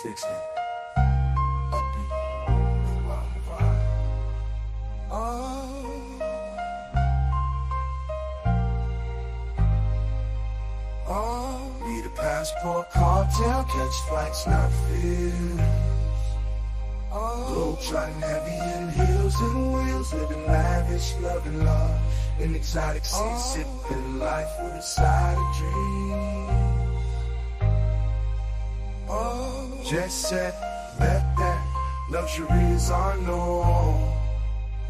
Dixon. Need a passport, cartel, catch flights, not fears. Globe trotting heavy in heels and wheels, living lavish, loving love, in exotic seas, sipping life with a side of dreams. Jet set, bet that luxury is our norm.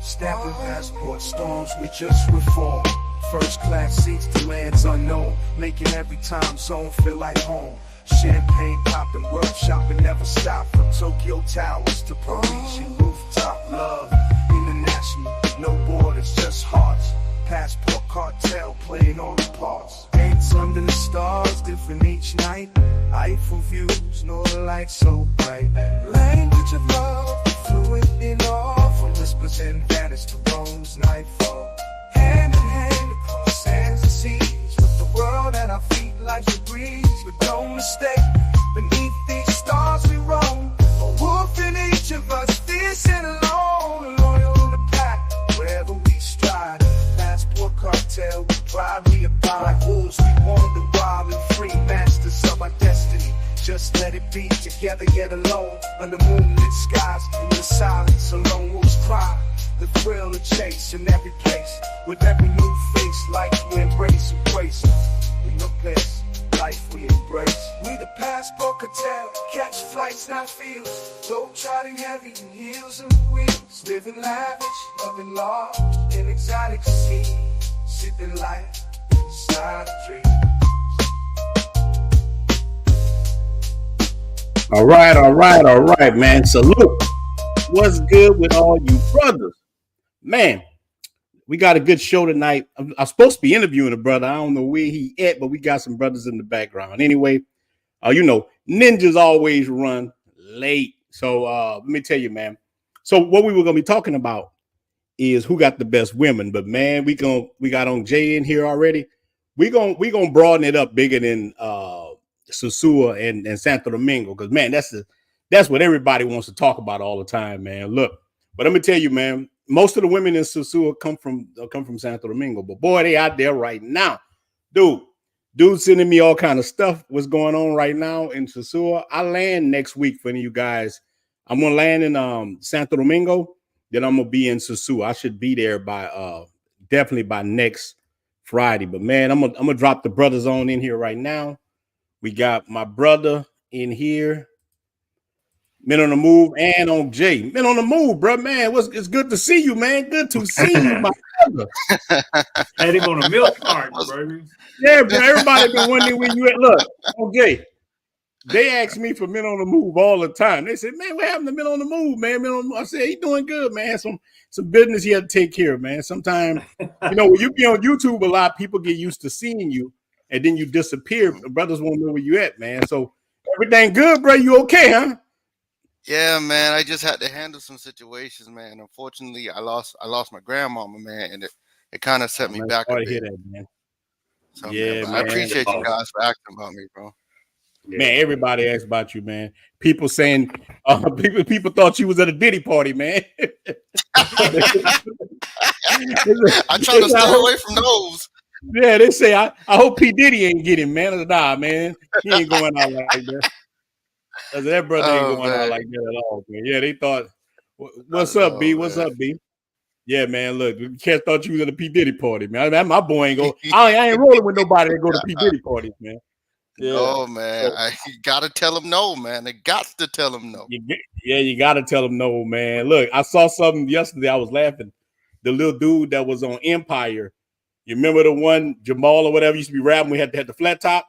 Stamping passport storms, we just reform. First class seats to lands unknown, making every time zone feel like home. Champagne popping, world shopping never stop. From Tokyo Towers to Parisian rooftop love. International, no borders, just hearts. Passport cartel playing all the parts. Ain't under the stars, different each night. Eiffel views, northern lights so bright. Language of love, fluent in all. From whispers and vanish to Rome's nightfall. Hand in hand across sands and seas. With the world at our feet, life's a breeze. But don't mistake, beneath these stars we roam. A wolf in each of us, fierce and alone. Loyal in the pack, wherever we stride. Passport cartel, we pride, we abide. Like wolves, we wander wild and free. Masters of our destiny, just let it be. Together yet alone, under moonlit skies. In the silence, alone wolves cry. The thrill of chase in every place. With every new face, life we embrace, embrace. We no place, life we embrace. We the passport cartel, catch flights, not fields. Globe trotting heavy in heels and wheels. Living lavish, loving law, in exotic seas. Sipping life, inside a dream. All right, man. Salute. What's good with all you brothers? Man, we got a good show tonight. I'm supposed to be interviewing a brother. I don't know where he at, but we got some brothers in the background. Anyway, ninjas always run late. So let me tell you, man. So what we were going to be talking about is who got the best women. But man, we got on Jay in here already. We gonna broaden it up bigger than Sosua and Santo Domingo, because man, that's what everybody wants to talk about all the time, man. Look, but let me tell you, man, most of the women in Sosua come from Santo Domingo, but boy, they out there right now, dude sending me all kind of stuff. What's going on right now in Sosua? I land next week for you guys. I'm gonna land in Santo Domingo, then I'm gonna be in Sosua. I should be there by definitely by next Friday. But man, I'm gonna drop the brothers on in here right now. We got my brother in here, Men on the Move, and on Jay. Men on the Move, bro, man. It's good to see you, man. Good to see you, my brother. Had him on a milk cart, baby. Yeah, bro. Everybody been wondering where you at. Look, okay. They ask me for Men on the Move all the time. They said, man, what happened to Men on the Move, man? I said, he doing good, man. Some business he had to take care of, man. Sometimes, when you be on YouTube, a lot of people get used to seeing you, and then you disappear. The brothers won't know where you at, man. So everything good, bro? You okay, huh? Yeah, man. I just had to handle some situations, man. Unfortunately, I lost my grandmama, man, and it kind of set me back a bit. Hear that, man. So, yeah, man. I appreciate you guys for asking about me, bro. Yeah. Man, everybody asks about you, man. People saying, people thought you was at a Diddy party, man. I'm trying to stay away from those. Yeah, they say, I hope P. Diddy ain't getting, man. Nah, man. He ain't going out like that. That brother ain't going out like that at all, man. Yeah, they thought, what's up, B? What's up, B? Yeah, man, look, the cats thought you was at a P. Diddy party, man. My boy ain't go. I ain't rolling with nobody that go to P. Diddy parties, man. Yeah. Oh, man. You got to tell them no, man. They got to tell them no. You got to tell them no, man. Look, I saw something yesterday. I was laughing. The little dude that was on Empire. You remember the one, Jamal or whatever, used to be rapping? We had to have the flat top.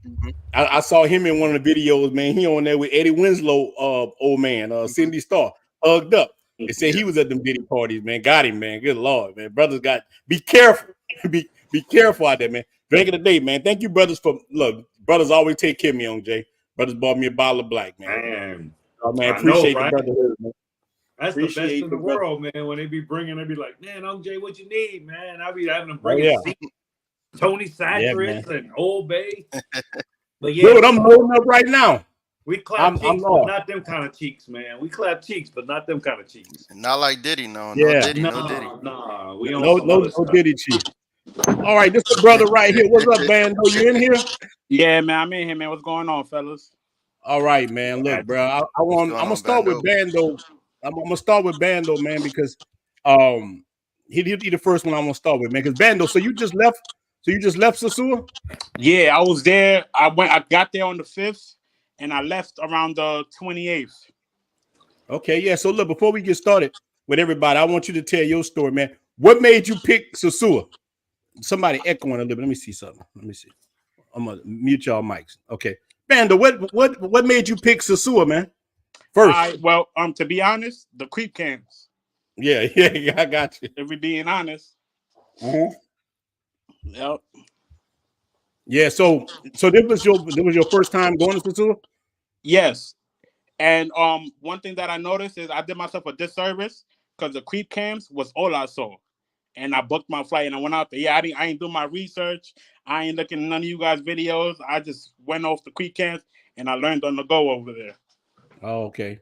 Mm-hmm. I saw him in one of the videos, man. He on there with Eddie Winslow, old man, Cindy Starr, hugged up. They said he was at them Diddy parties, man. Got him, man. Good Lord, man. Brothers be careful. be careful out there, man. Drink of the day, man. Thank you, brothers, brothers always take care of me on Jay. Brothers bought me a bottle of black, man. Oh, man, appreciate the brotherhood, man. That's the best in the world, man. When they be like, man, I'm Jay, what you need, man? I be having them bring Tony Satchers and Old Bay. But yeah, dude, I'm holding up right now. We clap cheeks, but not them kind of cheeks, man. We clap cheeks, but not them kind of cheeks. Not like Diddy, no. Yeah. No Diddy, no Diddy. Nah. No Diddy cheeks. All right, this is the brother right here. What's up, Bando? You in here? Yeah, man, I'm in here, man. What's going on, fellas? All right, man. Look, bro, I'm gonna start with Bando. I'm gonna start with Bando, man, because he'd be the first one I'm gonna start with, man. Because Bando, so you just left Sosua? Yeah, I was there. I got there on the 5th, and I left around the 28th. Okay, yeah. So look, before we get started with everybody, I want you to tell your story, man. What made you pick Sosua? Somebody echoing a little bit. Let me see something. Let me see. I'm gonna mute y'all mics. Okay, Bando, what made you pick Sosua, man? First, well, to be honest, the creep cams. Yeah, I got you. If we're being honest. Mm-hmm. Yep. Yeah. So this was your first time going to Sosua? Yes. And one thing that I noticed is I did myself a disservice because the creep cams was all I saw. And I booked my flight and I went out there. Yeah, I ain't do my research. I ain't looking at none of you guys' videos. I just went off the creep cams and I learned on the go over there. Oh, okay.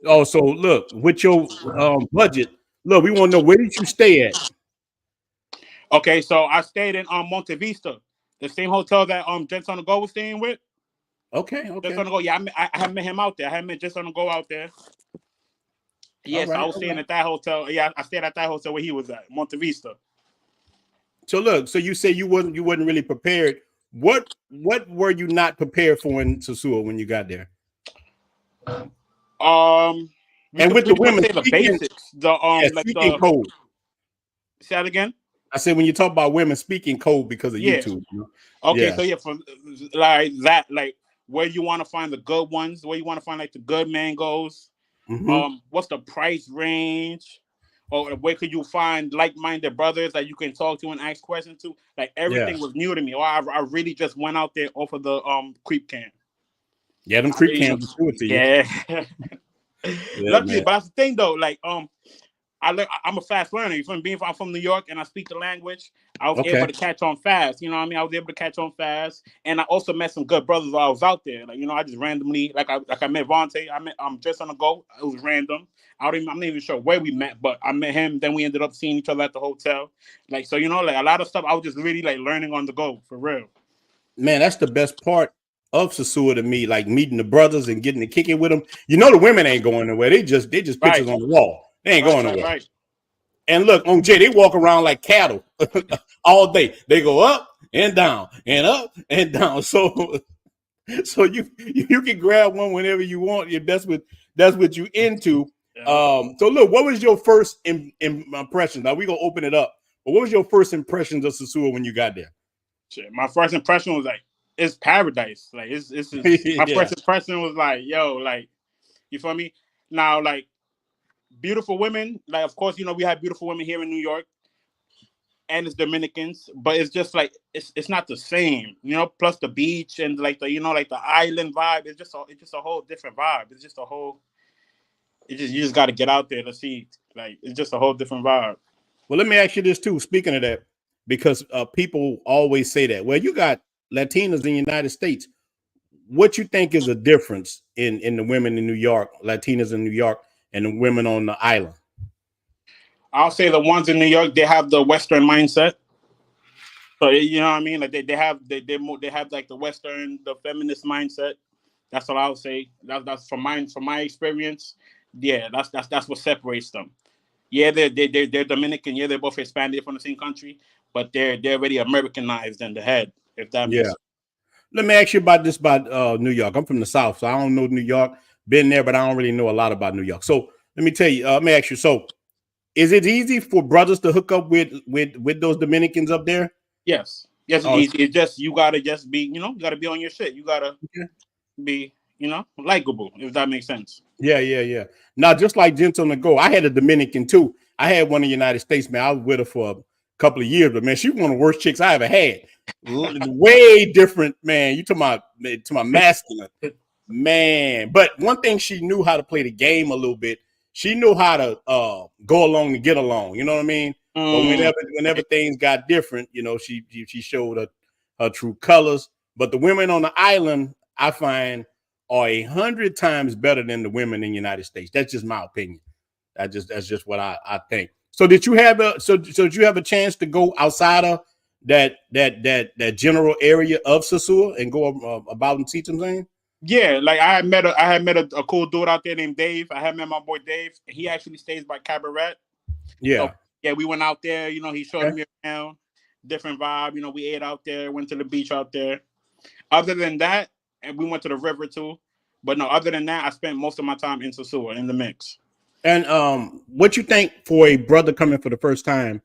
Oh, so look, with your budget, look, we want to know, where did you stay at? Okay, so I stayed in Monte Vista, the same hotel that Just on the Go was staying with. Okay. Just on the Go, yeah, I had met him out there. I had met Just on the Go out there. Yes, I was staying at that hotel. Yeah, I stayed at that hotel where he was at, Monte Vista. So look, so you say you wasn't really prepared. What were you not prepared for in Sosua when you got there? And with the women, the basics, speaking code. Say that again. I said when you talk about women speaking code because of YouTube. You know? Okay, so from like that, like where you want to find the good ones, where you want to find like the good mangoes. Mm-hmm. What's the price range, or where could you find like-minded brothers that you can talk to and ask questions to? Like everything was new to me. Or I really just went out there off of the creep cam. Yeah, them creep cams do it to you. Yeah. Luckily, but that's the thing though. Like I'm a fast learner. You from being from New York and I speak the language, I was able to catch on fast. You know what I mean? I was able to catch on fast, and I also met some good brothers while I was out there. Like I just randomly I met Vontae. I met Just on the Go. It was random. I'm not even sure where we met, but I met him. Then we ended up seeing each other at the hotel. Like so, like a lot of stuff. I was just really like learning on the go for real. Man, that's the best part of Sosua to me. Like meeting the brothers and getting to kick it with them. The women ain't going nowhere. They just pictures on the wall. They ain't going nowhere. Right. And look, on Jay, they walk around like cattle all day. They go up and down and up and down. So you can grab one whenever you want. If that's what you into. Yeah. So look, what was your first impression? Now we gonna open it up. But what was your first impressions of Sosua when you got there? My first impression was like, it's paradise. Like it's my first impression was like, yo, like, you feel me? Now, like, beautiful women, like of course, we have beautiful women here in New York, and it's Dominicans, but it's just like it's not the same, Plus the beach and like the like the island vibe. It's just a whole different vibe. You just got to get out there to see. Like it's just a whole different vibe. Well, let me ask you this too. Speaking of that, because people always say that. Well, you got Latinas in the United States. What you think is a difference in the women in New York, Latinas in New York, and the women on the island? I'll say the ones in New York, they have the Western mindset. So you know what I mean? Like they have like the Western, the feminist mindset. That's what I would say. That's from my experience. Yeah, that's what separates them. Yeah, they're Dominican. Yeah, they're both Hispanic from the same country, but they're already Americanized in the head. If that makes sense. Let me ask you about New York. I'm from the South, so I don't know New York. Been there, but I don't really know a lot about New York. So let me tell you. Let me ask you. So, is it easy for brothers to hook up with those Dominicans up there? Yes, it's easy. It's just you gotta just be, you gotta be on your shit. You gotta be, likable. If that makes sense. Yeah. Now, just like Just on the Go, I had a Dominican too. I had one in the United States, man. I was with her for a couple of years, but man, she was one of the worst chicks I ever had. Way different, man. You to my masculine. Man, but one thing, she knew how to play the game a little bit. She knew how to go along and get along. You know what I mean? But whenever things got different, she showed her true colors. But the women on the island, I find, are 100 times better than the women in the United States. That's just my opinion. That's just what I think. So did you have did you have a chance to go outside of that general area of Sosua and go about and teach them things? Yeah, like I had met a cool dude out there named Dave. I had met my boy Dave. He actually stays by Cabaret. Yeah. So, yeah, we went out there, you know, he showed me around, different vibe, you know, we ate out there, went to the beach out there. Other than that, and we went to the river too. But no, other than that, I spent most of my time in Sosua in the mix. And what you think for a brother coming for the first time,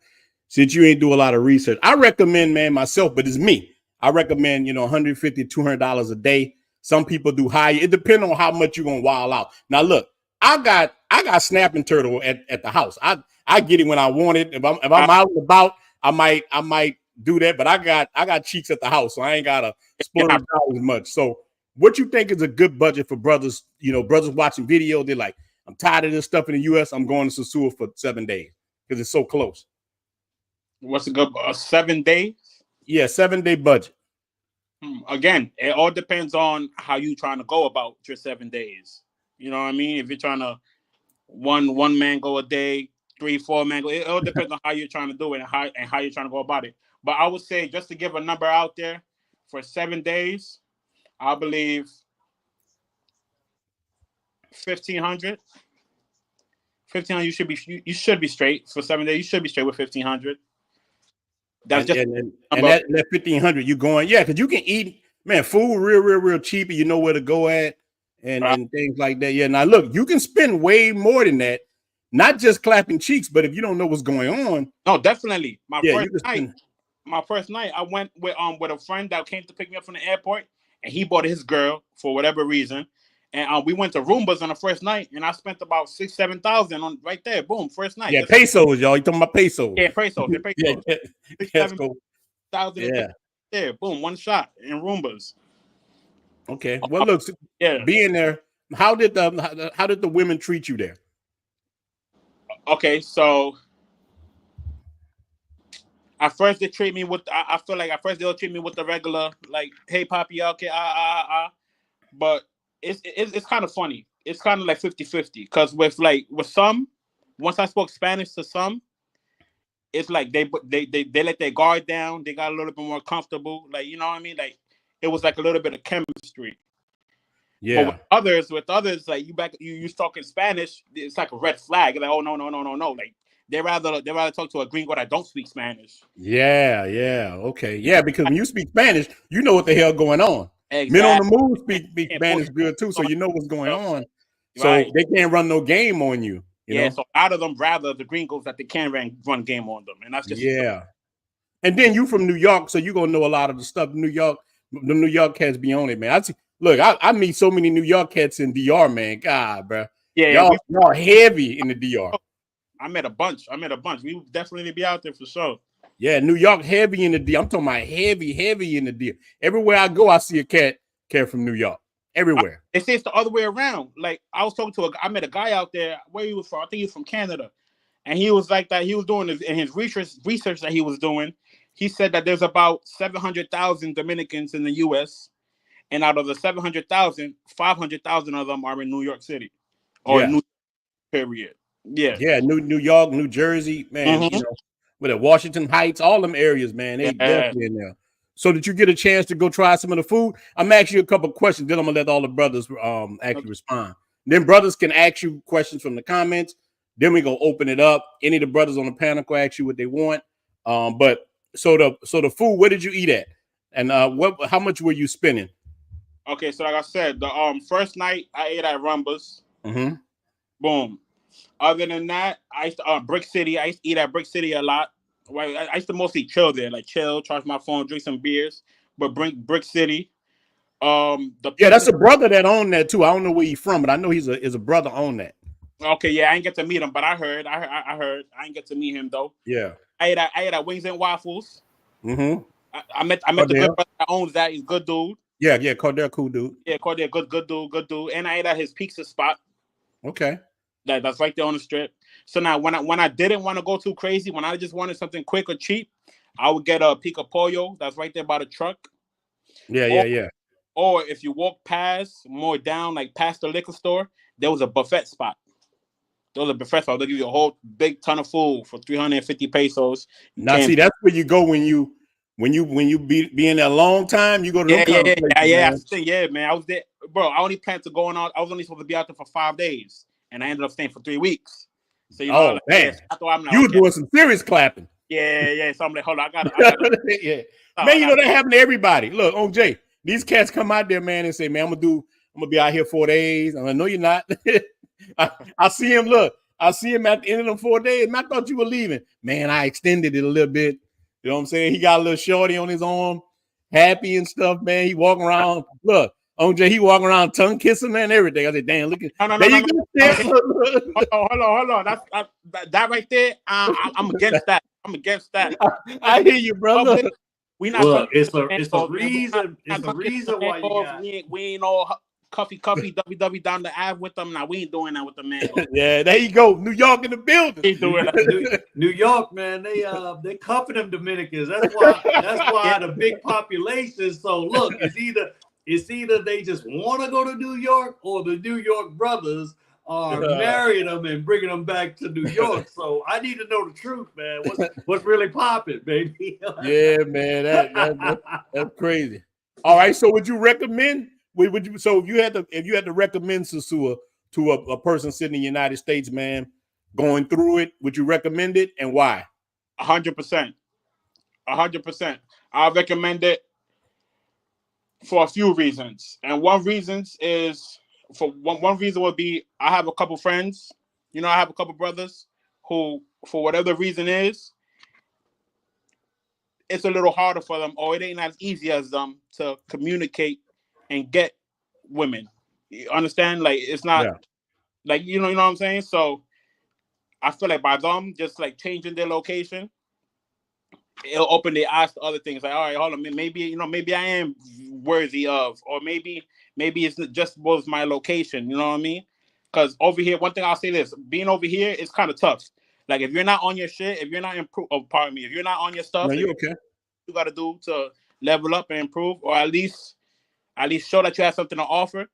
since you ain't do a lot of research? I recommend, man, myself, but it's me. I recommend, you know, $150, $200 a day. Some people do higher. It depends on how much you're gonna wild out. Now, look, I got snapping turtle at the house. I get it when I want it. If I'm out and about, I might do that. But I got cheeks at the house, so I ain't gotta splurge out as much. So, what you think is a good budget for brothers? You know, brothers watching video, they're like, I'm tired of this stuff in the U.S. I'm going to Sosua for 7 days because it's so close. What's a good 7 days? Yeah, 7-day budget. Again, it all depends on how you trying to go about your 7 days. You know what I mean? If you're trying to one man go a day, 3-4 man go, it all depends on how you're trying to do it and how you're trying to go about it. But I would say, just to give a number out there, for 7 days, I believe 1,500. 1,500. You should be straight for 7 days. You should be straight with 1,500. That's just and that 1,500 you going, yeah, because you can eat, man, food real cheap. You know where to go at and things like that. Yeah. Now look, you can spend way more than that, not just clapping cheeks, but if you don't know what's going on. No, definitely. My first night, I went with a friend that came to pick me up from the airport, and he bought his girl for whatever reason. And we went to Roombas on the first night, and I spent about $6,000-7,000 on right there. Boom, first night. Yeah, pesos, y'all. You talking about pesos? Yeah, pesos. Yeah, $6,000-7,000. Yeah. Yeah, boom, one shot in Roombas. Okay. Well, look, being there, how did the women treat you there? Okay, so at first they treat me with. I feel like at first they'll treat me with the regular, like, hey, Poppy, okay, but it's kind of funny. It's kind of like 50-50 because with some, once I spoke Spanish to some, it's like they let their guard down. They got a little bit more comfortable. Like, you know what I mean? Like, it was like a little bit of chemistry. Yeah. But with others, like you talking Spanish, it's like a red flag. Like, oh no. Like they rather talk to a gringo that don't speak Spanish. Yeah. Okay. Yeah, because when you speak Spanish, you know what the hell going on. Exactly. Men on the move speak Spanish good too, so you know what's going on. So they can't run no game on you. You know? So out of them, rather the gringos that they can run game on them, and that's just And then you from New York, so you gonna know a lot of the stuff. The New York cats be on it, man. I meet so many New York cats in DR, man. God, bro. Yeah, y'all heavy in the DR. I met a bunch. We would definitely be out there for sure. Yeah, New York heavy in the DR. I'm talking about heavy in the DR. Everywhere I go, I see a cat from New York. Everywhere. They say it's the other way around. Like, I was talking I met a guy out there. Where he was from? I think he was from Canada, and he was like that. He was doing his research that he was doing. He said that there's about 700,000 Dominicans in the U.S., and out of the 700,000, 500,000 of them are in New York City, or New York, period. Yeah, New York, New Jersey, man. You know, with Washington Heights, all them areas, man. They definitely in there. So did you get a chance to go try some of the food? I'm asking you a couple of questions. Then I'm gonna let all the brothers actually respond. Then brothers can ask you questions from the comments. Then we gonna open it up. Any of the brothers on the panel can ask you what they want. But so the food, where did you eat at? And how much were you spending? Okay, so like I said, the first night I ate at Roombas. Mm-hmm. Boom. Other than that, I used to Brick City. I used to eat at Brick City a lot. I used to mostly chill there, like charge my phone, drink some beers. But Brick City. That's a brother that owned that too. I don't know where he's from, but I know he's a brother on that. Okay, yeah, I ain't get to meet him, but I heard. I ain't get to meet him though. Yeah. I ate at Wings and Waffles. Mm-hmm. I met the good brother that owns that. He's a good dude. Yeah, Cordell, cool dude. Yeah, Cordell, good dude. And I ate at his pizza spot. Okay. That's right there on the strip. So now when I didn't want to go too crazy, when I just wanted something quick or cheap, I would get a pico pollo that's right there by the truck. Yeah. or if you walk past more down, like past the liquor store, there was a buffet spot. There was a buffet spot. They'll give you a whole big ton of food for 350 pesos. Now, see, that's where you go when you be in there a long time. You go to yeah, man. I was there, bro. I only planned to go on. I was only supposed to be out there for 5 days, and I ended up staying for 3 weeks. So you know, man, like, you were doing some serious clapping. Yeah. So I'm like, hold on, I got yeah. Man, you know that happened to everybody. Look, OJ, these cats come out there, man, and say, man, I'm gonna be out here 4 days. I'm like, no, you're not. I see him. Look, I see him at the end of them 4 days. Man, I thought you were leaving. Man, I extended it a little bit. You know what I'm saying? He got a little shorty on his arm, happy and stuff, man. He walking around. Look, OJ, he walking around tongue kissing, man, everything. I said, damn, look at Hold on. That right there, I'm against that. I'm against that. I hear you, brother. We not. Look, it's a reason. It's a reason why you got. We ain't all cuffy, WW down the Ave with them. Now we ain't doing that with the man. Yeah, there you go. New York in the building. He's doing that. New York, man. They cuffing them Dominicans. That's why the big population. So look, it's either they just want to go to New York, or the New York brothers are marrying them and bringing them back to New York. So I need to know the truth, man. What's really popping, baby? Yeah, man. That's crazy. All right. So would you recommend? So if you had to recommend Sosua to a person sitting in the United States, man, going through it, would you recommend it, and why? 100%. 100%. I recommend it for a few reasons, and one reason would be I have a couple friends, I have a couple brothers who, for whatever the reason is, it's a little harder for them, or it ain't as easy as them to communicate and get women. You understand? Like, it's not like, you know what I'm saying? So I feel like by them just like changing their location, it'll open their eyes to other things. Like, all right, hold on, maybe I am worthy of, or maybe it's just was my location. You know what I mean? Because over here, one thing I'll say this: being over here is kind of tough. Like, if you're not on your shit, if you're not if you're not on your stuff, you okay? You got to do to level up and improve, or at least show that you have something to offer.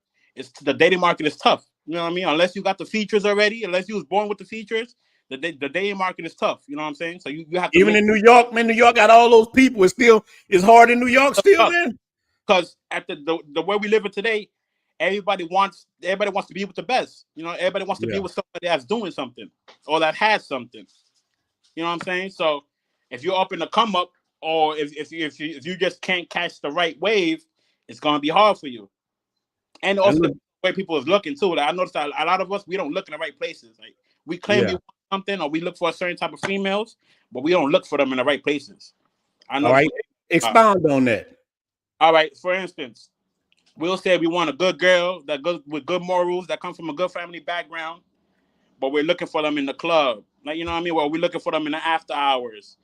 The dating market is tough. You know what I mean? Unless you got the features already, unless you was born with the features, the dating market is tough. You know what I'm saying? So you have to in New York, man. New York got all those people. It's hard in New York still, man. Because at the way we live in today, everybody wants to be with the best. Everybody wants to be with somebody that's doing something or that has something. You know what I'm saying? So if you're up in the come up, or if you just can't catch the right wave, it's gonna be hard for you. And also the way people is looking too. Like, I noticed that a lot of us, we don't look in the right places. Like, we claim we want something, or we look for a certain type of females, but we don't look for them in the right places. I know. All right, expound on that. All right, for instance, we'll say we want a good girl that goes with good morals, that comes from a good family background, but we're looking for them in the club. Like, you know what I mean? Well, we're looking for them in the after hours.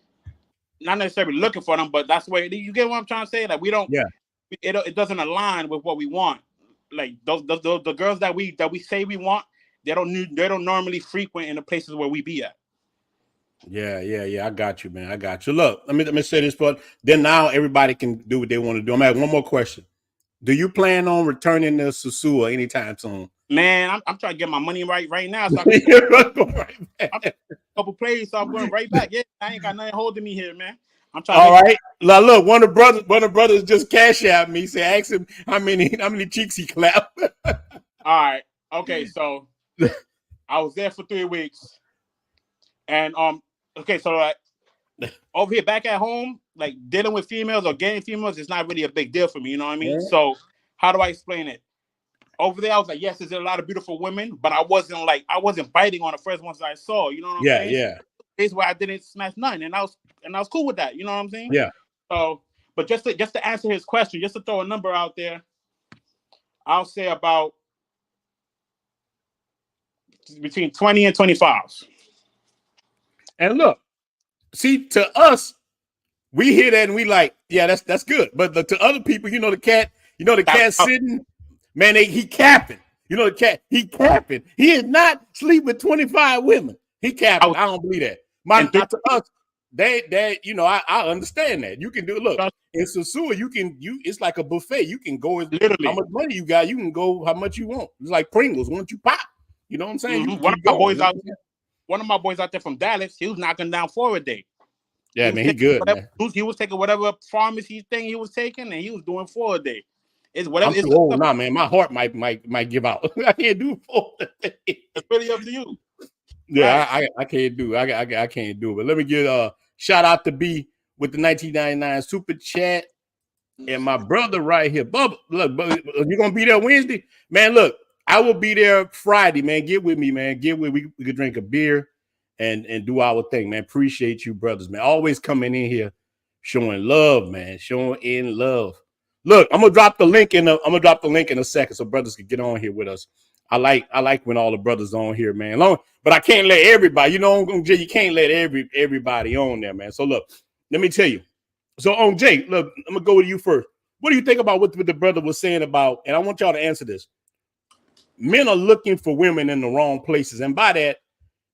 Not necessarily looking for them, but that's the way. You get what I'm trying to say? Like, we don't. Yeah. It doesn't align with what we want. Like, the girls that we say we want, they don't normally frequent in the places where we be at. Yeah. I got you, man. I got you. Look, let me say this, but then now everybody can do what they want to do. I'm having one more question. Do you plan on returning to Sosua anytime soon? Man, I'm trying to get my money right now. So I can a couple plays, so I'm going right back. Yeah, I ain't got nothing holding me here, man. I'm trying. All right. Now look, one of the brothers just cash out me. Say, ask him how many cheeks he clapped. All right. Okay. So I was there for 3 weeks, and okay. So like over here, back at home, like dealing with females or getting females is not really a big deal for me. You know what I mean? Yeah. So how do I explain it? Over there, I was like, yes, there's a lot of beautiful women, but I wasn't biting on the first ones that I saw. You know what I'm saying? Yeah. It's where I didn't smash none, and I was cool with that. You know what I'm saying? Yeah. So, but just to answer his question, just to throw a number out there, I'll say about between 20 and 25. And look, see, to us, we hear that and we like, yeah, that's good. But to other people, the cat sitting. Man, he capping. The cat, he capping. He is not sleep with 25 women. He capping. I don't believe that. To us, that you know, I understand that. You can do look in Sosua, it's like a buffet. You can go literally how much money you got, you can go how much you want. It's like Pringles. Once you pop, you know what I'm saying? Mm-hmm. One of my boys out there from Dallas, he was knocking down 4 a day. Yeah, man, he good, man. He was taking whatever pharmacy thing he was taking, and he was doing 4 a day. It's whatever. I'm too old now, man. My heart might give out. I can't do 4 a day. It's really up to you. Yeah, right. I can't do. I can't do it. But let me give shout out to B with the 1999 super chat, and my brother right here, Bubba. Look, you gonna be there Wednesday, man? Look, I will be there Friday, man. Get with me, man. Get with. We could drink a beer and do our thing, man. Appreciate you, brothers, man. Always coming in here, showing love, man. Showing in love. Look, I'm gonna drop the link in a second, so brothers can get on here with us. I like when all the brothers on here, man. But I can't let everybody, you know, on Jay, you can't let everybody on there, man. So look, let me tell you. So on Jay, look, I'm gonna go to you first. What do you think about what the brother was saying about? And I want y'all to answer this. Men are looking for women in the wrong places, and by that,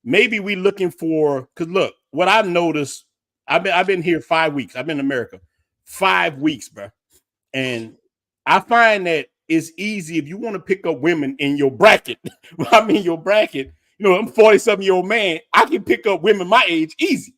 maybe we looking for. Because look, what I've noticed, I've been here 5 weeks. I've been in America 5 weeks, bro, and I find that it's easy if you want to pick up women in your bracket. I mean, your bracket. You know, I'm 47-year-old man. I can pick up women my age easy.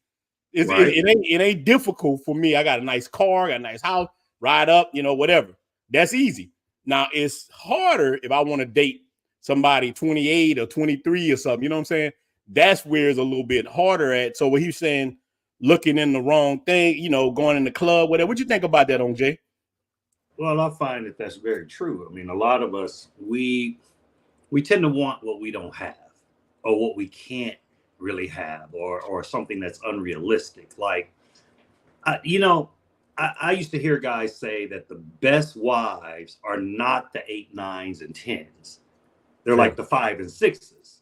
Right. It ain't difficult for me. I got a nice car, got a nice house, ride up, you know, whatever. That's easy. Now it's harder if I want to date somebody 28 or 23 or something. You know what I'm saying? That's where it's a little bit harder at. So what he's saying, looking in the wrong thing, you know, going in the club, whatever. What you think about that, Jay? Well, I find that that's very true. I mean, a lot of us, we tend to want what we don't have, or what we can't really have, or something that's unrealistic. Like, I used to hear guys say that the best wives are not the 8, 9s, and 10s. They're like the 5 and 6s,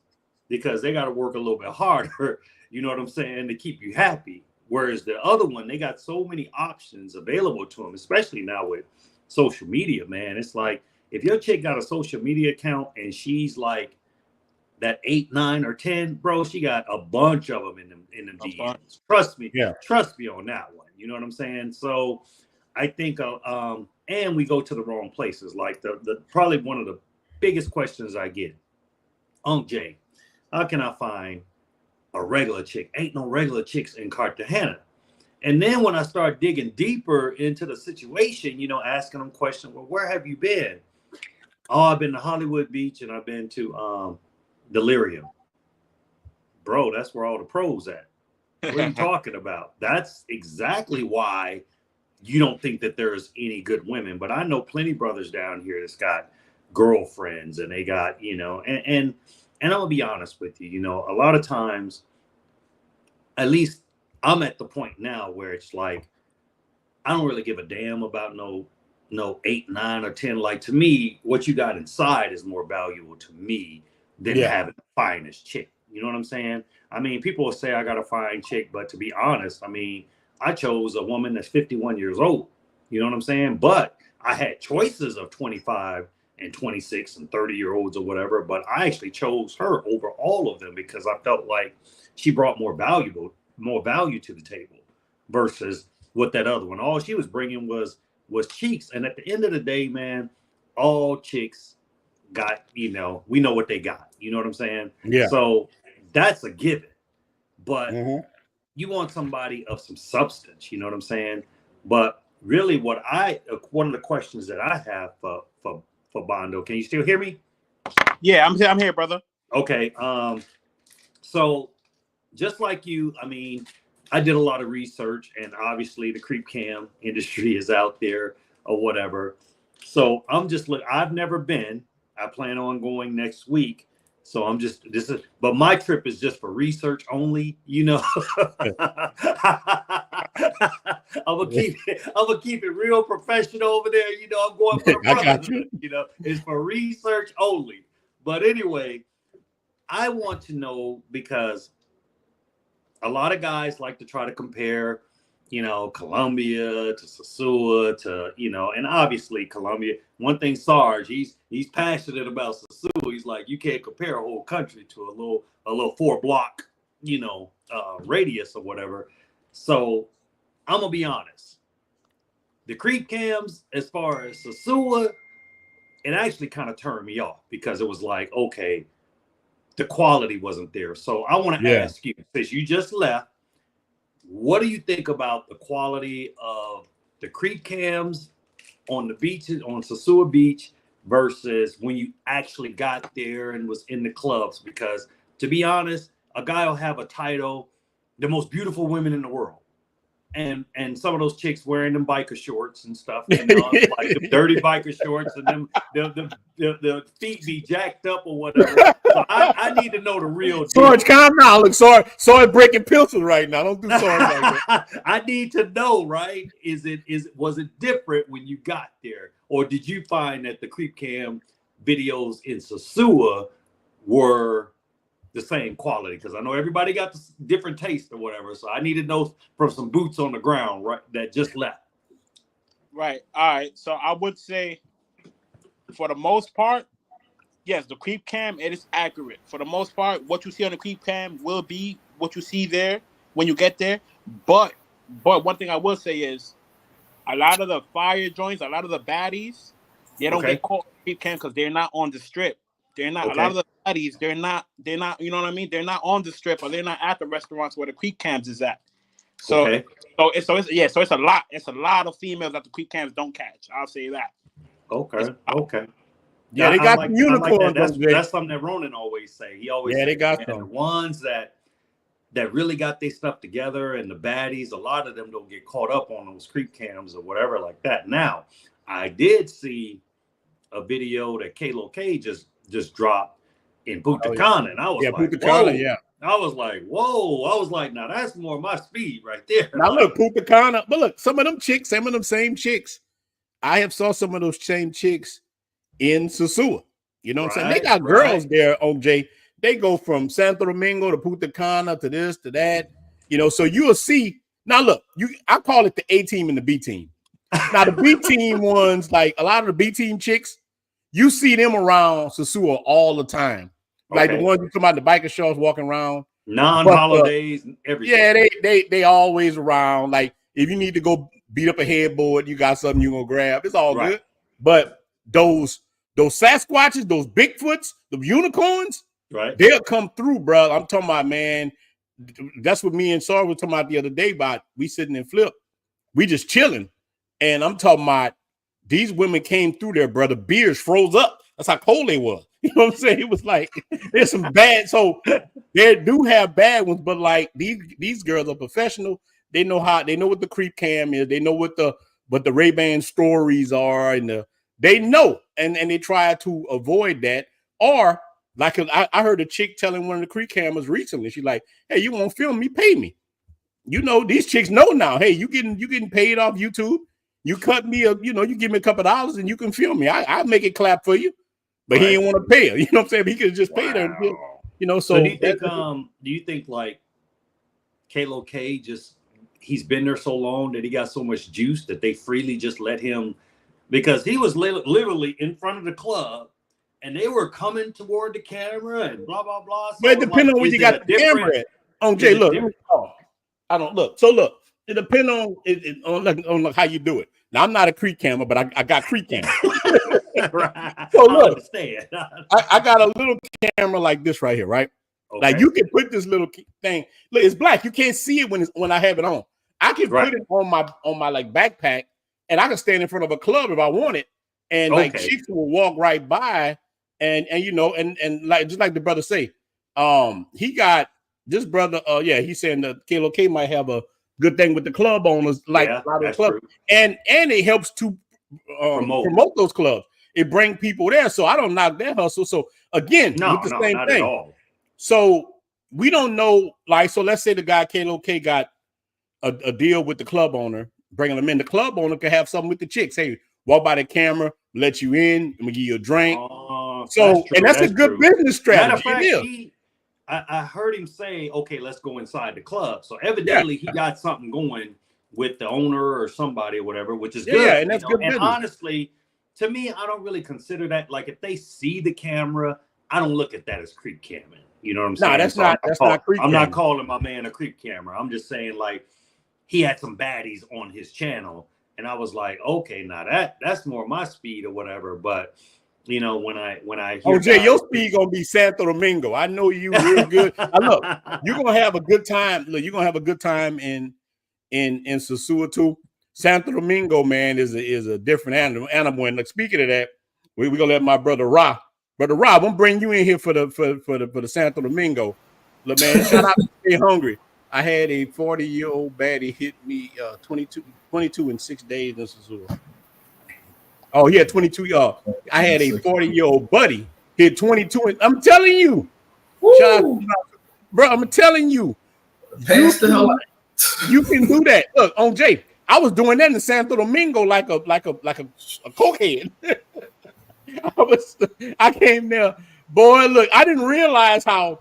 because they got to work a little bit harder, you know what I'm saying, to keep you happy. Whereas the other one, they got so many options available to them, especially now with social media, man. It's like, if your chick got a social media account and she's like that 8, 9, or 10, bro, she got a bunch of them in them DMs. Trust me on that one. You know what I'm saying? So I think, and we go to the wrong places. Like the probably one of the biggest questions I get, Jay, how can I find a regular chick? Ain't no regular chicks in Cartagena. And then when I start digging deeper into the situation, you know, asking them questions, well, where have you been? Oh, I've been to Hollywood Beach, and I've been to Delirium. Bro, that's where all the pros at. What are you talking about? That's exactly why you don't think that there's any good women. But I know plenty of brothers down here that's got girlfriends, and they got, you know, and I'm gonna be honest with you, you know, a lot of times, at least I'm at the point now where it's like, I don't really give a damn about no 8, 9, or 10. Like, to me, what you got inside is more valuable to me than having the finest chick. You know what I'm saying? I mean, people will say I got a fine chick, but to be honest, I mean, I chose a woman that's 51 years old. You know what I'm saying? But I had choices of 25 and 26 and 30-year-olds or whatever, but I actually chose her over all of them because I felt like she brought more value to the table versus what that other one. All she was bringing was cheeks. And at the end of the day, man, all chicks got, you know, we know what they got. You know what I'm saying? Yeah. So that's a given. But you want somebody of some substance, you know what I'm saying? But really one of the questions that I have for Bondo, can you still hear me? Yeah, I'm here, brother. Okay. So just like you, I mean, I did a lot of research, and obviously the creep cam industry is out there or whatever. So I've never been. I plan on going next week. So but my trip is just for research only, you know. I'm gonna keep it real professional over there. You know, I'm going for a brotherhood, you know, it's for research only. But anyway, I want to know, because a lot of guys like to try to compare, you know, Colombia to Sosua to, you know, and obviously Colombia. One thing, Sarge, he's passionate about Sosua. He's like, you can't compare a whole country to a little 4-block, you know, radius or whatever. So I'm gonna be honest. The creep cams, as far as Sosua, it actually kind of turned me off because it was like, okay, the quality wasn't there. So I want to ask you, since you just left, what do you think about the quality of the creep cams on the beaches, on Sosua Beach, versus when you actually got there and was in the clubs? Because to be honest, a guy will have a title, the most beautiful women in the world. And some of those chicks wearing them biker shorts and stuff, like the dirty biker shorts, and them the feet be jacked up or whatever. So I need to know the real deal. Sarge, calm down. Look, Sarge breaking pencils right now. Don't do Sarge like that. I need to know, right? Was it different when you got there, or did you find that the creep cam videos in Sosua were the same quality? Because I know everybody got the different taste or whatever. So I need to know from some boots on the ground, right, that just left. Right. All right. So I would say, for the most part, yes, the creep cam, it is accurate. For the most part, what you see on the creep cam will be what you see there when you get there. But one thing I will say is, a lot of the fire joints, a lot of the baddies, they don't get caught on creep cam because they're not on the strip. They're not. A lot of the baddies, they're not. You know what I mean? They're not on the strip, or they're not at the restaurants where the creep cams is at. So it's a lot. It's a lot of females that the creep cams don't catch. I'll say that. Okay. Yeah, they got the unicorns. That's something that Ronan always say. He always they got them. The ones that really got their stuff together, and the baddies, a lot of them don't get caught up on those creep cams or whatever like that. Now, I did see a video that Kalo K just dropped in Punta Cana, and I was like, Punta Cana, I was like, whoa. I was like, now that's more my speed right there. Now look, Punta Cana, but look, some of them same chicks, I have saw some of those same chicks in Sosua. You know what I'm saying? They got girls there, OJ. They go from Santo Domingo to Punta Cana to this to that. You know, so you'll see. Now look, I call it the A team and the B team. Now the B team ones, like a lot of the B team chicks, you see them around Sosua all the time. Like the ones you talking about, the biker shorts walking around. Non-holidays, everything. Yeah, they always around. Like if you need to go beat up a headboard, you got something you gonna grab. It's all good. But those Sasquatches, those Bigfoots, the unicorns, they'll come through, bro. I'm talking about, man. That's what me and Sarah were talking about the other day. About we sitting in Flip, we just chilling, and I'm talking about these women came through there, brother. Beers froze up. That's how cold they was. You know what I'm saying? It was like there's some bad. So they do have bad ones, but like these girls are professional. They know what the creep cam is. They know what the Ray-Ban stories are, and they know, and they try to avoid that. Or like I heard a chick telling one of the creep cameras recently, she's like, "Hey, you won't film me? Pay me." You know, these chicks know now. Hey, you getting paid off YouTube. You cut me you give me a couple of dollars and you can film me. I'll make it clap for you. But he didn't want to pay her. You know what I'm saying? He could just pay her. You know, so do you think like Kalo K he's been there so long that he got so much juice that they freely just let him, because he was literally in front of the club and they were coming toward the camera and blah blah blah. So but it depends on where you got the camera at. On Jay, look, I don't look. So look, it depends on how you do it. Now I'm not a creep camera, but I got creep camera. So look, I got a little camera like this right here, right? Like you can put this little thing. Look, it's black. You can't see it when I have it on. I can put it on my like backpack, and I can stand in front of a club if I want it, and like chicks will walk right by, and you know, and like just like the brother say, he got this brother. He's saying that Kalo K might have a good thing with the club owners, like a lot of the club, and it helps to promote those clubs. It brings people there, so I don't knock that hustle. So again, with the same thing. At all. So we don't know, like, so let's say the guy Kalo K got a deal with the club owner, bringing them in. The club owner could have something with the chicks. Hey, walk by the camera, let you in, and we give you a drink. That's a good business strategy. I heard him say, okay, let's go inside the club. So evidently he got something going with the owner or somebody or whatever, which is good. Yeah, and that's good business. And honestly, to me, I don't really consider that, like, if they see the camera, I don't look at that as creep camming. You know what I'm saying? No, that's not creep. I'm not calling my man a creep camera. I'm just saying, like, he had some baddies on his channel, and I was like, okay, now that's more my speed or whatever. But you know, when I hear Jay, your speed gonna be Santo Domingo. I know you real good. Look, you're gonna have a good time. Look, you're gonna have a good time in Sosua too. Santo Domingo, man, is a different animal. And like, speaking of that, we're gonna let my brother Rob, I'm gonna bring you in here for the Santo Domingo. Look, man, shout out to Stay Hungry. I had a 40-year-old baddie hit me 22 in 6 days in Sosua. Oh, he had 22 y'all. I had a 40-year-old buddy hit 22. I'm telling you, shout out, bro. I'm telling you, you can do that. Look, on Jay, I was doing that in Santo Domingo like a cokehead. I came there, boy. Look, I didn't realize how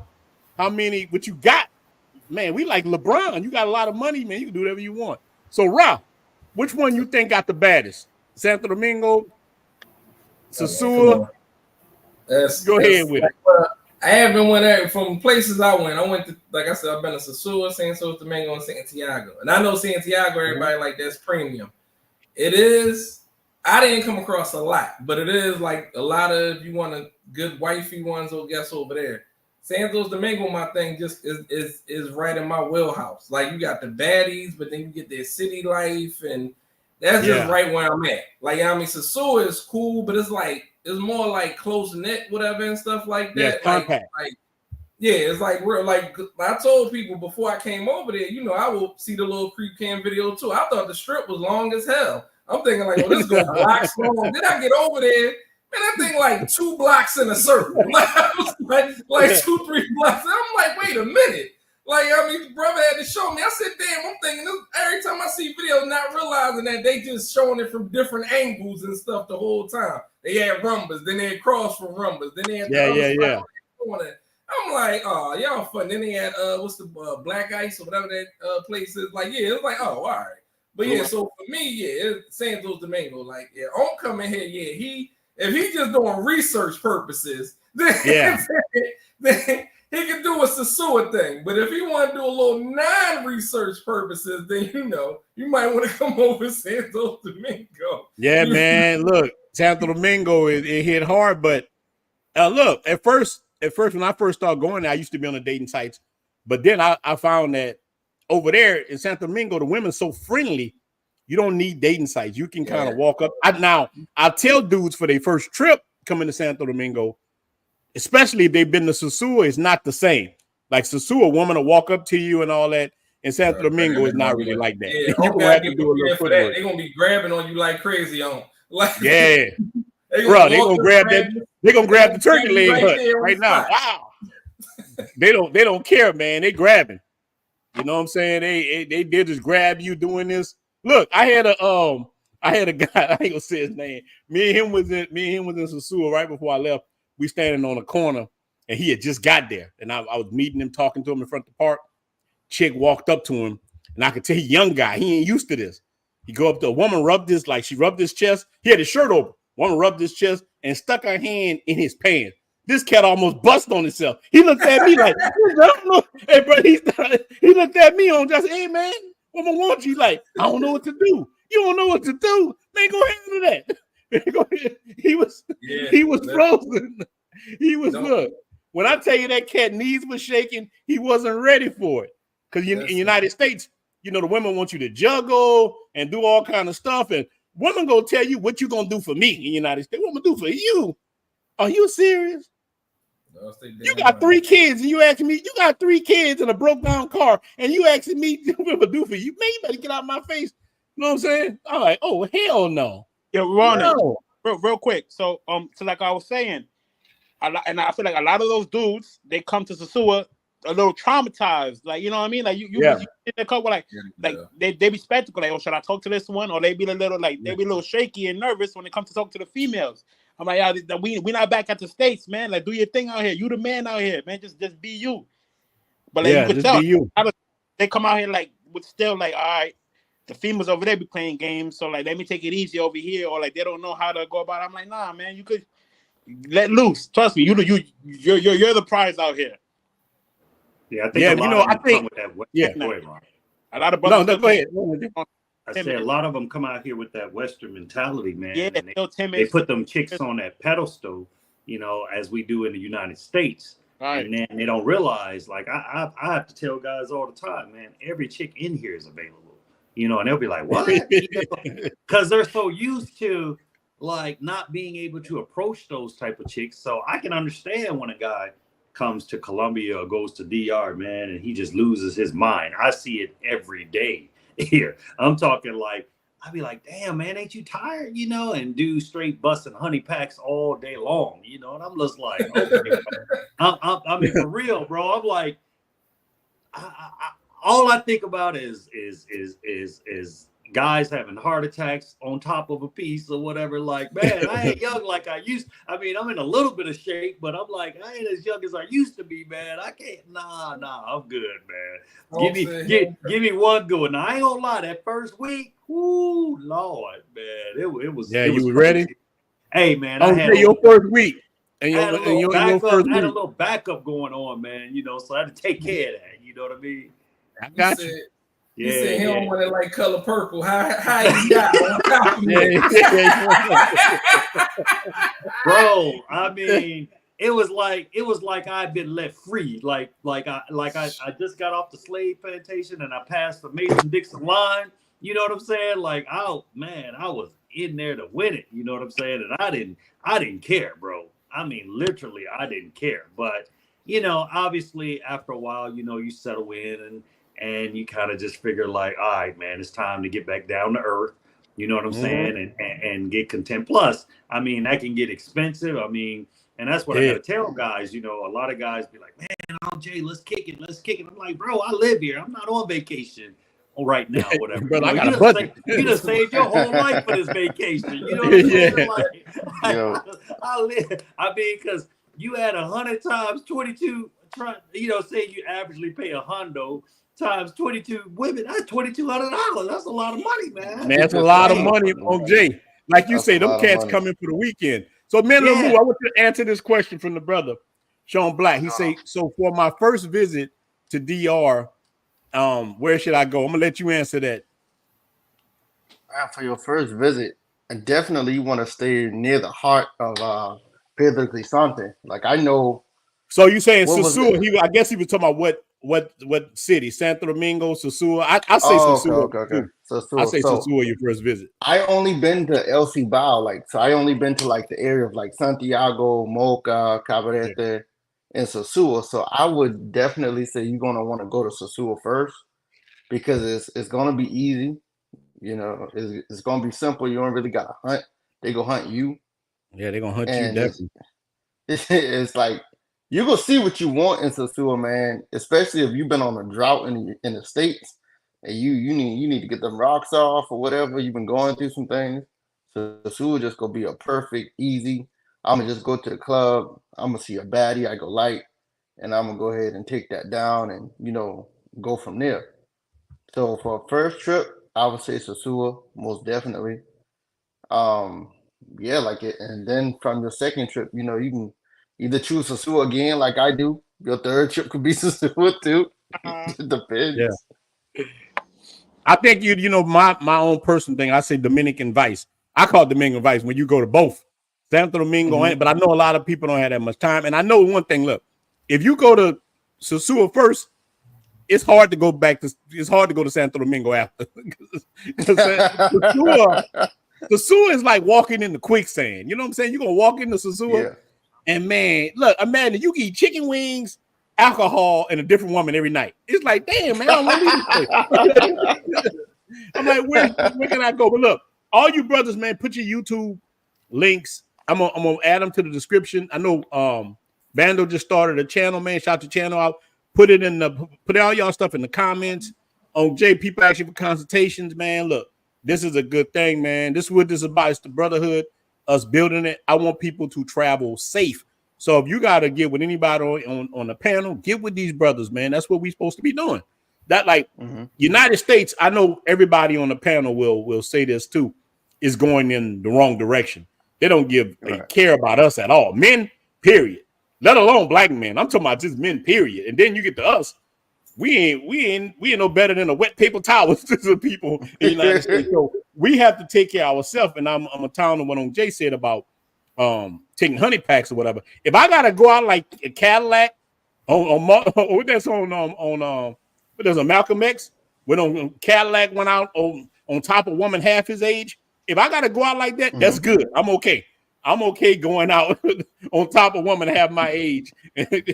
many. What you got, man? We like LeBron. You got a lot of money, man. You can do whatever you want. So, Rob, which one you think got the baddest? Santo Domingo, Sosua. Go ahead with it. I haven't went from places I went. I went to, like I said, I've been to Sosua, Santo Domingo, and Santiago. And I know Santiago, everybody like that's premium. It is. I didn't come across a lot, but it is like a lot of, if you want a good wifey ones, or guess over there. Santo Domingo, my thing just is right in my wheelhouse. Like you got the baddies, but then you get their city life, and that's just right where I'm at. Like, I mean, Sosua is cool, but it's more like close knit, whatever, and stuff like that. Yeah, it's like we're like, I told people before I came over there, you know, I will see the little creep cam video too. I thought the strip was long as hell. I'm thinking like, oh, this is going blocks long. Then I get over there, man, that thing like 2 blocks in a circle. like 2-3 blocks. And I'm like, wait a minute. Like, I mean, brother had to show me. I said, damn, I'm thinking this, every time I see videos, not realizing that they just showing it from different angles and stuff the whole time. They had rumbas, then they had cross from rumbas, then they had yeah. I'm like, oh, y'all fun. Then they had what's the Black Ice or whatever that place is. Like, yeah, it's like, oh, all right. But yeah, so for me, yeah, it's Santo Domingo. Like, yeah, I'm coming here. Yeah, if he just doing research purposes, then he can do a Sosua thing. But if he want to do a little non-research purposes, then you know you might want to come over to Santo Domingo. Yeah, man. Look, Santo Domingo it hit hard, but look, at first when I first started going there, I used to be on the dating sites, but then I found that over there in Santo Domingo, the women so friendly, you don't need dating sites. You can kind of walk up. I tell dudes for their first trip coming to Santo Domingo, especially if they've been to Sosua, it's not the same. Like Sosua, a woman will walk up to you and all that. And Santo Domingo is not really like that. Yeah, you're gonna have to do a little footwork. They're gonna be grabbing on you like crazy on. Like, yeah, bro, they're gonna grab that. They're gonna grab the turkey leg right now. Wow. They don't care, man. They grabbing. You know what I'm saying? They just grab you doing this. Look, I had a guy. I ain't gonna say his name. Me and him was in Sosua right before I left. We standing on a corner, and he had just got there, and I was meeting him, talking to him in front of the park. Chick walked up to him, and I could tell he young guy. He ain't used to this. He go up to a woman, rubbed his chest. He had his shirt open. Woman rubbed his chest and stuck her hand in his pants. This cat almost bust on himself. He looked at me like, hey, bro, he looked at me on just, hey, man, woman wants you. Like, I don't know what to do. You don't know what to do. Man, go handle that. He was frozen. He was, look, when I tell you that cat knees was shaking, he wasn't ready for it. Because in the United States, you know, the women want you to juggle and do all kind of stuff. And women gonna tell you what you gonna do for me in the United States. What I'm gonna do for you? Are you serious? You got 3 kids and you asking me, you got 3 kids in a broke down car and you asking me what I'm gonna do for you? Man, you better get out of my face. You know what I'm saying? I'm like, oh, hell no. Yo, Ronnie, real quick. So like I was saying, I feel like a lot of those dudes, they come to Sosua a little traumatized, like, you know what I mean? Like you in a couple, like they be skeptical, like, oh, should I talk to this one? Or they be a little shaky and nervous when it comes to talk to the females. I'm like, yeah, we not back at the States, man. Like, do your thing out here. You the man out here, man. Just be you. But like, you could tell they come out here like with still like, all right, the females over there be playing games, so like let me take it easy over here, or like they don't know how to go about it. I'm like, nah, man, you could let loose. Trust me, you're the prize out here. Yeah, I think. I A lot of brothers. No, go ahead. I said a lot of them come out here with that Western mentality, man. Yeah, and they put them chicks on that pedestal, you know, as we do in the United States. Right. And then they don't realize, like I have to tell guys all the time, man, every chick in here is available, you know, and they'll be like, what? Because they're so used to like not being able to approach those type of chicks. So I can understand when a guy comes to Colombia or goes to DR, man, and he just loses his mind. I see it every day here. I'm talking like, I'd be like, damn, man, ain't you tired? You know, and do straight busting honey packs all day long, you know, and I'm just like, okay, I mean, for real, bro. I'm like, all I think about is guys having heart attacks on top of a piece or whatever. Like, man, I ain't young like I used. I mean, I'm in a little bit of shape, but I'm like, I ain't as young as I used to be, man. I can't. Nah, I'm good, man. Give me one good one. Now, I ain't gonna lie. That first week, whoo, Lord, man, it was. Yeah, it was you were ready. Hey, man, I had your first week. And I had a little backup going on, man. You know, so I had to take care of that. You know what I mean? I got you. He said he don't want it like color purple. How you got it? Bro, I mean, it was like I'd been let free. Like I just got off the slave plantation and I passed the Mason-Dixon line. You know what I'm saying? Like, I was in there to win it. You know what I'm saying? And I didn't care, bro. I mean, literally, I didn't care. But you know, obviously, after a while, you know, you settle in and you kind of just figure like, all right, man, it's time to get back down to earth. You know what I'm saying? And get content. Plus, I mean, that can get expensive. I mean, and that's what I gotta tell guys. You know, a lot of guys be like, man, Jay, let's kick it. I'm like, bro, I live here. I'm not on vacation right now, whatever. But you I got a budget. You just saved your whole life for this vacation. You know what I'm saying? Like, I mean, because you had 100 times 22. You know, say you averagely pay $100 times 22 women. That's $2,200. That's a lot of money, man. Man, that's a lot of money on Jay. Like you say, them cats coming for the weekend. So, man, I want you to answer this question from the brother, Sean Black. He say, so for my first visit to DR, where should I go? I'm gonna let you answer that. For your first visit, and definitely you want to stay near the heart of Pedro Crisante. Like, I know. So you saying Sosua? I guess he was talking about what city? Santo Domingo, Sosua. I say Sosua. Okay. I say Sosua your first visit. I only been to El Cibao, so I only been to like the area of like Santiago, Moca, Cabarete, and Sosua. So I would definitely say you're gonna want to go to Sosua first because it's gonna be easy. You know, it's gonna be simple. You don't really gotta hunt. They go hunt you. Yeah, they're gonna hunt you definitely. It's like you're gonna see what you want in Sosua, man. Especially if you've been on a drought in the States and you need to get them rocks off or whatever. You've been going through some things. So Sosua just gonna be a perfect, easy. I'm gonna just go to the club. I'm gonna see a baddie. I go light, and I'm gonna go ahead and take that down and go from there. So for a first trip, I would say Sosua, most definitely. Yeah, like it. And then from your second trip, you can either choose Sosua again, like I do. Your third trip could be Sosua too. It depends. Yeah. I think my own personal thing. I say Dominican Vice. I call it Dominican Vice when you go to both Santo Domingo, but I know a lot of people don't have that much time. And I know one thing. Look, if you go to Sosua first, it's hard to go to Santo Domingo after. Sosua is like walking in the quicksand. You know what I'm saying? You're gonna walk into Sosua, and man, look, imagine you eat chicken wings, alcohol, and a different woman every night. It's like, damn, man, I don't know this. I'm like, where can I go? But look, all you brothers, man, put your YouTube links. I'm gonna add them to the description. I know Bando just started a channel, man. Shout the channel out. Put all y'all stuff in the comments. On Jay, people ask you for consultations, man. Look, this is a good thing, man. This is what this is about. It's the brotherhood, us building it. I want people to travel safe. So if you got to get with anybody on the panel, get with these brothers, man. That's what we're supposed to be doing. That United States, I know everybody on the panel will say this too, is going in the wrong direction. They don't they care about us at all. Men, period. Let alone black men. I'm talking about just men, period. And then you get to us. we ain't no better than a wet paper towel to the people in the United States. So we have to take care of ourselves. And I'm a town of what on Jay said about taking honey packs or whatever. If I gotta go out like a Cadillac what that's on but there's a Malcolm X when on Cadillac went out on top of a woman half his age. If I gotta go out like that, that's good. I'm okay. I'm okay going out on top of a woman half my age. And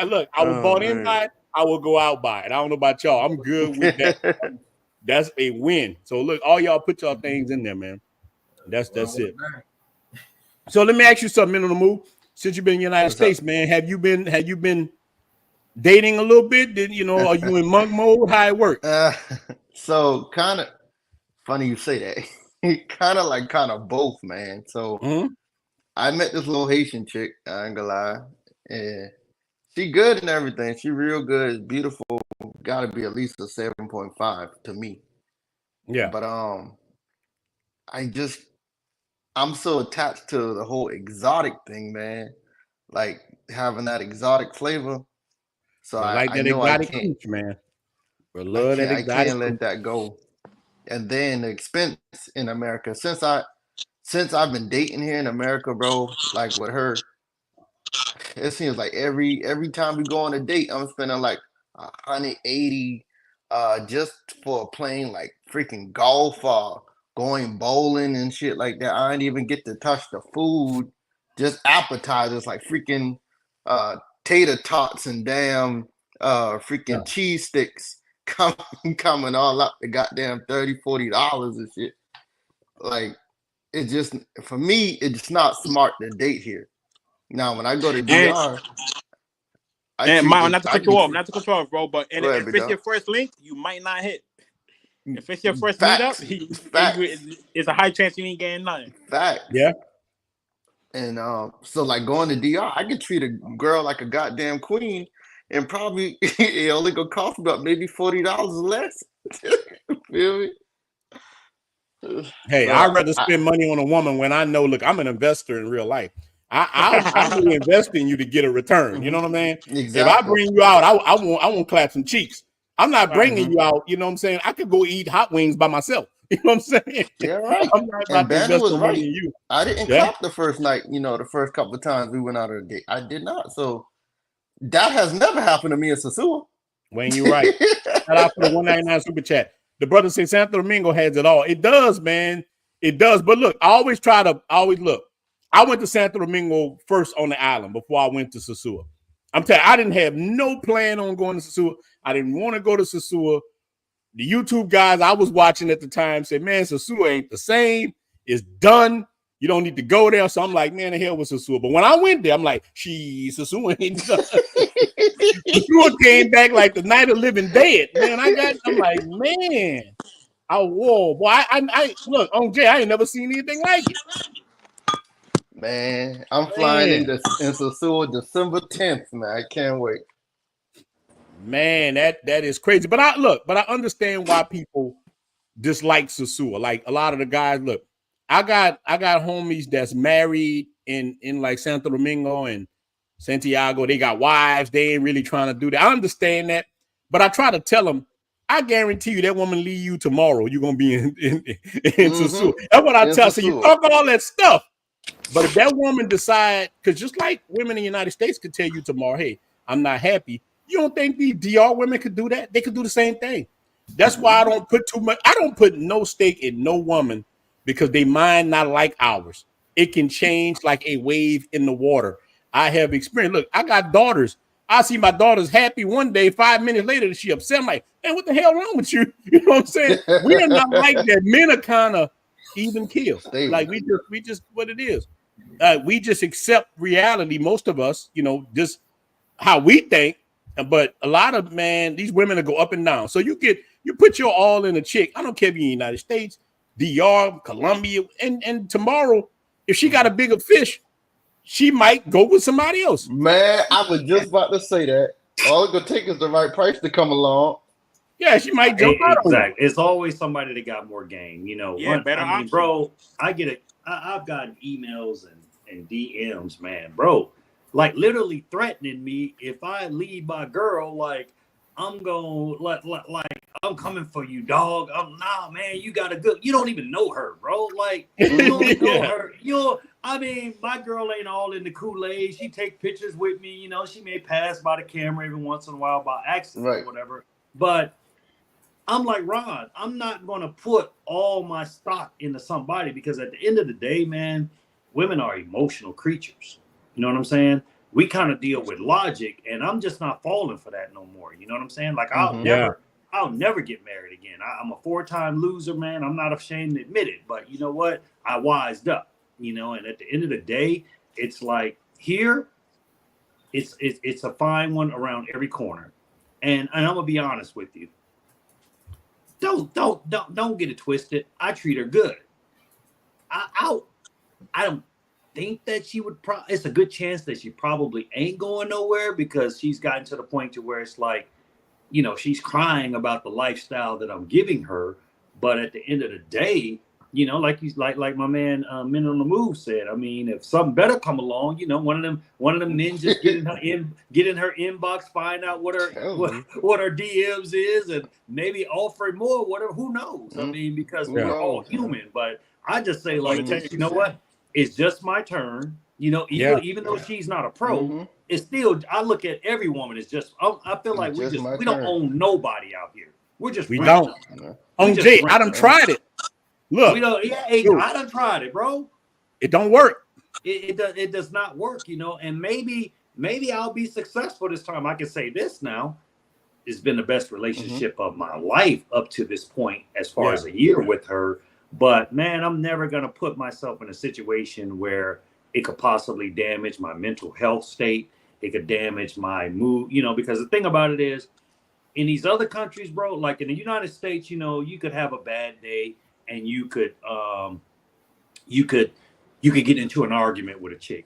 look, I was born in by it. I will go out by it. I don't know about y'all. I'm good with that. That's a win. So look, all y'all put y'all things in there, man. That's it. So let me ask you something, on the move. Since you've been in the United States, man, have you been dating a little bit? Are you in monk mode? How it work? So kind of funny you say that. kind of both, man. So I met this little Haitian chick, I ain't gonna lie. And she good and everything. She real good, beautiful. Gotta be at least a 7.5 to me. Yeah. But I'm so attached to the whole exotic thing, man. Like having that exotic flavor. So I that know exotic I can't, cooch, man. I can't let that go. And then the expense in America, since I've been dating here in America, bro, like with her, it seems like every time we go on a date, I'm spending like 180 just for playing like freaking golf or going bowling and shit like that. I didn't even get to touch the food, just appetizers like freaking tater tots and damn freaking cheese sticks coming all up to goddamn $30-$40 and shit. Like it just, for me, it's not smart to date here. Now when I go to DR, not to cut you off, bro, but if it's your first link, you might not hit. If it's your first meetup, it's a high chance you ain't getting nothing. Fact. Yeah. And so like going to DR, I could treat a girl like a goddamn queen, and probably it only gonna cost about maybe $40 less. Feel me? Hey, I'd rather spend money on a woman when I know. Look, I'm an investor in real life. I'll really invest in you to get a return. You know what I mean? Exactly. If I bring you out, I won't clap some cheeks. I'm not bringing you out. You know what I'm saying? I could go eat hot wings by myself. You know what I'm saying? Yeah, right. I'm not about to invest no money in you. I didn't clap the first night. The first couple of times we went out on a date, I did not. So that has never happened to me in Sosua. Wayne, you're right. Shout out for the 199 super chat. The brother say Santo Domingo has it all. It does, man. It does. But look, I always look. I went to Santo Domingo first on the island before I went to Sosua. I'm telling you, I didn't have no plan on going to Sosua. I didn't want to go to Sosua. The YouTube guys I was watching at the time said, man, Sosua ain't the same. It's done. You don't need to go there. So I'm like, man, the hell with Sosua. But when I went there, I'm like, Sosua ain't done. Sosua came back like the night of living dead. Man, I'm like, man. Boy, I look, on Jay, I ain't never seen anything like it. Man, I'm flying in Sosua December 10th, man. I can't wait. Man, that is crazy. But I understand why people dislike Sosua. Like a lot of the guys, look, I got homies that's married in like Santo Domingo and Santiago. They got wives. They ain't really trying to do that. I understand that, but I try to tell them, I guarantee you that woman leave you tomorrow. You're gonna be in Sosua. That's what I tell. So you talk all that stuff. But if that woman decide, because just like women in the United States could tell you tomorrow, hey, I'm not happy. You don't think these DR women could do that? They could do the same thing. That's why I don't put too much. I don't put no stake in no woman because they mind not like ours. It can change like a wave in the water. I have experience. Look, I got daughters. I see my daughters happy one day, 5 minutes later, she upset. I'm like, man, what the hell wrong with you? You know what I'm saying? We are not like that. Men are kind of even kill. Like we just what it is. We just accept reality. Most of us, just how we think. But a lot of these women will go up and down. So you put your all in a chick. I don't care if you're in the United States, DR, Colombia, and tomorrow, if she got a bigger fish, she might go with somebody else. Man, I was just about to say that. All it's gonna take is the right price to come along. Yeah, she might jump out. Exactly. It's always somebody that got more game. Better bro. I've gotten emails and DMs, man, bro. Like literally threatening me if I leave my girl, like, I'm going like I'm coming for you, dog. Nah, man, you got a good. You don't even know her, bro. Like you don't know her. I mean, my girl ain't all in the Kool-Aid. She take pictures with me. You know, she may pass by the camera every once in a while by accident or whatever. But I'm like, Ron, I'm not going to put all my stock into somebody because at the end of the day, man, women are emotional creatures. You know what I'm saying? We kind of deal with logic, and I'm just not falling for that no more. You know what I'm saying? Like I'll never get married again. I'm a 4-time loser, man. I'm not ashamed to admit it, but you know what? I wised up. You know, and at the end of the day, it's like here, it's a fine one around every corner, and I'm gonna be honest with you. Don't get it twisted. I treat her good. I don't think that she would. It's a good chance that she probably ain't going nowhere because she's gotten to the point to where it's like, you know, she's crying about the lifestyle that I'm giving her. But at the end of the day, you know, like my man Men on the Move said. I mean, if something better come along, you know, one of them ninjas get in her inbox, find out what her DMs is, and maybe offer more, whatever. Who knows? I mean, because we're all human. But I just say, like, you know what? It's just my turn. You know, even though she's not a pro, it's still. I look at every woman as just. I feel like we don't own nobody out here. We're just don't. On Jay, I done tried it. Look, we don't. I done tried it, bro. It don't work. It does not work, you know. And maybe I'll be successful this time. I can say this now. It's been the best relationship of my life up to this point, as far as a year with her. But man, I'm never gonna put myself in a situation where it could possibly damage my mental health state. It could damage my mood, you know. Because the thing about it is, in these other countries, bro, like in the United States, you know, you could have a bad day. And you could get into an argument with a chick.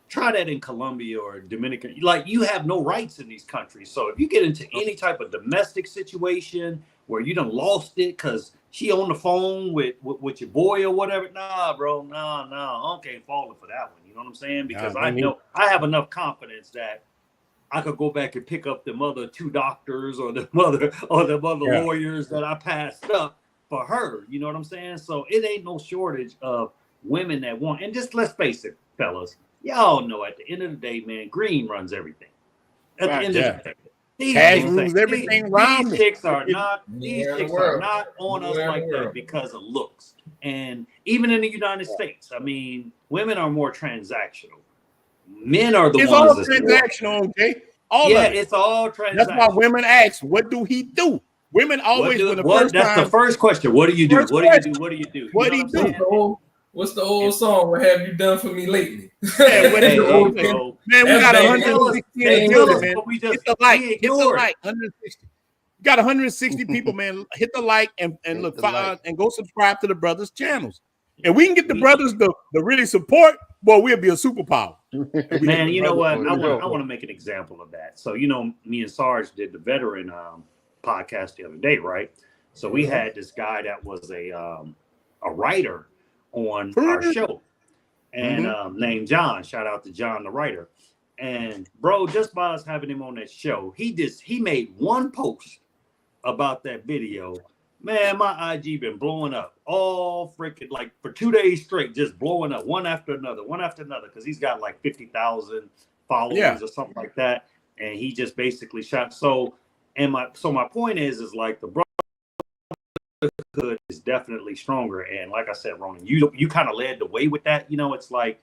Try that in Colombia or Dominican. Like, you have no rights in these countries. So if you get into any type of domestic situation where you done lost it because she on the phone with your boy or whatever, nah, bro, nah, I can't fall for that one. You know what I'm saying? Because I know I have enough confidence that I could go back and pick up the other 2 doctors or the other lawyers that I passed up for her, you know what I'm saying? So it ain't no shortage of women that want, and just let's face it, fellas, y'all know at the end of the day, man, green runs everything. At the end of the day, cash rules everything around these chicks are not on us like that because of looks. And even in the United States, I mean, women are more transactional. Men are the ones that's transactional, okay? It's all transactional. That's why women ask, what do he do? Women always that's the first question. What do you do? What do you do? What do you do? What's the old song? What have you done for me lately? Man, we got 160 in the building, man. Hit the like. 160. You got 160 people, man. Hit the like and look, and go subscribe to the brothers' channels. And we can get the brothers to really support, boy, we'll be a superpower. Man, you know what? I want to make an example of that. So, you know, me and Sarge did the veteran podcast the other day, right? So we had this guy that was a writer on our show, and named John. Shout out to John, the writer. And bro, just by us having him on that show, he made one post about that video. Man, my IG been blowing up all freaking like for 2 days straight, just blowing up one after another, because he's got like 50,000 followers or something like that, and he just basically shot. So my point is like the brotherhood is definitely stronger. And like I said, Ronan, you kind of led the way with that. You know, it's like,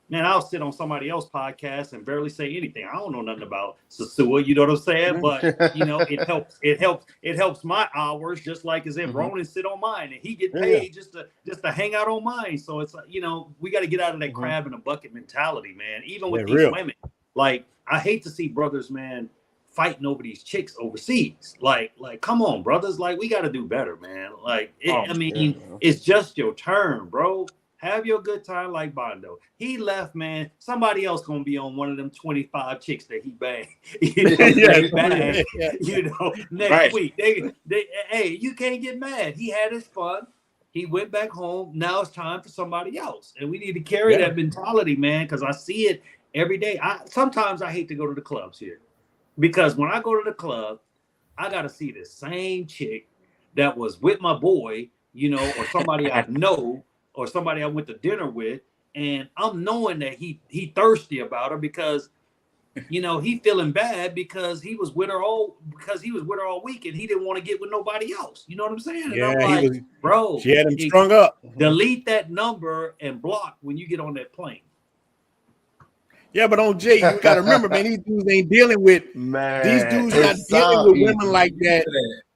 man, I'll sit on somebody else's podcast and barely say anything. I don't know nothing about Sosua, you know what I'm saying? But you know, it helps my hours, just like as if Ronan sit on mine and he get paid just to hang out on mine. So it's like, you know, we got to get out of that crab in a bucket mentality, man. Even with these women, like I hate to see brothers, man, fighting over these chicks overseas. Like, come on, brothers. Like, we got to do better, man. Like, it's just your turn, bro. Have your good time like Bondo. He left, man. Somebody else gonna be on one of them 25 chicks that he banged. You know, next week. Hey, you can't get mad. He had his fun. He went back home. Now it's time for somebody else. And we need to carry that mentality, man, because I see it every day. Sometimes I hate to go to the clubs here. Because when I go to the club, I gotta see the same chick that was with my boy, you know, or somebody I know, or somebody I went to dinner with, and I'm knowing that he thirsty about her because, you know, he feeling bad because he was with her all week and he didn't want to get with nobody else. You know what I'm saying? And I'm like, bro, she had him strung up. Delete that number and block when you get on that plane. Yeah, but on Jay, you gotta remember, man, these dudes ain't dealing with these dudes not dealing with women like that.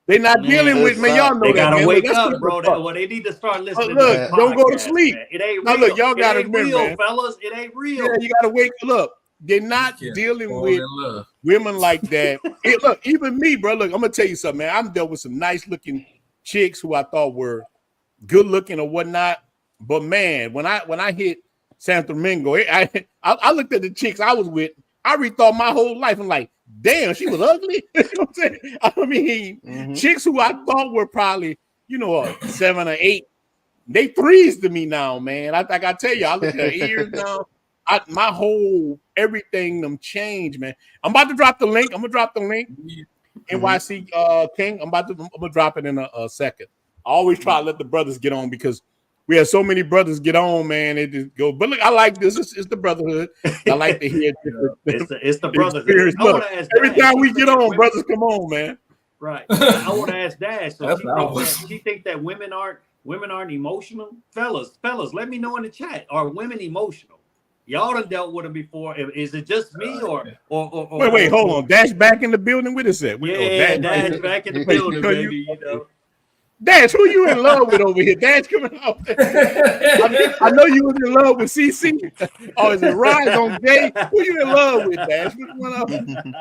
They're not dealing with, man. Y'all know they that. Gotta man. wake Look, up, bro. Well, they need to start listening. Look, don't go to sleep. Man. It ain't now, real. Look, y'all gotta remember, real, man. fellas. It ain't real. Yeah, you gotta wake up. They're not dealing with women like that. Look, even me, bro. Look, I'm gonna tell you something, man. I've dealt with some nice looking chicks who I thought were good looking or whatnot. But man, when I hit Santo Domingo, I looked at the chicks I was with. I rethought my whole life. I'm like, damn, she was ugly. You know what I'm saying? I mean, chicks who I thought were probably, you know, 7 or 8, they 3s to me now, man. I tell you, I look at her ears now. My whole everything them changed, man. I'm about to drop the link. I'm gonna drop the link. NYC King. I'm gonna drop it in a second. I always try to let the brothers get on because we have so many brothers get on, man. They just go. But look, I like this. It's the brotherhood. I like to hear. It's the brotherhood. Look, every time we get on, brothers come on, man. Right. I want to ask Dash. So she think that women aren't emotional. Fellas, let me know in the chat. Are women emotional? Y'all done dealt with them before. Is it just me or wait, hold on. Dash back in the building with us at. Dash back in the building, baby. You know. Dash, who you in love with over here? Dash coming out. I know you was in love with CC. Oh, is it Rise on Jay? Who you in love with, Dash? Which one of them?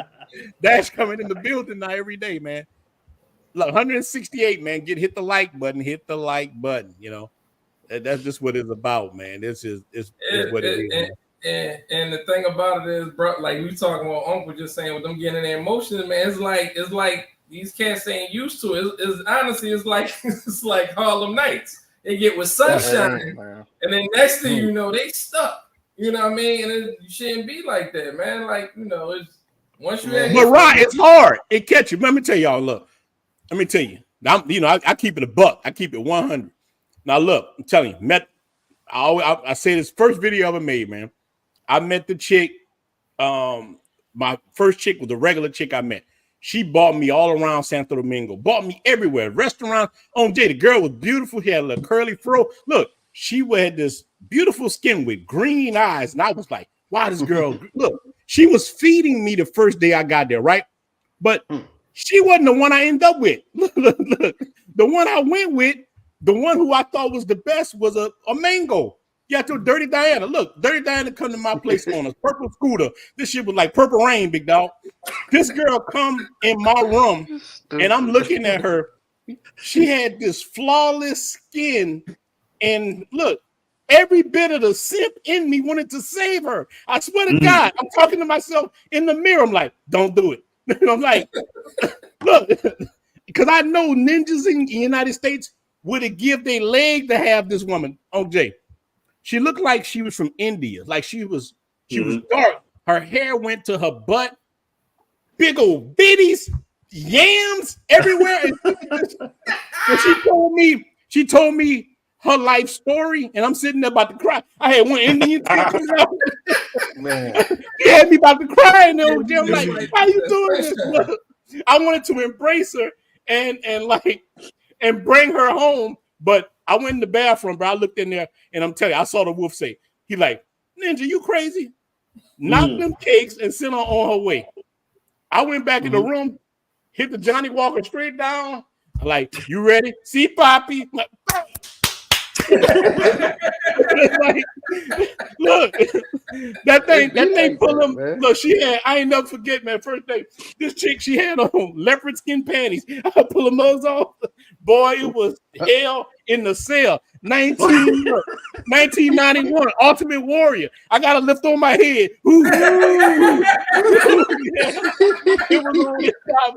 Dash coming in the building now every day, man. Look, 168, man. Hit the like button. Hit the like button. You know, that's just what it's about, man. This is what it is. And the thing about it is, bro, like we talking about Uncle just saying with them getting their emotions, man. It's like these cats ain't used to it. It's honestly, it's like Harlem Nights. They get with sunshine, and then next thing you know, they stuck. You know what I mean? And you shouldn't be like that, man. Like, you know, it's once you. But right, it's hard. It catch you. Let me tell y'all. Look, let me tell you. I keep it a buck. I keep it 100. Now look, I'm telling you, I say this first video I ever made, man. I met the chick. My first chick was the regular chick I met. She bought me all around Santo Domingo, bought me everywhere, restaurants. On Jay, the girl was beautiful. She had a little curly fro. Look, she had this beautiful skin with green eyes. And I was like, wow, this girl, look, she was feeding me the first day I got there, right? But she wasn't the one I ended up with. Look. The one I went with, the one who I thought was the best was a mango. Yeah, to Dirty Diana. Look, Dirty Diana come to my place on a purple scooter. This shit was like purple rain, big dog. This girl come in my room, and I'm looking at her. She had this flawless skin, and look, every bit of the simp in me wanted to save her. I swear to God, I'm talking to myself in the mirror. I'm like, don't do it. I'm like, look, because I know ninjas in the United States would have give their leg to have this woman. OJ. She looked like she was from India. Like she was dark. Her hair went to her butt. Big old bitties, yams everywhere. And she told me her life story, and I'm sitting there about to cry. I had one Indian chick come out. Man. She had me about to cry, and I'm like, how you doing this? Look, I wanted to embrace her and bring her home, but I went in the bathroom, bro. I looked in there, and I'm telling you, I saw the wolf say, he like, Ninja, you crazy? Knock them cakes and send her on her way. I went back in the room, hit the Johnny Walker straight down. I'm like, you ready? See, Poppy? Like, like, look, that thing pull them. Look, she had, I ain't never forget, man, first day, this chick, she had on leopard skin panties. I pull them those off. Boy, it was hell in the cell. 1991, Ultimate Warrior. I got to lift on my head. Ooh. It was on the top.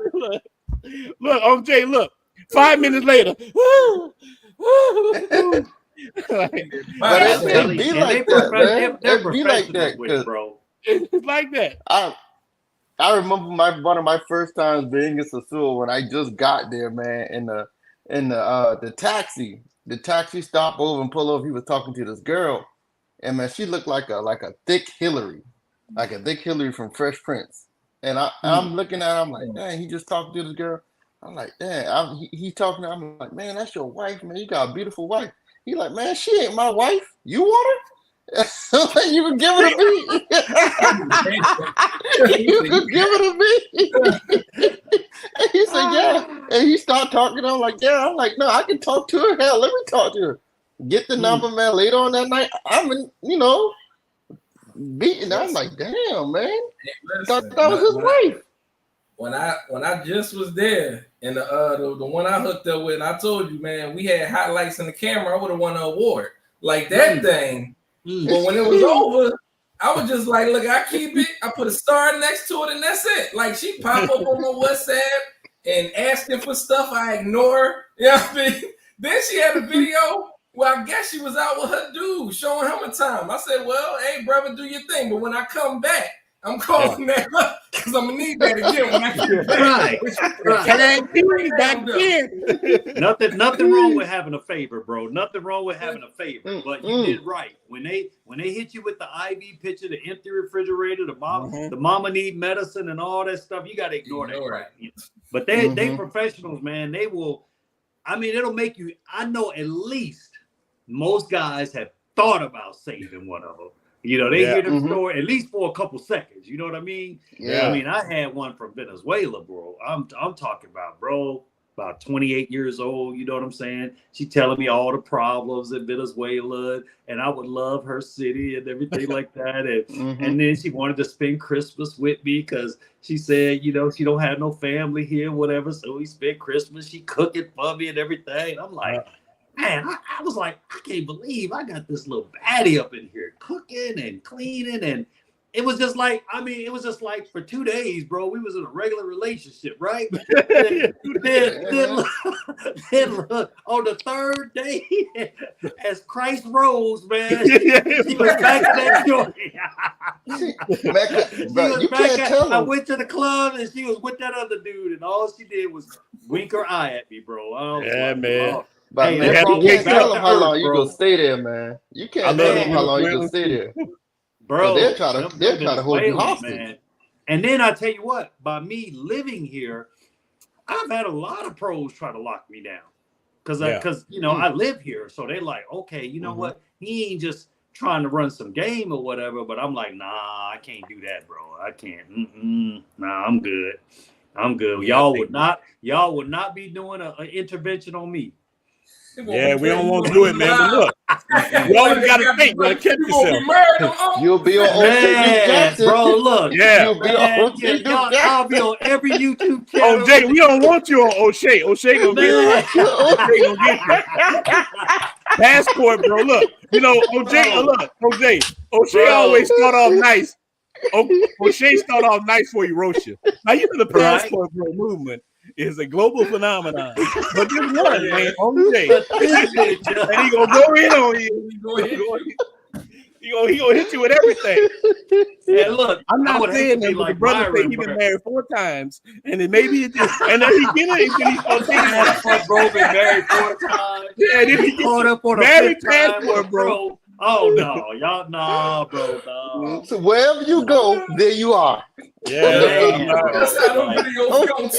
Look, OJ, look. 5 minutes later. But it be like that, man. It be like that, bro. It's like that. I remember one of my first times being in Sasua when I just got there, man. In the taxi, stopped over and pulled over. He was talking to this girl, and man, she looked like a thick Hillary, from Fresh Prince. And I'm looking at her, I'm like, dang, he just talking to this girl. I'm like, dang, he talking to her. I'm like, man, that's your wife, man. You got a beautiful wife. He like, man, she ain't my wife. You want her? You can give it to me. You can give it to me. And he said, yeah. And he started talking. I'm like, yeah. I'm like, no, I can talk to her. Hell, let me talk to her. Get the number, man. Later on that night, I'm in, beating. I'm like, damn, man. Hey, thought that was his wife. When I just was there, and the one I hooked up with, I told you, man, we had highlights in the camera. I would have won an award like that thing. But when it was over, I was just like, look, I keep it. I put a star next to it, and that's it. Like, she pop up on my WhatsApp and asking for stuff. I ignore. You know what I mean? Then she had a video. Well, I guess she was out with her dude, showing him a time. I said, well, hey, brother, do your thing. But when I come back, I'm calling that up because I'm going to need that again when I get back. Right. Nothing wrong with having a favor, bro. Nothing wrong with having a favor. But you did right. When they hit you with the IV pitcher, the empty refrigerator, the mama need medicine and all that stuff, you got to ignore that crap. But they professionals, man. They will, I mean, it'll make you, I know at least most guys have thought about saving one of them. You know, they hear the story at least for a couple seconds. You know what I mean? Yeah. I mean, I had one from Venezuela, bro. I'm talking about, bro, about 28 years old. You know what I'm saying? She telling me all the problems in Venezuela, and I would love her city and everything like that. And then she wanted to spend Christmas with me because she said, you know, she don't have no family here, whatever. So we spent Christmas. She cooking for me and everything. I'm like, man, I was like, I can't believe I got this little baddie up in here cooking and cleaning. And it was just like, I mean, it was just like for 2 days, bro, we was in a regular relationship, right? then look, on the third day, as Christ rose, man, she was back in that joint. I went to the club and she was with that other dude, and all she did was wink her eye at me, bro. Man. But man, you can't tell them how long you gonna stay there, man. You can't tell them how long you gonna stay there, bro. They're trying to hold you hostage, man. And then I tell you what, by me living here, I've had a lot of pros try to lock me down because you know I live here, so they like, okay, you know what, he ain't just trying to run some game or whatever. But I'm like, nah, I can't do that, bro. I can't. Nah, I'm good. Y'all would not be doing an intervention on me. Yeah, we don't want to do it, man. But look, you always got to think. You got to catch yourself. You'll be on man, bro. Look, I'll be on every YouTube channel. OJ, we don't want you on O'Shea. O'Shea gonna get you. O'Shea gonna get you. Passport, bro. Look, you know, OJ. O'Shea always start off nice. O'Shea start off nice for you, roast you. Now you know the passport, bro, movement is a global phenomenon. But this one, man, OJ, and he gonna go in on you. He gonna hit you with everything. Yeah, look, I'm not saying that, but the brother said he been married 4 times, and then maybe it just, and then he get it, and he's gonna take it. Bro, been married 4 times. Yeah, then he caught up on a married passport, bro. Oh no, y'all, nah, bro, nah. So wherever you go, there you are. Yeah, that's how them videos go.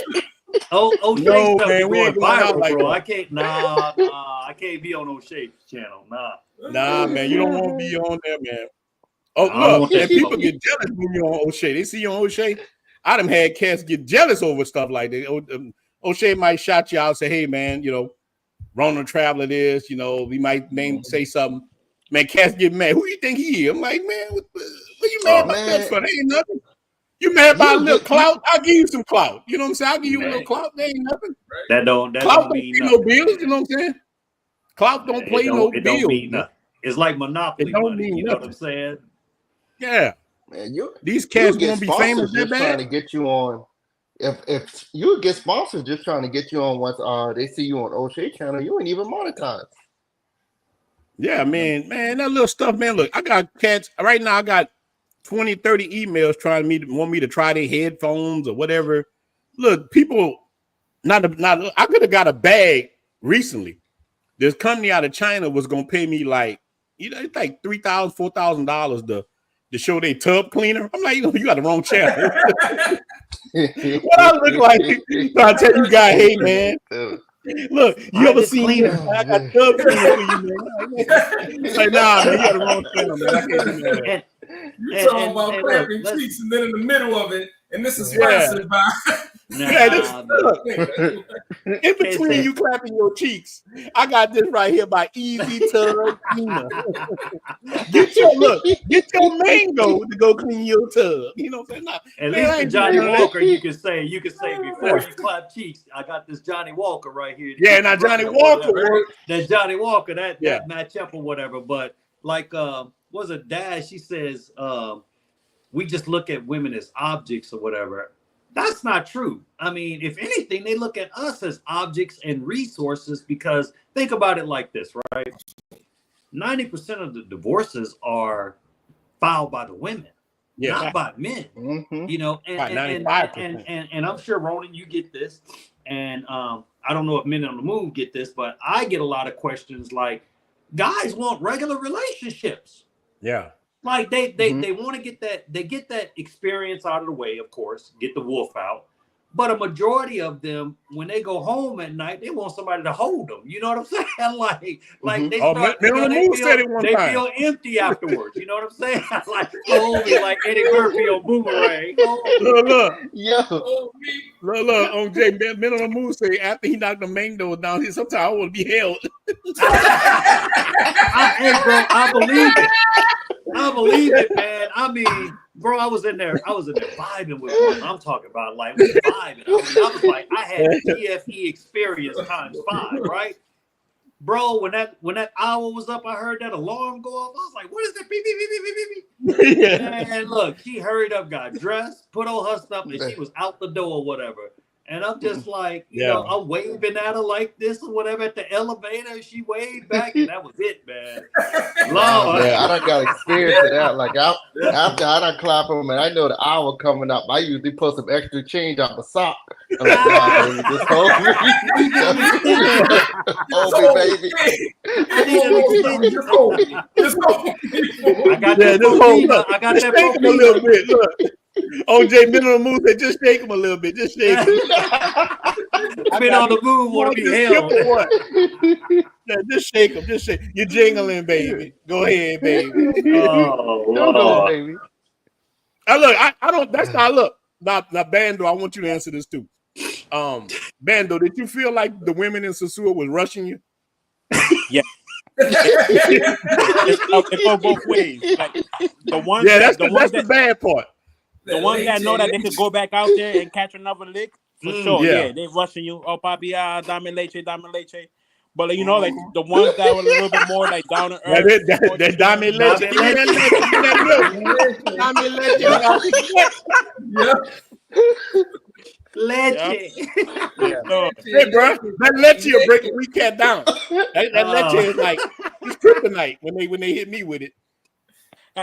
No, man, we ain't going out like bro. that. I can't. Nah, I can't be on O'Shea's channel. Nah, man, you don't want to be on there, man. Oh, look, and people get jealous when you're on O'Shea. They see you on O'Shea. I done had cats get jealous over stuff like that. O'Shea might shout you out and say, hey, man, you know, Rona Traveler this, you know, we might say something. Man, cats get mad. Who you think he is? I'm like, man, what you mad about that for? That ain't nothing. You mad about a little clout? I'll give you some clout. You know what I'm saying? I'll give you a little clout. That ain't nothing. That don't mean no bills. You know what I'm saying? Clout don't play no bills. Don't mean nothing. It's like Monopoly money. You know what I'm saying? Yeah. Man, these cats gonna be famous that bad. Trying to get you on. If you get sponsors just trying to get you on once they see you on O'Shea channel, you ain't even monetized. Yeah, man, that little stuff, man. Look, I got cats right now. I got 20, 30 emails trying want me to try their headphones or whatever. Look, people, I could have got a bag recently. This company out of China was gonna pay me like, it's like $3,000, $4,000 to show their tub cleaner. I'm like, you got the wrong channel. What I look like? So I tell you guys, hey man, look, you ever seen me? I got tub cleaner for you, man. Like, nah, man, you got the wrong channel, man. I can't do that. You talking about clapping cheeks, and then in the middle of it, and this is sponsored by. In between you clapping your cheeks, I got this right here by Easy Tub Cleaner. Get your mango to go clean your tub. You know what I'm saying? At least for Johnny Walker, you can say before you clap cheeks, I got this Johnny Walker right here. Yeah, now Johnny Walker, that Johnny Walker, that match up or whatever. But like, was a Dash? She says, we just look at women as objects or whatever. That's not true. I mean, if anything, they look at us as objects and resources, because think about it like this, right? 90% of the divorces are filed by the women, not by men. Mm-hmm. You know, and I'm sure, Ronan, you get this, and I don't know if Men on the Move get this, but I get a lot of questions like, guys want regular relationships. Yeah. Like they want to get that experience out of the way, of course, get the wolf out. But a majority of them, when they go home at night, they want somebody to hold them. You know what I'm saying? Like they start, they feel empty afterwards. You know what I'm saying? Like Eddie Murphy on Boomerang. Look, on Jay, Men on the Move say after he knocked the main door down, sometimes I want to be held. I believe it. I believe it, man. I mean, bro, I was in there vibing with one. I'm talking about like we vibing. I was like, I had a TFE experience times 5, right? Bro, when that hour was up, I heard that alarm go off. I was like, what is that? Beep, beep, beep, beep, beep, beep. Yeah. And look, she hurried up, got dressed, put on her stuff, and she was out the door or whatever. And I'm just like, you know, I'm waving at her like this or whatever at the elevator. She waved back, and that was it, man. Lord. Yeah, I done got experience of that. Like, after I done clap them, and I know the hour coming up, I usually put some extra change out the sock. I'm like, nah, baby, just hold me. Hold me, baby. I got that. I got that a little bit. Look. OJ Men on the Move said, just shake him a little bit. Just shake him. Men on the Move want to be held. Yeah, just shake him. Just shake. You're jingling, baby. Go ahead, baby. Oh, Lord. Baby. I don't. That's how I look. Now, Bando, I want you to answer this too. Bando, did you feel like the women in Sosua was rushing you? Yeah. It go both ways. Like the ones. Yeah, that's the bad part. The ones that know that they could go back out there and catch another lick, for sure. Yeah, they rushing you. Oh, papi, dame leche. But like, you know, like the ones that were a little bit more like down to earth. That dame leche. Leche. Hey, bro, that leche will break a recap down. That leche is like it's kryptonite when they hit me with it.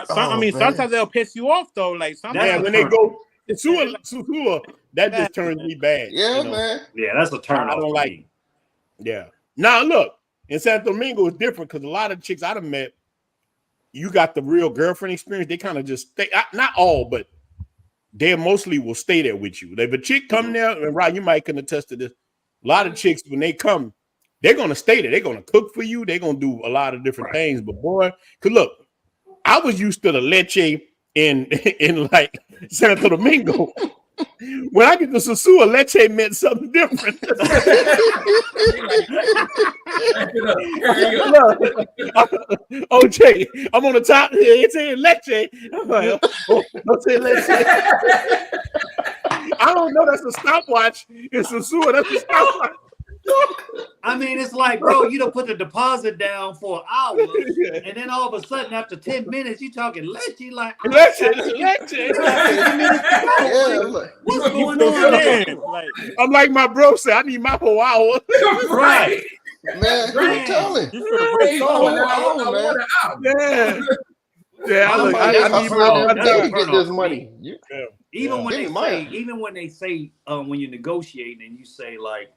Sometimes they'll piss you off though. Like sometimes when they go Sosua, that just turns me bad. Yeah, man. Yeah, that's a turn. I don't like it. Yeah. Now look, in Santo Domingo it's different because a lot of chicks I've met, you got the real girlfriend experience. They kind of just stay. Not all, but they mostly will stay there with you. If a chick come there, and Rod, you might can attest to this. A lot of chicks when they come, they're gonna stay there. They're gonna cook for you. They're gonna do a lot of different things. But boy, cause look. I was used to the leche in like Santo Domingo. When I get to Sosua, leche meant something different. OJ, I'm on the top here. It's saying leche. I'm like, don't say leche. I don't know. That's a stopwatch. It's Sosua. That's a stopwatch. I mean, it's like, bro, you don't put the deposit down for an hour, and then all of a sudden, after 10 minutes, you talking leche, like leche. What's going on there? I'm like my bro said, I need my whole hour. Right. Man, I'm telling. Yeah. Yeah, I'm look, like, I that's need a my turn-off. That's a to get turn-off this for money. me. Yeah. Even Yeah. when Give they me say, mine. even when they say, when you're negotiating and you say like,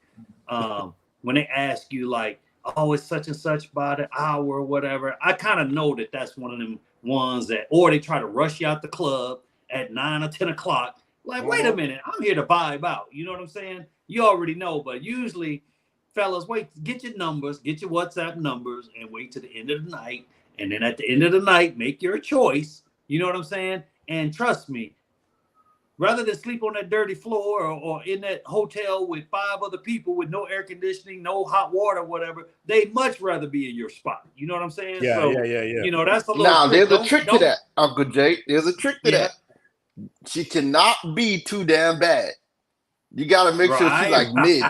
when they ask you like, oh, it's such and such by the hour or whatever, I kind of know that that's one of them ones that, or they try to rush you out the club at 9 or 10 o'clock. Like, wait a minute, I'm here to vibe out. You know what I'm saying? You already know, but usually, fellas, wait, get your numbers, get your WhatsApp numbers, and wait to the end of the night. And then at the end of the night, make your choice. You know what I'm saying? And trust me, rather than sleep on that dirty floor or in that hotel with 5 other people with no air conditioning, no hot water, whatever, they much rather be in your spot. You know what I'm saying? Yeah, So, yeah. you know, that's a little Now, trick. there's a trick to that, Uncle Jay. There's a trick to Yeah. that. She cannot be too damn bad. You got to make sure she's like mid.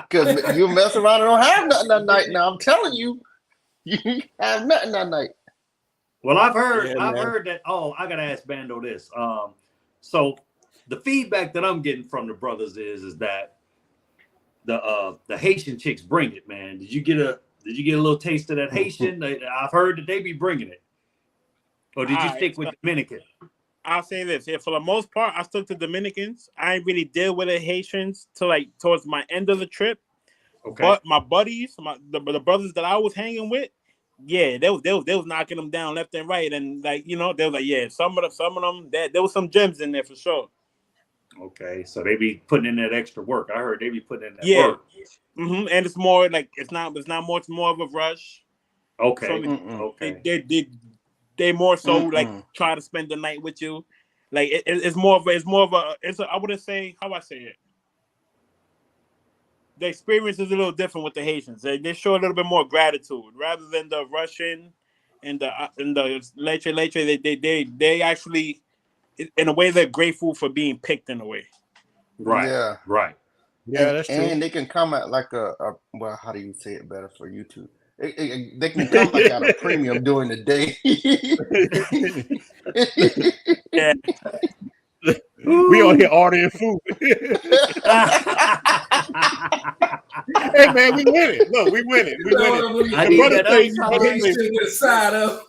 Because you mess around and don't have nothing that night. Now, I'm telling you, you have nothing that night. Well, I've heard Yeah, heard that. Oh, I gotta ask Bando this. So the feedback that I'm getting from the brothers is that the Haitian chicks bring it, man. Did you get a little taste of that Haitian? I've heard that they be bringing it. Or did you stick with Dominican? I'll say this. Yeah, for the most part, I stuck to Dominicans. I ain't really deal with the Haitians till like towards my end of the trip. Okay. But my buddies, the brothers that I was hanging with, yeah, they was knocking them down left and right, and like they was like, yeah, some of them, there was some gems in there for sure. Okay, so they be putting in that extra work. I heard they be putting in that work. Mm-hmm. And it's more like it's not much more of a rush. Okay, so okay. They more so like try to spend the night with you. Like it's more of a I wouldn't say how I say it. The experience is a little different with the Haitians. They show a little bit more gratitude rather than the Russian and the leche. They actually, in a way, they're grateful for being picked in a way. Right. Yeah. Right. Yeah, that's true. And they can come at like a well, how do you say it better for you two? They can come like at a premium during the day. Yeah. We on here ordering food. Hey man, we win it. Look, we win it. We win it. I The need brother that say,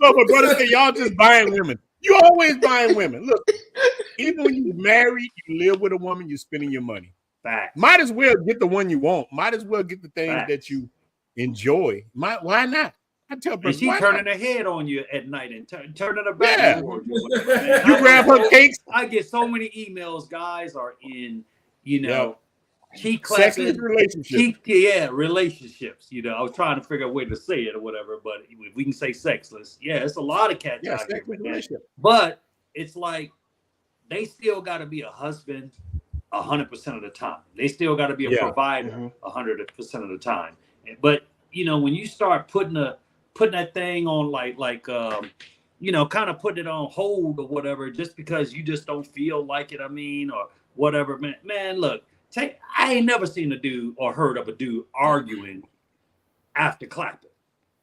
no, but brother say y'all just buying women. You always buying women. Look, even when you're married, you live with a woman, you're spending your money. Facts. Might as well get the one you want. Might as well get the things Facts. that you enjoy. Why not? I tell And she turning her head on you at night and turning her back. Yeah. Towards you. Man, You grab her cakes. I get so many emails. Guys are in, cheek Sexless clapping relationships. relationships. I was trying to figure out a way to say it or whatever, but if we can say sexless, it's a lot of cats out here. But it's like they still got to be a husband 100% of the time. They still got to be a provider 100% of the time. But when you start putting that thing on kind of putting it on hold or whatever, just because you just don't feel like it, or whatever, man, look, I ain't never seen a dude or heard of a dude arguing after clapping.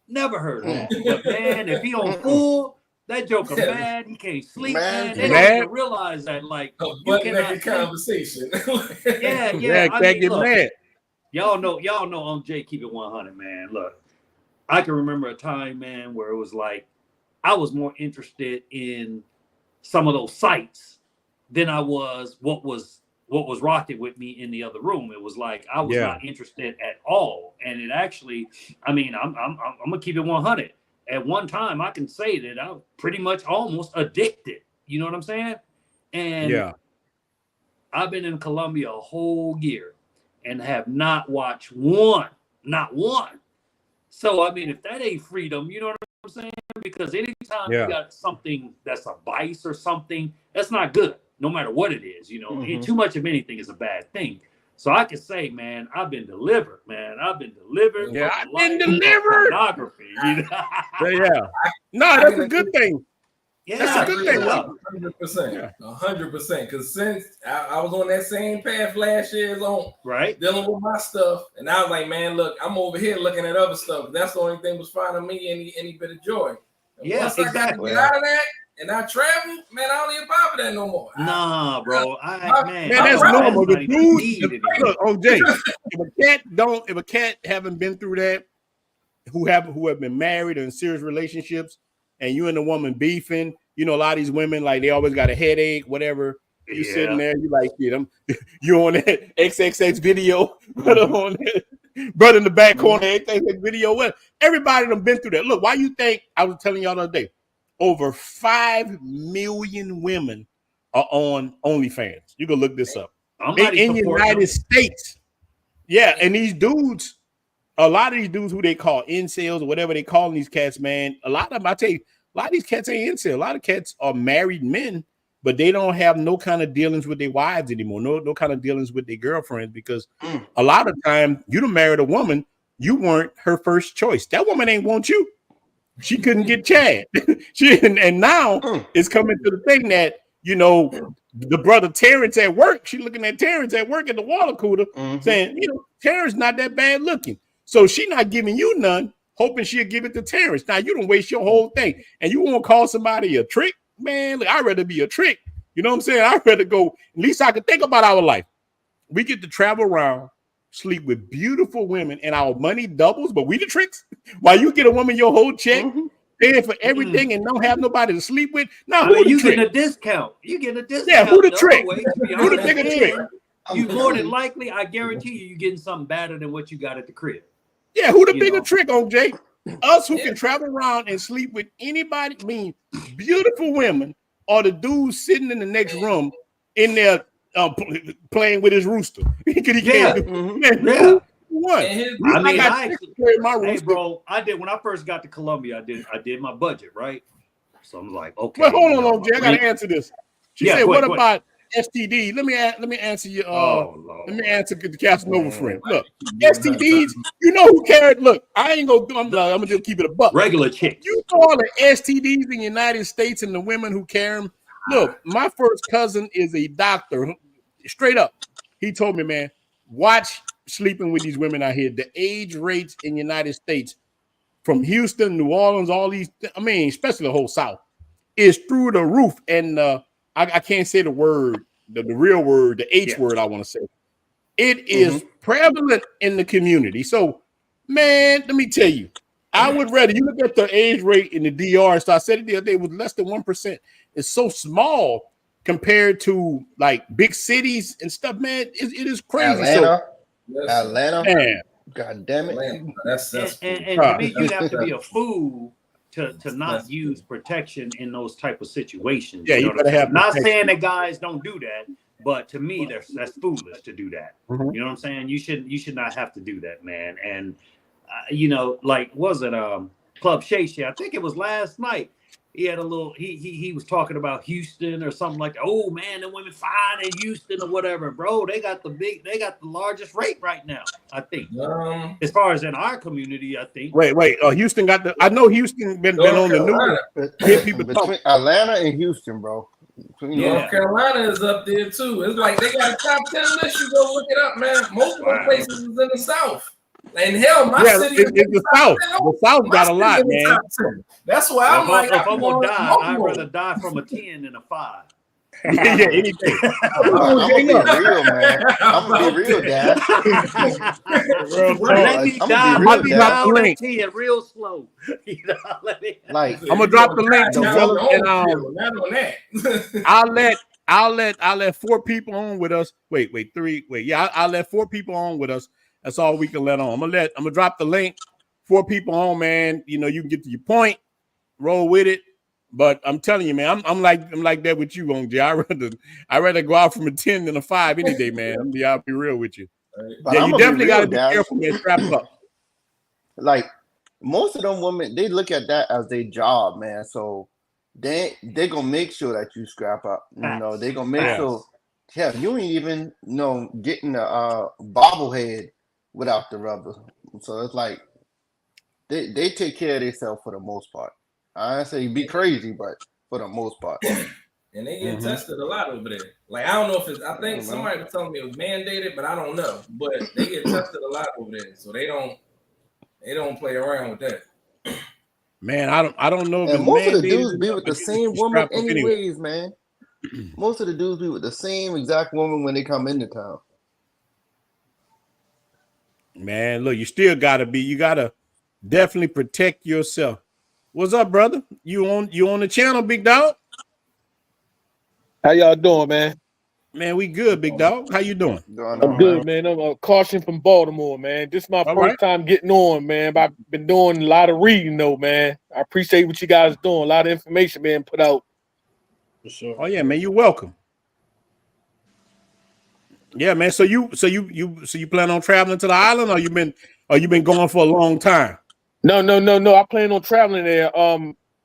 Never heard of that. But man, if he on full, that joker mad, he can't sleep, man. They don't even realize that, you cannot conversation. Yeah, can't get mad. Y'all know I'm Jay, keep it 100, man. Look, I can remember a time, man, where it was like I was more interested in some of those sites than I was what was rocking with me in the other room. It was like I was not interested at all. And it actually, I'm gonna keep it 100. At one time, I can say that I was pretty much almost addicted. You know what I'm saying? And I've been in Colombia a whole year and have not watched not one. So, if that ain't freedom, you know what I'm saying? Because anytime you got something that's a vice or something, that's not good, no matter what it is, And too much of anything is a bad thing. So I can say, man, I've been delivered, man. I've been delivered. Yeah, I've been delivered. Pornography. No, that's a good thing. Yeah, that's a good thing. 100%. 100%. Because since I was on that same path last year, dealing with my stuff, and I was like, man, look, I'm over here looking at other stuff. That's the only thing was finding me any bit of joy. And once I got to get out of that, and I travel, man, I don't even bother with that no more. Nah, bro. Man, that's normal. The dude, look, Jay, if a cat haven't been through that, who have been married or in serious relationships, and you and the woman beefing. You know, a lot of these women, like, they always got a headache, whatever. You sitting there, you like, you on that XXX video, brother on that, brother in the back corner, XXX video. What? Everybody done been through that. Look, why you think, I was telling y'all the other day, over 5 million women are on OnlyFans. You can look this up. In United States. Yeah, and these dudes, a lot of these dudes who they call incels or whatever they call these cats, man, a lot of them, I tell you, a lot of these cats ain't incel. A lot of cats are married men, but they don't have no kind of dealings with their wives anymore, no kind of dealings with their girlfriends, because a lot of time you done married a woman, you weren't her first choice. That woman ain't want you. She couldn't get Chad. And now it's coming to the thing that, you know, the brother Terrence at work, she looking at Terrence at work at the water cooler saying, you know, Terrence not that bad looking. So she not giving you none, hoping she'll give it to Terrence. Now you don't waste your whole thing. And you won't call somebody a trick? Man, look, I'd rather be a trick. You know what I'm saying? I'd rather go, at least I can think about our life. We get to travel around, sleep with beautiful women, and our money doubles, but we the tricks. While you get a woman your whole check, paying for everything and don't have nobody to sleep with. Now, who the you trick? getting a discount. You getting a discount. Yeah, who the trick? Who the bigger trick? You more than likely, I guarantee you, getting something better than what you got at the crib. Yeah, who the bigger trick, OJ? Us who can travel around and sleep with anybody, I mean, beautiful women, or the dude sitting in the next room in there playing with his rooster. He can't do what? I mean, hey, bro, I did when I first got to Columbia. I did my budget, right? So I'm like, okay. Well, hold on, OJ. I gotta answer this. She said, "What about STD?" Let me answer you. Let me answer the Casanova friend. Look, STDs. You know who carried? Look, I ain't gonna do. I'm gonna just keep it a buck. Regular chicks. You call the STDs in the United States and the women who carry them. Look, my first cousin is a doctor. Straight up, he told me, man, watch sleeping with these women out here. The age rates in the United States, from Houston, New Orleans, all these, I mean, especially the whole South, is through the roof. And I can't say the word, the real word, the H word I want to say. It is prevalent in the community. So, man, let me tell you, I would rather, you look at the age rate in the DR. So I said it the other day, it was less than 1%. It's so small compared to like big cities and stuff, man. It is crazy. Atlanta. Man. God damn it. That's and to me, you'd have to be a fool to not use protection in those type of situations. Yeah, you gotta have. Not saying that guys don't do that, but to me, that's foolish to do that. You know what I'm saying? You should not have to do that, man. And you know, like, was it Club Shay Shay? I think it was last night. He had a little. He was talking about Houston or something like that. Oh man, the women fine in Houston or whatever, bro. They got the largest rate right now. I think, as far as in our community, I think. Wait. Houston got the. I know Houston been on the news. Hear people between Atlanta and Houston, bro. North Carolina is up there too. It's like they got a top 10 list. You go look it up, man. Most of the places is in the South. And hell, my city is the South. The South got a lot, man. That's why I'm like, if I'm gonna die, I'd rather die from a 10 than a 5. Yeah, anything. I'm gonna be real, man. I'm gonna be real, Dad. Let me die on a 10 real slow. You know, like, I'm gonna drop the link to and I'll let 4 people on with us. Wait, 3. Yeah, I'll let 4 people on with us. That's all we can let on. I'm gonna drop the link. 4 people on, man. You know, you can get to your point, roll with it. But I'm telling you, man, I'm like that with you, on Jay. I rather go out from a 10 than a 5 any day, man. I'll be real with you. But yeah, you definitely gotta be careful, man. Strap up. Like, most of them women, they look at that as their job, man. So they gonna make sure that you scrap up. You know, they gonna make sure. Yeah, you ain't even getting a bobblehead without the rubber. So it's like they take care of themselves for the most part. I say be crazy, but for the most part. And they get tested a lot over there. Like, I don't know if it's, I think somebody was telling me it was mandated, but I don't know. But they get tested a lot over there. So they don't play around with that. Man, I don't know. And most of the dudes be with the same woman anyways, man. Most of the dudes be with the same exact woman when they come into town. Man, look, you still gotta definitely protect yourself. What's up, brother? You on the channel, big dog? How y'all doing, man? Man, we good, big dog. How you doing? Doing I'm all good, right. man. I'm Caution from Baltimore, man. This is my All first right. time getting on, man. But I've been doing a lot of reading, though, man. I appreciate what you guys doing. A lot of information being put out. For sure. Oh yeah, man. You're welcome. Yeah, man. So you plan on traveling to the island, or you been going for a long time? No. I plan on traveling there.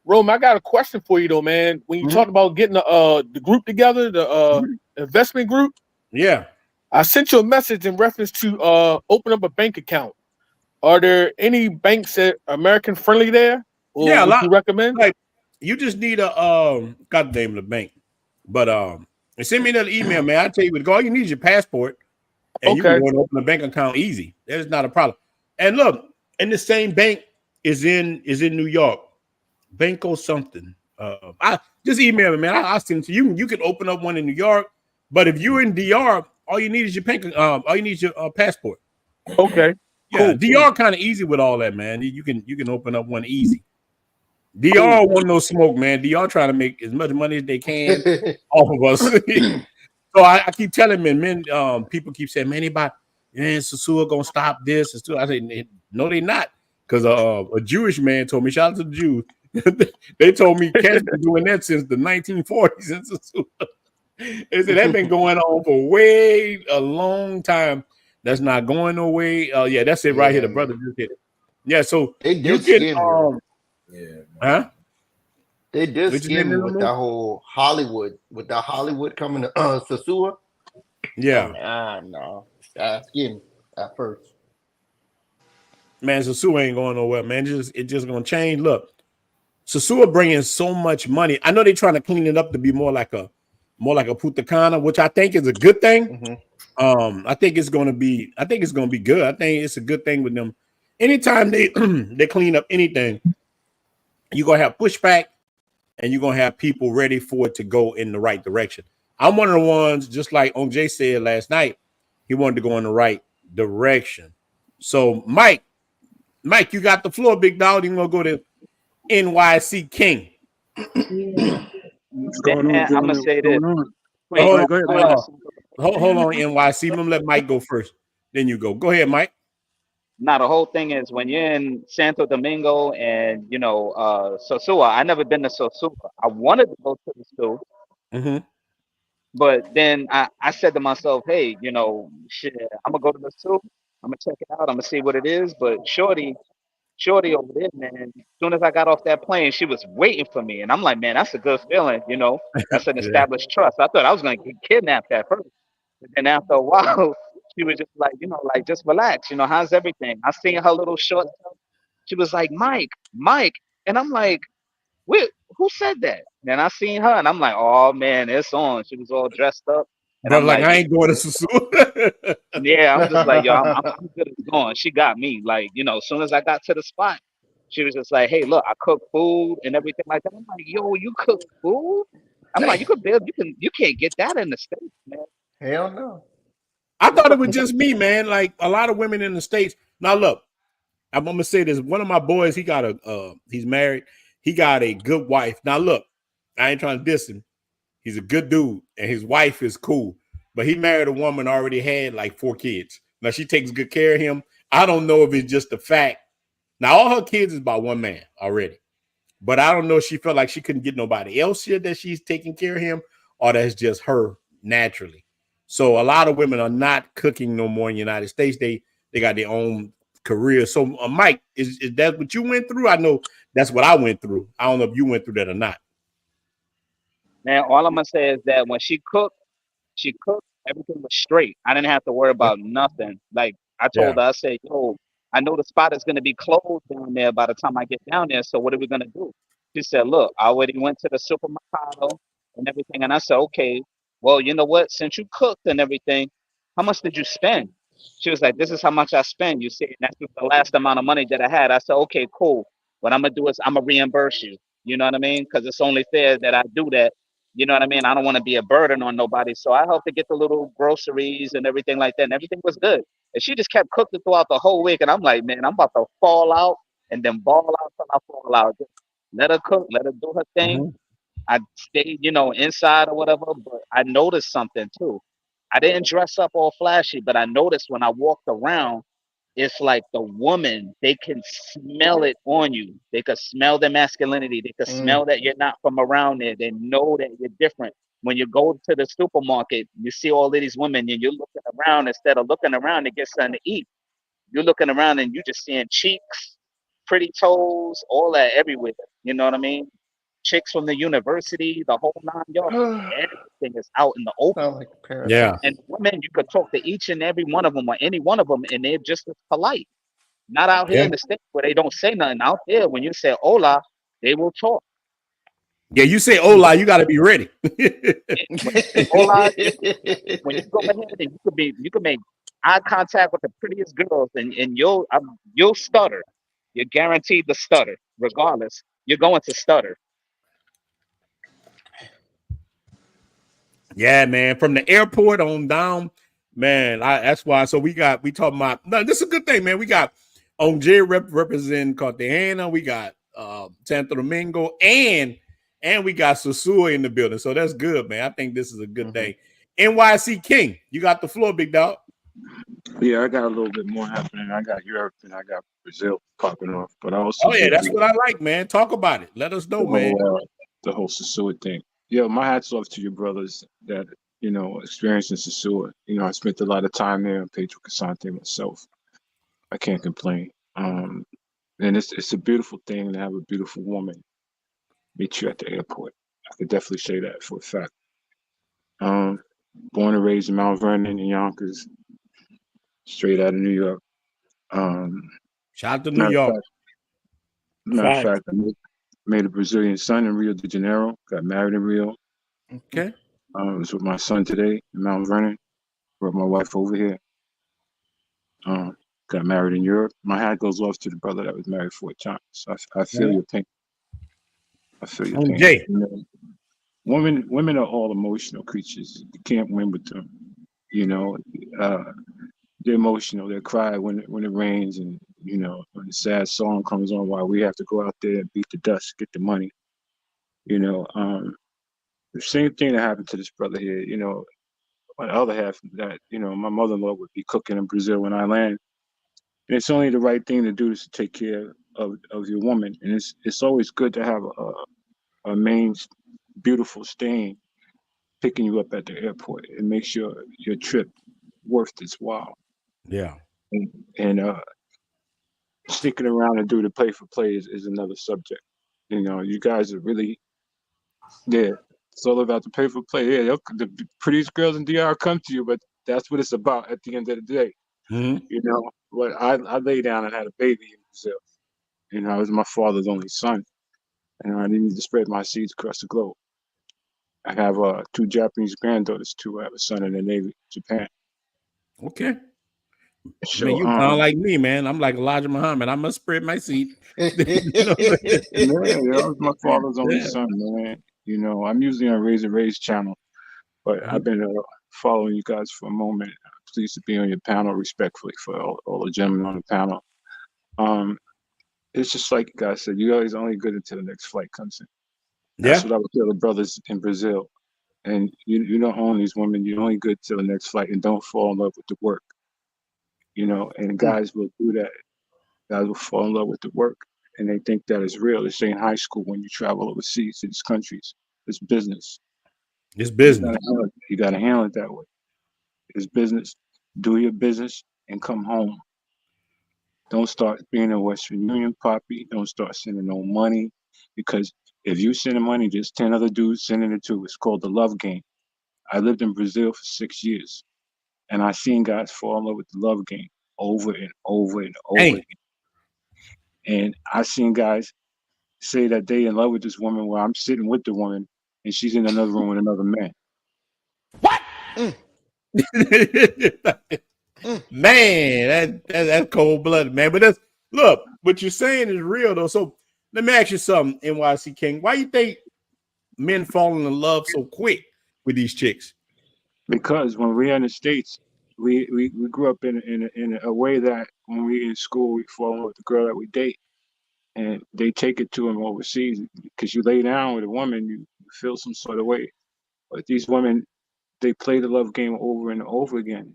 Rome, I got a question for you, though, man. When you talked about getting the group together, the investment group, Yeah. I sent you a message in reference to open up a bank account. Are there any banks that are American friendly there, or Yeah, a would lot. you recommend? Like you just need a got the name of the bank, but send me that email, man. I tell you what, all you need is your passport, and you can Okay. go and open a bank account easy. That is not a problem. And look, and the same bank is in New York, Banco something. I just email me, man. I'll send it to you. You can open up one in New York, but if you're in DR, all you need is your bank. All you need is your passport. Okay. Yeah, Cool. DR kind of easy with all that, man. You can open up one easy. DR want no smoke, man. DR trying to make as much money as they can off of us. So I keep telling men, people keep saying, man, Sosua gonna stop this. And I say, no, they not. Because a Jewish man told me, shout out to the Jews, they told me Cash been doing that since the 1940s. In Sosua. They said that's been going on for way a long time. That's not going no way. Yeah, that's it right here. The brother just hit it. Yeah, so They you did can scam me. Yeah. huh? They did What's your scam name me with no that more? whole Hollywood, coming to Sosua. Yeah. No. Scam me at first. Man, Sosua ain't going nowhere, man. It's just gonna change. Look, Sosua bringing so much money. I know they're trying to clean it up to be more like a Putacana, which I think is a good thing. I think it's gonna be good. I think it's a good thing with them. Anytime they they clean up anything, you're gonna have pushback and you're gonna have people ready for it to go in the right direction. I'm one of the ones, just like OJ said last night, he wanted to go in the right direction. So Mike, you got the floor, big dog. You're gonna go to NYC King. What's going on, I'm gentlemen? gonna say What's this. going on? Wait, Hold Go ahead, hold Mike. on. on, NYC. I'm gonna let Mike go first. Then you go. Go ahead, Mike. Now the whole thing is when you're in Santo Domingo and Sosua. I never been to Sosua. I wanted to go to the zoo, Mm-hmm. but then I said to myself, hey, shit, I'm gonna go to the zoo. I'm gonna check it out. I'm gonna see what it is. But Shorty over there, man. As soon as I got off that plane, she was waiting for me, and I'm like, man, that's a good feeling. That's an Yeah. established trust. I thought I was gonna get kidnapped at first. And after a while, she was just like, like just relax. How's everything? I seen her little short. She was like, Mike, and I'm like, wait, who said that? Then I seen her, and I'm like, oh man, it's on. She was all dressed up, and Brother, I'm like like, I ain't going to Sosua. yeah, I'm just like, yo, I'm good as gone. She got me. Like, as soon as I got to the spot, she was just like, hey, look, I cook food and everything like that. I'm like, yo, you cook food? I'm like, you can't get that in the States, man. Hell no. I thought it was just me, man. Like a lot of women in the States. Now look, I'm gonna say this. One of my boys, he's married. He got a good wife. Now look, I ain't trying to diss him. He's a good dude, and his wife is cool. But he married a woman already had like 4 kids. Now she takes good care of him. I don't know if it's just the fact. Now all her kids is by one man already. But I don't know if she felt like she couldn't get nobody else here that she's taking care of him, or that's just her naturally. So a lot of women are not cooking no more in the United States. They got their own career. So Mike, is that what you went through? I know that's what I went through. I don't know if you went through that or not. Man, all I'm gonna say is that when she cooked, everything was straight. I didn't have to worry about nothing. Like I told Yeah. her, I said, yo, I know the spot is gonna be closed down there by the time I get down there. So what are we gonna do? She said, look, I already went to the supermercado and everything. And I said, okay, well, you know what? Since you cooked and everything, how much did you spend? She was like, this is how much I spend. You see, and that's just the last amount of money that I had. I said, okay, cool. What I'm gonna do is I'm gonna reimburse you. You know what I mean? Because it's only fair that I do that. You know what I mean? I don't want to be a burden on nobody. So I helped to get the little groceries and everything like that. And everything was good. And she just kept cooking throughout the whole week. And I'm like, man, I'm about to fall out and then ball out till I fall out. let her cook, let her do her thing. I stayed, inside or whatever, but I noticed something too. I didn't dress up all flashy, but I noticed when I walked around, it's like the woman, they can smell it on you. They could smell the masculinity. They could smell that you're not from around there. They know that you're different. When you go to the supermarket, you see all of these women and you're looking around instead of looking around to get something to eat. You're looking around and you're just seeing cheeks, pretty toes, all that everywhere. You know what I mean? Chicks from the university, the whole 9 yards. Everything is out in the open. Sound like a parasite. Yeah. And women, you could talk to each and every one of them or any one of them, and they're just as polite. Not out here Yeah. in the States where they don't say nothing. Out here, when you say hola, they will talk. Yeah, you say hola, you got to be ready. Hola, when you go ahead and you could make eye contact with the prettiest girls, and you'll stutter. You're guaranteed to stutter, regardless. You're going to stutter. Yeah, man. From the airport on down, man. That's why. So we talking about. No, this is a good thing, man. We got on J representing Cartagena. We got Santo Domingo, and we got Sosua in the building. So that's good, man. I think this is a good day. NYC King, you got the floor, big dog. Yeah, I got a little bit more happening. I got Europe and I got Brazil popping off, but I also That's what I like, man. Talk about it. Let us know, man. The whole Sosua thing. Yeah, my hats off to your brothers that experiencing Sosua. I spent a lot of time there in Pedro Casante myself. I can't complain. And it's a beautiful thing to have a beautiful woman meet you at the airport. I could definitely say that for a fact. Born and raised in Mount Vernon in Yonkers, straight out of New York. Shout out to New York. Matter of fact, I made a Brazilian son in Rio de Janeiro. Got married in Rio. Okay. I was with my son today in Mount Vernon. Brought my wife over here. Got married in Europe. My hat goes off to the brother that was married 4 times. I feel your pain. I feel your pain. Jay. Women are all emotional creatures. You can't win with them. They're emotional. They cry when it rains, and when the sad song comes on, while we have to go out there and beat the dust, get the money. The same thing that happened to this brother here. On the other half of that, my mother-in-law would be cooking in Brazil when I land, and it's only the right thing to do is to take care of your woman, and it's always good to have a main beautiful stain picking you up at the airport. It makes your trip worth its while. Yeah. And sticking around and do the play for play is another subject. You guys are really there. It's all about the pay for play. Yeah, the prettiest girls in DR come to you, but that's what it's about at the end of the day. But I lay down and had a baby in Brazil. I was my father's only son, and I needed to spread my seeds across the globe. I have 2 Japanese granddaughters too. I have a son in the Navy, Japan. Okay. So, man, you sound like me, man. I'm like Elijah Muhammad. I must spread my seed. Yeah, I was my father's only son, man. I'm usually on Razor Ray's channel, but I've been following you guys for a moment. Pleased to be on your panel, respectfully for all the gentlemen on the panel. It's just like you guys said, you guys are only good until the next flight comes in. That's what I would tell the brothers in Brazil. And you don't own these women. You're only good till the next flight, and don't fall in love with the work. And guys will do that. Guys will fall in love with the work, and they think that is real. This ain't high school when you travel overseas to these countries. It's business. It's business. You got to handle it that way. It's business. Do your business and come home. Don't start being a Western Union poppy. Don't start sending no money, because if you send the money, there's 10 other dudes sending it too. It's called the love game. I lived in Brazil for 6 years, and I seen guys fall in love with the love game over and over and over again. And I seen guys say that they in love with this woman while I'm sitting with the woman and she's in another room with another man. What? Man, that's cold blooded, man. But look, what you're saying is real though. So let me ask you something, NYC King. Why you think men fall in love so quick with these chicks? Because when we're in the States, we grew up in a way that when we in school, we fall in love with the girl that we date. and they take it to them overseas because you lay down with a woman, you feel some sort of way. But these women, they play the love game over and over again,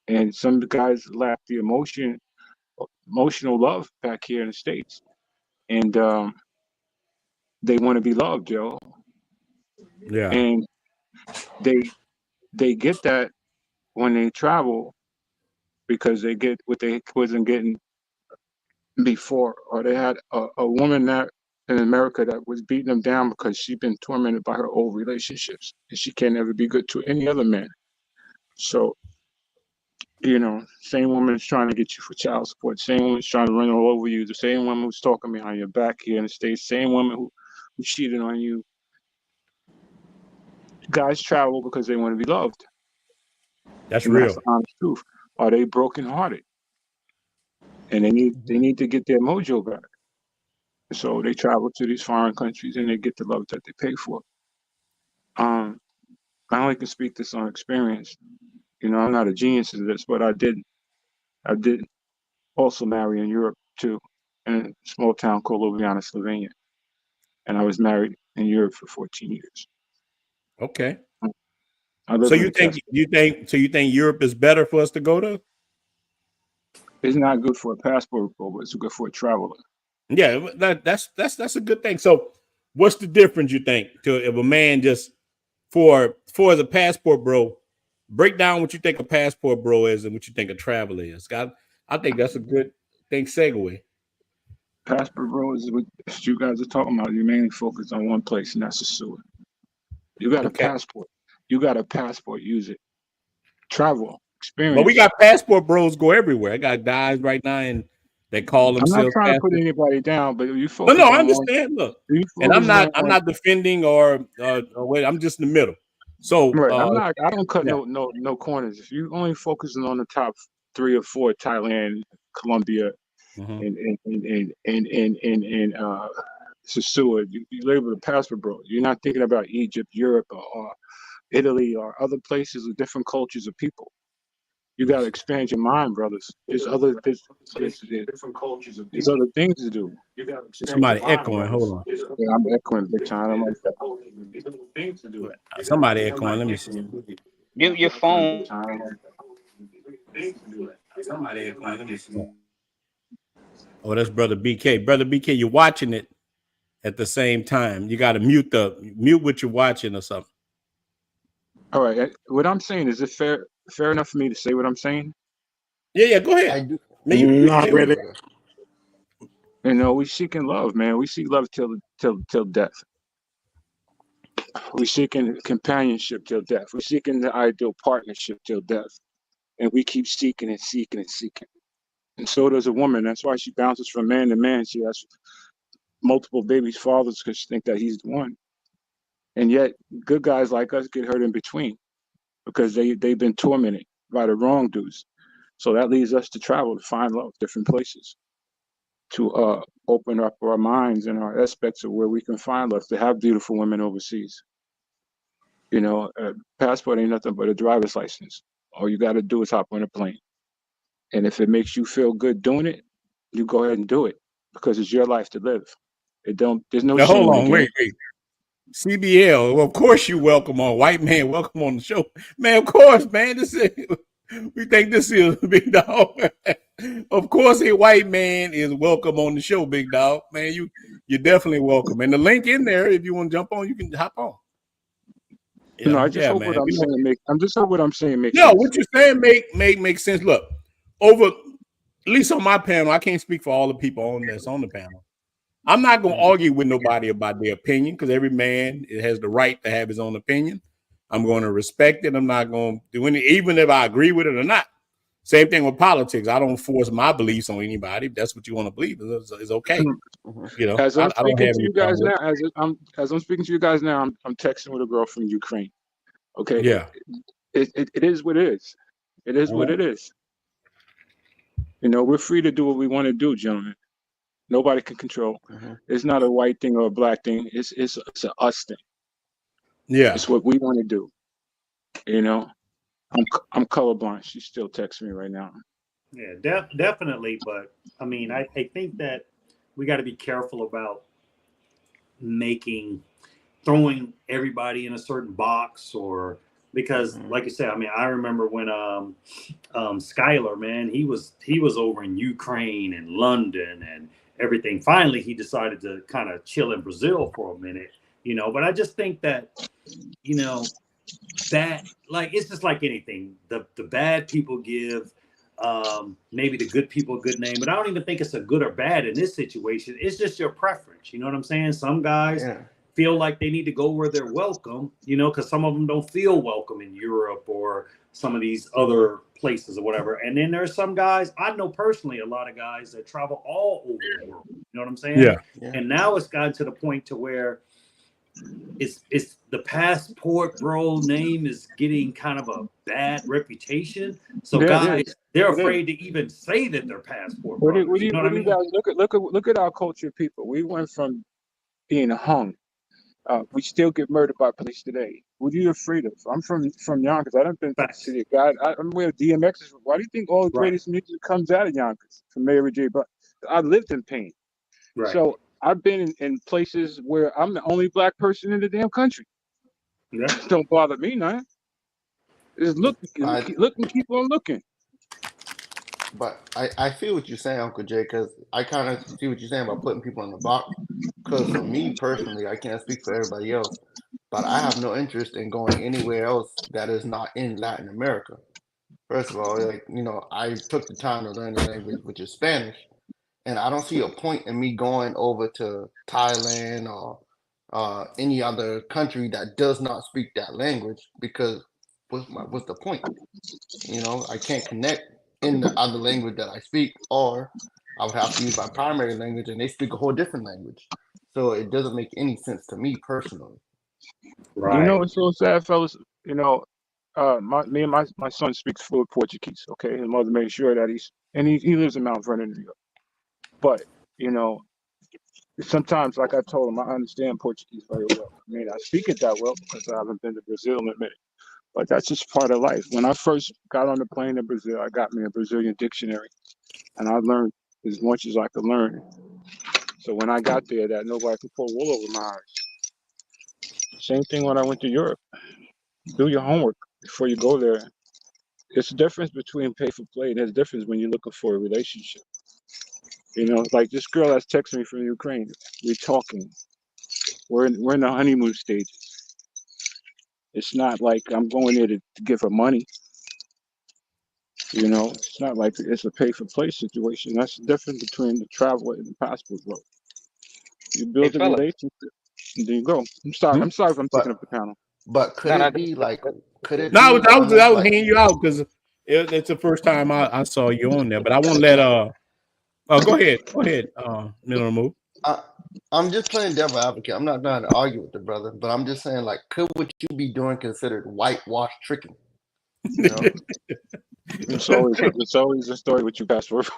and some guys lack the emotional love back here in the States, and they want to be loved, yo. Yeah. And they get that when they travel because they get what they wasn't getting before, or they had a woman that in America that was beating them down because she's been tormented by her old relationships and she can't ever be good to any other man. So, you know, same woman's trying to get you for child support, same woman's trying to run all over you, the same woman who's talking behind your back here in the States, same woman who cheated on you. Guys travel because they want to be loved. That's and real. That's the honest truth. Are they brokenhearted? And they need to get their mojo back. So they travel to these foreign countries and they get the love that they pay for. I only can speak this on experience. You know, I'm not a genius at this, but I did also marry in Europe too, in a small town called Ljubljana, Slovenia. And I was married in Europe for 14 years. Okay. So you think Europe is better for us to go to? It's not good for a passport, but it's good for a traveler. Yeah, that's a good thing. So what's the difference, you think, to if a man just for as a passport bro, break down what you think a passport bro is and what you think a traveler is. I think that's a good thing segue. Passport bro is what you guys are talking about. You mainly focus on one place, and that's the sewer. You got a passport. You got a passport. Use it. Travel experience. But we got passport bros go everywhere. I got guys right now and they call themselves. I'm not trying to put anybody down, but you focus. No, I understand. Look, and I'm not defending or wait. I'm just in the middle. So right, I don't cut no corners. If you only focusing on the top 3 or 4, Thailand, Colombia, and Sasua, you label the passport bro. You're not thinking about Egypt, Europe, or Italy, or other places with different cultures of people. You got to expand your mind, brothers. There's other different cultures of people. There's other things to do. You got to somebody echoing. Hold on. Yeah, I'm echoing big time. I'm like that. There's other things to do. Somebody echoing. Let me see. Mute your phone. Somebody echoing. Let me see. Oh, that's Brother BK. Brother BK, you're watching it at the same time. You got to mute what you're watching or something. All right. What I'm saying, is it fair enough for me to say what I'm saying? Yeah, go ahead. Not really. You know, we seeking love, man. We seek love till death. We seeking companionship till death. We seeking the ideal partnership till death. And we keep seeking and seeking and seeking. And so does a woman. That's why she bounces from man to man. She has multiple babies' fathers because she think that he's the one. And yet, good guys like us get hurt in between because they've been tormented by the wrong dudes. So that leads us to travel to find love, different places, to open up our minds and our aspects of where we can find love, to have beautiful women overseas. You know, a passport ain't nothing but a driver's license. All you got to do is hop on a plane. And if it makes you feel good doing it, you go ahead and do it because it's your life to live. There's no shame. Hold on, wait. CBL, well, of course you welcome on white man. Welcome on the show, man. Of course, man. We think this is Big Dog. Of course, a white man is welcome on the show, Big Dog. Man, you're definitely welcome. And the link in there, if you want to jump on, you can hop on. No, I just hope what I'm saying makes. I'm just hope what I'm saying makes. No, what you're saying make sense. Look, at least on my panel, I can't speak for all the people on the panel. I'm not going to argue with nobody about their opinion because every man has the right to have his own opinion. I'm going to respect it. I'm not going to do any, even if I agree with it or not. Same thing with politics. I don't force my beliefs on anybody. If that's what you want to believe, it's okay. You know, as I'm speaking to you guys now, as I'm speaking to you guys now, I'm texting with a girl from Ukraine. Okay. Yeah. It is what it is. It is what it is. You know, we're free to do what we want to do, gentlemen. Nobody can control. It's not a white thing or a black thing. It's an us thing. Yeah, it's what we want to do. You know, I'm colorblind. She's still texting me right now. Yeah, definitely. But I mean, I think that be careful about throwing everybody in a certain box, or because like you said, I mean, I remember when Skylar, man, he was over in Ukraine and London and everything. Finally, he decided to kind of chill in Brazil for a minute, you know. But I just think that, you know, that, like, it's just like anything. The bad people give maybe the good people a good name, but I don't even think it's a good or bad in this situation. It's just your preference. You know what I'm saying? Some guys feel like they need to go where they're welcome, you know, because some of them don't feel welcome in Europe or some of these other places or whatever. And then there's some guys, I know personally a lot of guys that travel all over the world. You know what I'm saying? Yeah. And now it's gotten to the point to where it's the passport bro name is getting kind of a bad reputation. So guys, they're afraid to even say that they're passport bro. You know what I mean? Guys, look at our culture of people. We went from being hung. We still get murdered by police today. What are you afraid of? I'm from Yonkers. I don't been to the city of God. I'm where DMX is. Why do you think all the greatest music comes out of Yonkers from Mary J. But I lived in pain. Right. So I've been in places where I'm the only black person in the damn country. Yeah. Don't bother me, man. Just look and keep on looking. But I feel what you're saying, Uncle Jay, because I kind of see what you're saying about putting people in the box. Because for me personally, I can't speak for everybody else, but I have no interest in going anywhere else that is not in Latin America. First of all, like, you know, I took the time to learn the language, which is Spanish, and I don't see a point in me going over to Thailand or any other country that does not speak that language, because what's the point? You know, I can't connect in the other language that I speak, or I would have to use my primary language and they speak a whole different language. So it doesn't make any sense to me personally. Right. You know what's so sad, fellas? You know, me and my son speaks fluent Portuguese. Okay, his mother made sure that he lives in Mount Vernon, New York. But you know, sometimes, like I told him, I understand Portuguese very well. I mean, I speak it that well because I haven't been to Brazil in a minute. But that's just part of life. When I first got on the plane to Brazil, I got me a Brazilian dictionary, and I learned as much as I could learn. So when I got there, that nobody could pull wool over my eyes. Same thing when I went to Europe. Do your homework before you go there. It's a difference between pay for play. There's a difference when you're looking for a relationship. You know, like this girl that's texting me from Ukraine. We're talking. We're in the honeymoon stages. It's not like I'm going there to give her money. You know, it's not like it's a pay for play situation. That's the difference between the traveler and the passport bro. You build a relationship, and there you go. I'm sorry if I'm taking up the panel. But could it be like? I was hanging you out because it's the first time I saw you on there. But I want to let go ahead, Miller Move. I'm just playing devil advocate. I'm not trying to argue with the brother, but I'm just saying, like, could what you be doing considered whitewash tricking? You know? It's always a story with you, passport.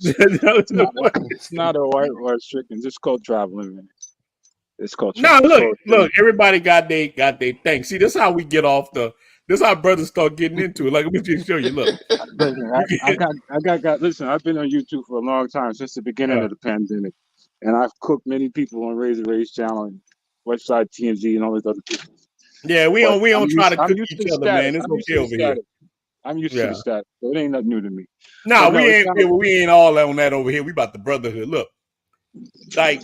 It's not a whitewash tricking. It's called traveling, man. It's called traveling. No, look, everybody got they thing. See, this is how we get off this is how brothers start getting into it. Like, let me just show you. Look, listen, I got. Listen, I've been on YouTube for a long time, since the beginning of the pandemic, and I've cooked many people on Razor Ray's channel and Westside TMZ and all these other people. Yeah, we don't try to cook each other, man. It's okay over here. I'm used to the status, so it ain't nothing new to me. No, we ain't all on that over here. We about the brotherhood. Look, like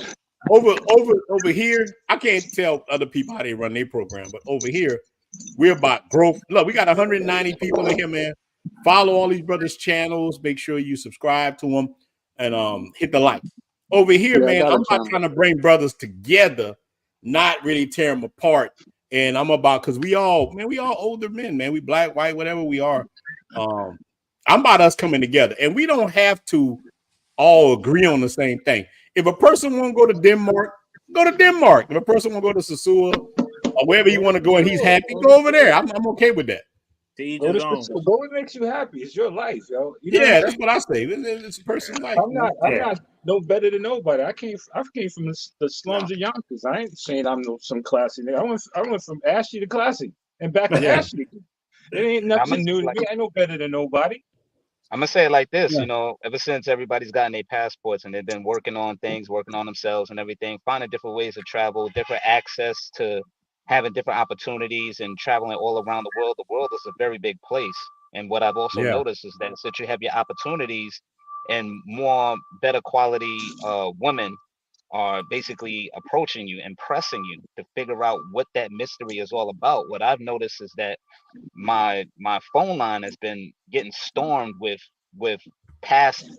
over here, I can't tell other people how they run their program, but over here, we're about growth. Look, we got 190 people in here, man. Follow all these brothers' channels. Make sure you subscribe to them and hit the like. Over here, man, I'm not trying to bring brothers together, not really tear them apart. And I'm about, because we all older men, man. We black, white, whatever we are. I'm about us coming together. And we don't have to all agree on the same thing. If a person want to go to Denmark, go to Denmark. If a person want to go to Sosua or wherever you want to go and he's happy, go over there. I'm okay with that. Go what makes you happy. It's your life, yo. You know that's what I say. It's a person's life. I'm not no better than nobody. I came from the slums of Yonkers. I ain't saying I'm some classy nigga. I went from ashy to classy and back to ashy. It ain't nothing new to me. I ain't no better than nobody. I'm gonna say it like this, Yeah. you know, ever since everybody's gotten their passports and they've been working on things, working on themselves and everything, finding different ways to travel, different access to having different opportunities and traveling all around the world. The world is a very big place. And what I've also Yeah. noticed is that since you have your opportunities and more better quality women are basically approaching you and pressing you to figure out what that mystery is all about. What I've noticed is that my phone line has been getting stormed with past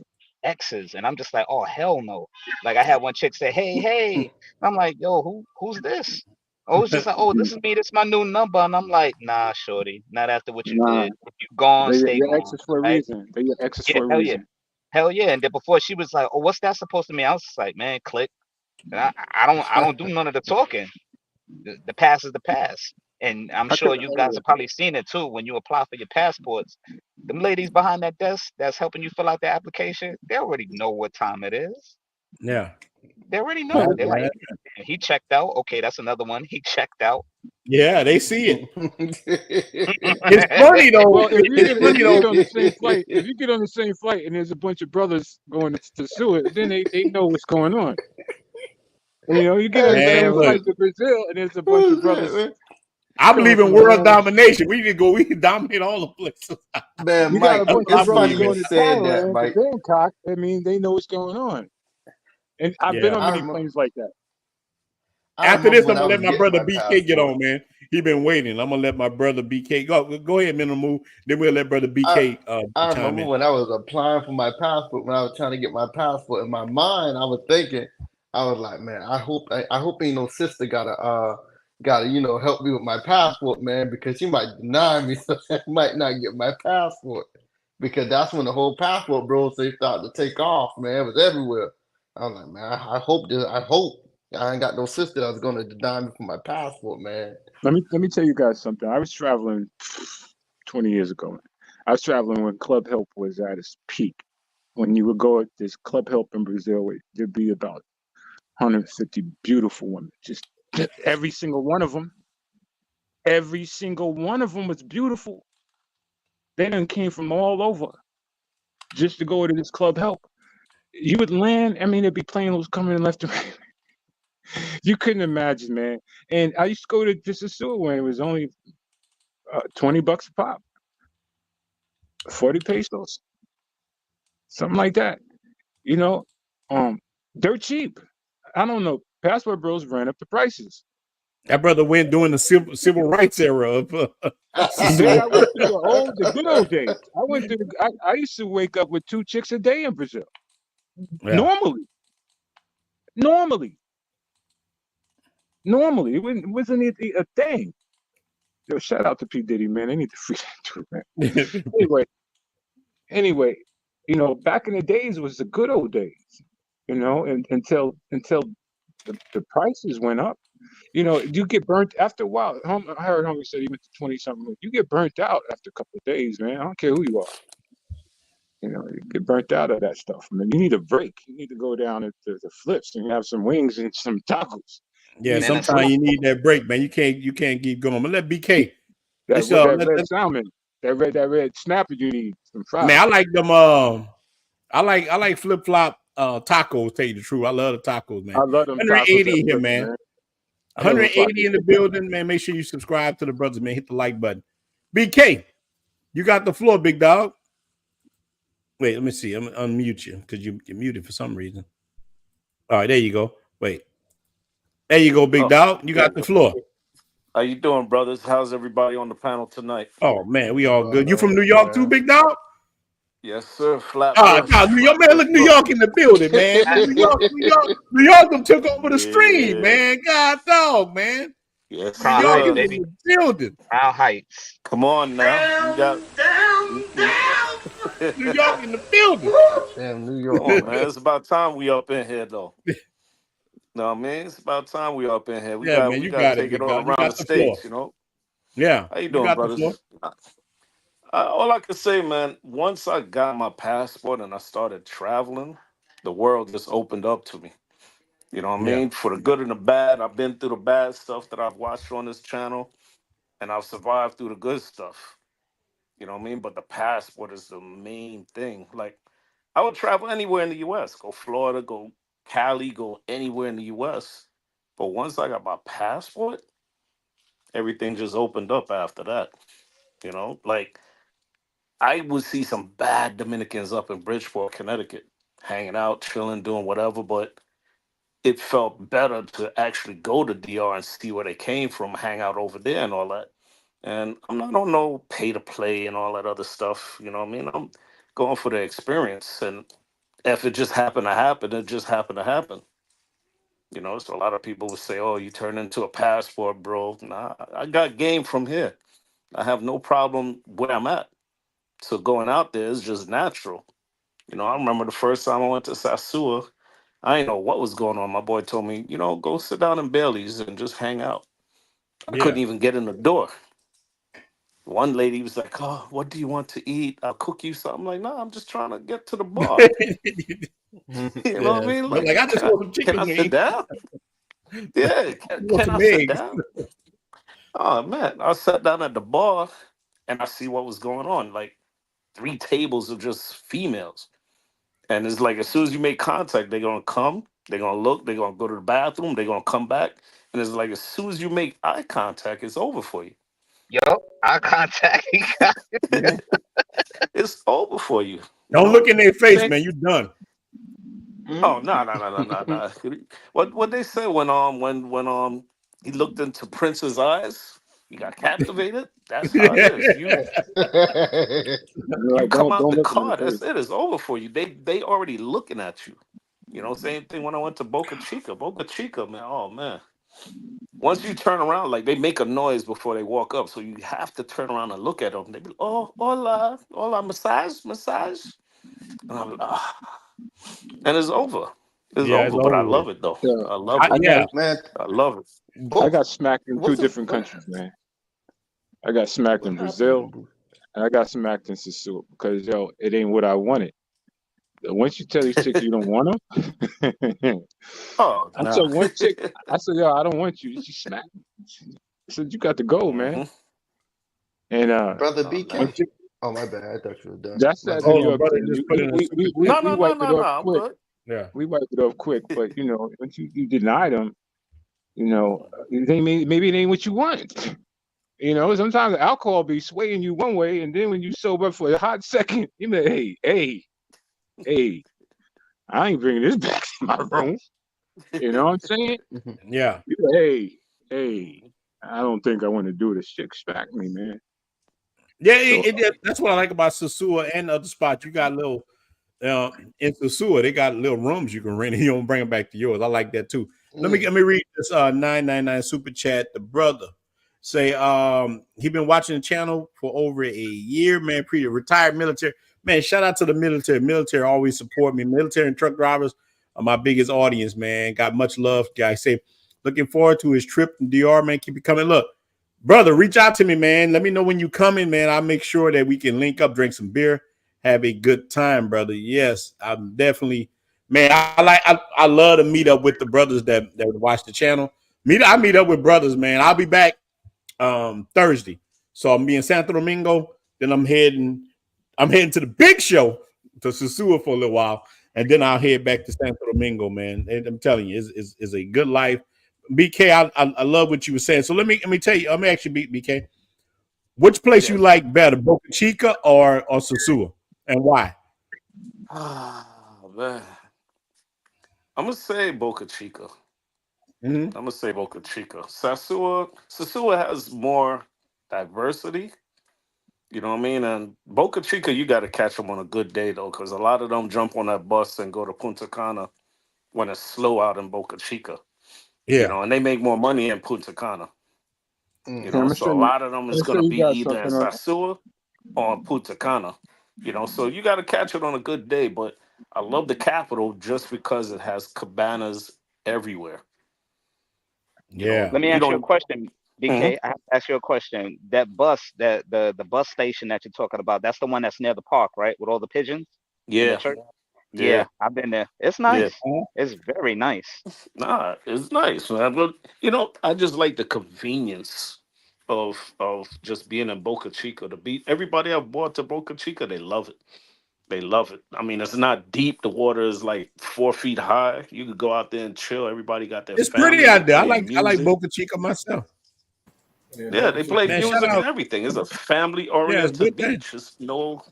exes, and I'm just like, oh hell no. Like I had one chick say, hey. I'm like, yo, who's this? Oh, it's just like, oh, this is me, this is my new number. And I'm like, nah, shorty, not after what you Nah, did. If you gone, they're stay your gone. exes for a Right? reason. They're your exes Yeah, for a hell yeah. reason. Hell yeah. And then before she was like, oh, what's that supposed to mean? I was just like, man, click. And I don't do none of the talking. The past is the past. And I'm I sure could, you guys have probably seen it too when you apply for your passports. Them ladies behind that desk that's helping you fill out the application, they already know what time it is. Yeah. They already Yeah, know. They're man. like, he checked out. Okay, that's another one. He checked out. Yeah, they see it. It's funny though. well, if you It's get funny though. on the same flight, if you get on the same flight and there's a bunch of brothers going to Seward, then they know what's going on. And, you know, you get on the Man, same look. flight to Brazil and there's a bunch of brothers I coming believe in from world domination. We can go. We can dominate all the places. Man, You got Mike, a bunch I of brothers believe going it. to said that, Thailand, to Mike. Bangkok. I mean, they know what's going on. And I've been Yeah. on I many remember, planes like that. I After remember this, when I'm I gonna let was my getting brother my BK get passport. on, man. He been waiting. I'm gonna let my brother BK go ahead, Minimal. Then we'll let brother I BK I chime remember in. when I was applying for my passport, when I was trying to get my passport. In my mind, I was thinking, I was like, man, I hope ain't no sister gotta help me with my passport, man, because she might deny me, so I might not get my passport. Because that's when the whole passport bros they started to take off, man. It was everywhere. I was like, man, I hope I ain't got no sister that's gonna deny me for my passport, man. Let me tell you guys something. I was traveling 20 years ago. I was traveling when Club Help was at its peak. When you would go at this Club Help in Brazil, there'd be about 150 beautiful women. Just every single one of them. Every single one of them was beautiful. They done came from all over just to go to this Club Help. You would land, I mean, there'd be planes coming left and right. You couldn't imagine, man. And I used to go to just a sewer when it was only $20 a pop, 40 pesos, something like that. You know, they're cheap. I don't know. Passport bros ran up the prices. That brother went during the civil rights era of. Then I went through the good old days. I used to wake up with 2 chicks a day in Brazil. Yeah. Normally, it wasn't a thing. Yo, shout out to P Diddy, man. They need to free that dude, man. Anyway, you know, back in the days was the good old days. You know, and until the prices went up. You know, you get burnt after a while. I heard homie said he went to 20-something. You get burnt out after a couple of days, man. I don't care who you are. You know, you get burnt out of that stuff, man. You need a break. You need to go down to the flips and have some wings and some tacos. Yeah, sometimes you need that break, man. You can't keep going. I'm gonna let BK. That red salmon, that red snapper you need. Some fries. Man, I like them. I like flip flop tacos. Tell you the truth, I love the tacos, man. I love them 180 tacos here, man. 180 in the building, man. Make sure you subscribe to the brothers, man. Hit the like button. BK, you got the floor, big dog. Wait, let me see. I'm gonna unmute you because you're muted for some reason. All right, there you go. Wait. There you go, big dog. You got the floor. How you doing, brothers? How's everybody on the panel tonight? Oh man, we all good. You from New York too, big dog? Yes, sir. New York, man. Look, New York in the building, man. New York them took over the stream, man. God dog, man. Yes, New York is in the building. Crown Heights. Come on now. You got New York in the building. Damn, New York. Come on, man. It's about time we up in here, though. No, man, it's about time we up in here. We got to take it all around the states, you know. Yeah. How you doing, brothers? All I can say, man, once I got my passport and I started traveling, the world just opened up to me. You know what I mean? For the good and the bad, I've been through the bad stuff that I've watched on this channel, and I've survived through the good stuff. You know what I mean? But the passport is the main thing. Like, I would travel anywhere in the U.S. Go Florida, go Cali, go anywhere in the U.S. But once I got my passport, everything just opened up after that. You know, like I would see some bad Dominicans up in Bridgeport, Connecticut, hanging out, chilling, doing whatever. But it felt better to actually go to DR and see where they came from, hang out over there and all that. And I'm not on no pay to play and all that other stuff. You know what I mean? I'm going for the experience. And if it just happened to happen, it just happened to happen. You know, so a lot of people would say, "Oh, you turn into a passport, bro." Nah, I got game from here. I have no problem where I'm at. So going out there is just natural. You know, I remember the first time I went to Sasua, I didn't know what was going on. My boy told me, you know, go sit down in Bailey's and just hang out. I couldn't even get in the door. One lady was like, "Oh, what do you want to eat? I'll cook you something." I'm like, "No, I'm just trying to get to the bar." You know what I mean? Like I just want some Can chicken I sit wings. down? Yeah, Want can some I sit eggs. down? Oh man, I sat down at the bar and I see what was going on. Like 3 tables of just females. And it's like as soon as you make contact, they're gonna come, they're gonna look, they're gonna go to the bathroom, they're gonna come back. And it's like as soon as you make eye contact, it's over for you. Yup, eye contact. It's over for you. Don't look in their face, man. You done. Oh no. What they say when he looked into Prince's eyes, he got captivated. That's how it is. You come out Don't the look at car, the that's face. it. It's over for you. They already looking at you. You know, same thing when I went to Boca Chica. Boca Chica, man. Oh man. Once you turn around, like they make a noise before they walk up, so you have to turn around and look at them. They be, "Oh, hola, hola, massage," and I'm like, ah, and it's over. It's Yeah, it's over. But I over with. love it though. Yeah, I love it. I got Man, I love it. I both. got smacked in two What's the different countries, man. I got smacked in what Brazil happened? and I got smacked in Sasua because it ain't what I wanted. Once you tell these chicks you don't want them, Oh I said no. one chick, I said, "Yo, I don't want you." She smacked me. I said, "You got to go, man." Mhm. And Brother Oh one man. BK. chick, Oh my bad. I thought you were done. that's My that bad. New Hold on, York brother. thing. Just put in a super chat. No, no, We no, wipe no, it off no. I'm quick. good. Yeah. We wipe it off quick, but once you deny them, maybe it ain't what you want. Sometimes alcohol be swaying you one way, and then when you sober up for a hot second, you be hey, I ain't bringing this back to my room. You know what I'm saying? Yeah. You be, hey, I don't think I want to do this. Chick smack me, man. Yeah, So that's what I like about Sasua and other spots. You got little in Sasua, they got little rooms you can rent and you don't bring them back to yours. I like that too. Let me read this 999 super chat. The brother say he been watching the channel for over a year, man. Retired military. Man, shout out to the military. Military always support me. Military and truck drivers are my biggest audience, man. Got much love. Guys say looking forward to his trip to DR, man. Keep it coming. Look, brother, reach out to me, man. Let me know when you coming, man. I'll make sure that we can link up, drink some beer, have a good time, brother. Yes, I'm definitely, man. I love to meet up with the brothers that watch the channel. I meet up with brothers, man. I'll be back Thursday, so I'm be in Santo Domingo. Then I'm heading to the big show to Sasua for a little while, and then I'll head back to Santo Domingo, man. And I'm telling you, it's a good life. BK, I love what you were saying. So let me tell you. Let me actually BK. Which place you Yes. like better, Boca Chica or Sasua, and why? Ah man. I'm gonna say Boca Chica. Mm-hmm. I'm gonna say Boca Chica. Sasua has more diversity. You know what I mean? And Boca Chica, you got to catch them on a good day though, because a lot of them jump on that bus and go to Punta Cana when it's slow out in Boca Chica. You Yeah. know, and they make more money in Punta Cana. You I'm know, gonna so show a you. lot of them I'm is gonna show gonna you be guys either in something on. Sasua or in Punta Cana. You know, so you got to catch it on a good day. But I love the capital just because it has cabanas everywhere. You know, Yeah. Let me you ask you a don't. question, Mhm. BK. I have to ask you a question. That bus, the bus station that you're talking about, that's the one that's near the park, right? With all the pigeons and the Yeah, church. yeah, Yeah, I've been there. It's yeah. nice. It's very nice. Nah, it's nice, man. But I just like the convenience. of just being in Boca Chica. The beach, everybody I've brought to Boca Chica, they love it. They love it. I mean, it's not deep. The water is like 4 feet high. You could go out there and chill. Everybody got their It's family. pretty out there. I They play like music. Boca Chica myself. Yeah, they play Man, shout music and out. everything. It's a Yeah, it's a family-oriented good thing. beach. It's no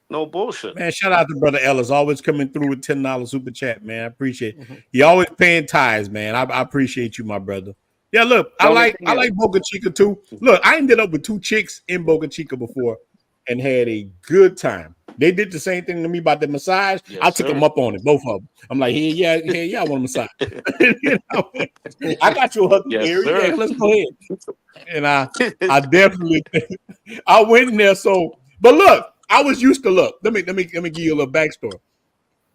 bullshit. Man, shout out to Brother Ellis, always coming through with $10 super chat, man. I appreciate it. He always paying tithes, man. I appreciate you, my brother. Yeah, look, The I only like thing I is, like Boca Chica too. Look, I ended up with 2 chicks in Boca Chica before and had a good time. They did the same thing to me about the massage. Yes, I took them sir. up on it, both of them. I'm like, yeah, I want a massage. You know? I got you, Yes, Huckleberry. sir. Yeah, let's go ahead. And I definitely I went in there. So, but look, I was used to look. Let me give you a little backstory.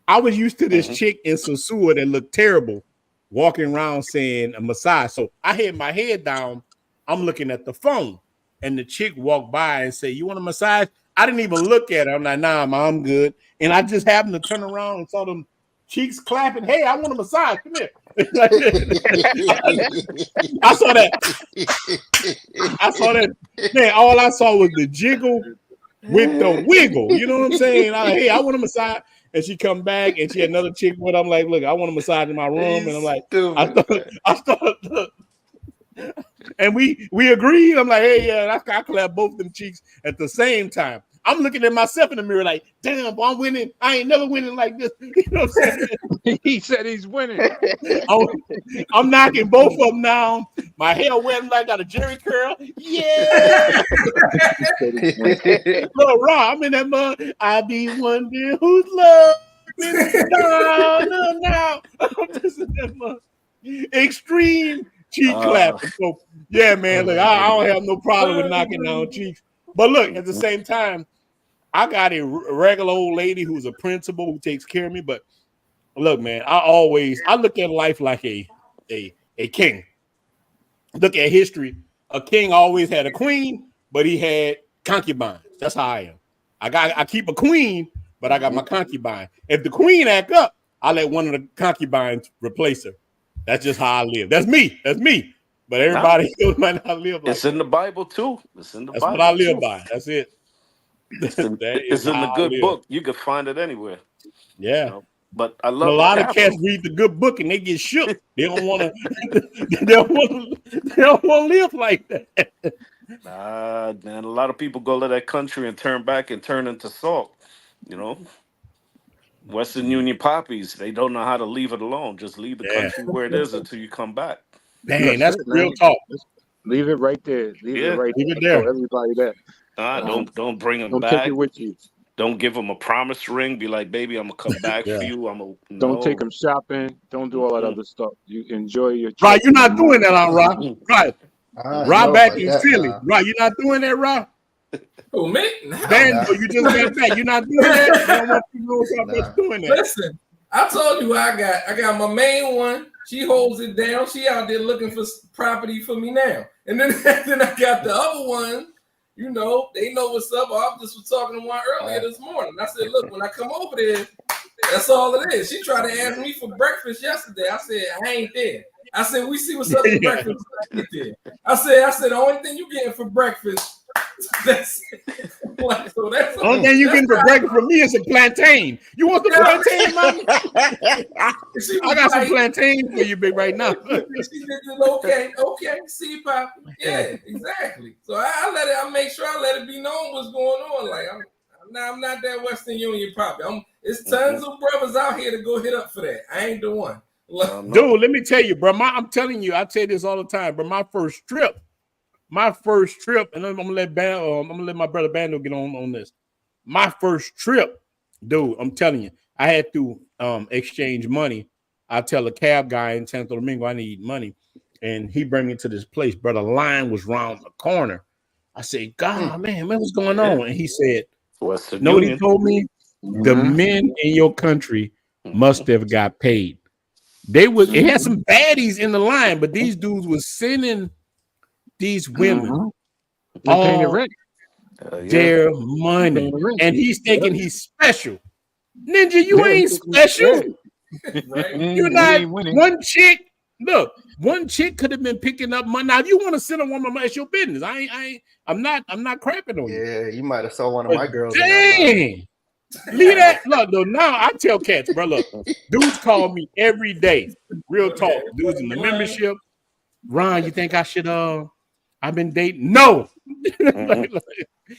I was used to this chick in Sosua that looked terrible, walking around saying a massage. So I had my head down. I'm looking at the phone, and the chick walked by and said, "You want a massage?" I didn't even look at her. I'm like, "Nah, ma, I'm good." And I just happened to turn around and saw them cheeks clapping. Hey, I want a massage. Come here. I saw that. I saw that. Man, all I saw was the jiggle with the wiggle. You know what I'm saying? Hey, I want a massage. And she come back and she had another chick with. I'm like, look, I want a massage in my room. And I'm like, I thought, and we agreed. I'm like, hey, yeah, I clap both them cheeks at the same time. I'm looking at myself in the mirror like, damn, boy, I'm winning. I ain't never winning like this. You know what I'm saying? He said he's winning. I'm knocking both of them down. My hair wet like I got a Jerry curl. Yeah. Look, Raw, I'm in that mud. I be wondering who's love. No. I'm just in that mud. Extreme cheek clapping. So, yeah, man, look, I don't have no problem with knocking down cheeks. But look, at the same time, I got a regular old lady who's a principal who takes care of me. But look, man, I look at life like a king. Look at history. A king always had a queen, but he had concubines. That's how I am. I keep a queen, but I got my concubine. If the queen act up, I let one of the concubines replace her. That's just how I live. That's me. But everybody else might not live like It's in the Bible too. It's in the That's Bible. what I live too. by. That's it. It's in That the good book. You can find it anywhere. Yeah. You know? But I And love a lot the of capital. cats read the good book and they get shook. They don't want to. They don't want to live like that. Nah, man. A lot of people go to that country and turn back and turn into salt. You know, Western Union poppies. They don't know how to leave it alone. Just leave the country where it is until you come back. Dang, that's it, real man. talk. Leave it right there. Leave it right leave it there. there. Tell everybody that. Don't bring them Don't back. take it with you. Don't give them a promise ring. Be like, baby, I'm gonna come back for you. Don't take them shopping. Don't do all that other stuff. You enjoy your trip. Right, you're not doing that on Rob. Right. Rob back in Philly. Nah. Right, you're not doing that, Rob. Oh, man. Bando, you just got back. You're not doing that. You don't want people to know what's doing that. Listen, I told you I got my main one. She holds it down. She out there looking for property for me now. And then I got the other one. You know, they know what's up. I just was talking to one earlier this morning. I said, look, when I come over there, that's all it is. She tried to ask me for breakfast yesterday. I said, I ain't there. I said, we see what's up for breakfast. I said, the only thing you getting for breakfast, that's like, so that's only thing you getting for breakfast from me is some plantain. You want some plantain, mama? I got some plantain for you, big, right now. She said, okay, see, Papa. Yeah, exactly. So I make sure I let it be known what's going on. Like I'm not that Western Union Papa. It's tons of brothers out here to go hit up for that. I ain't the one. Dude, let me tell you, bro. I'm telling you, I tell you this all the time, bro. My first trip, and I'm gonna let my brother Bando get on this. My first trip, dude, I'm telling you, I had to exchange money. I tell a cab guy in Santo Domingo I need money, and he bring me to this place, bro. The line was round the corner. I said, God, man, what's going on? And he said, Western no, Union. he told me the men in your country must have got paid. It had some baddies in the line, but these dudes was sending these women all their money. And he's thinking he's special. Ninja, you ain't special. You're not one chick. Look, one chick could have been picking up money. Now, if you want to send a woman money, it's your business. I'm not crapping on you. Yeah, you might have saw one of my girls. Dang. Leave that. Look, though, now I tell cats, bro, look, dudes call me every day. Real talk. Dudes in the membership. Ron, you think I should I've been dating? No.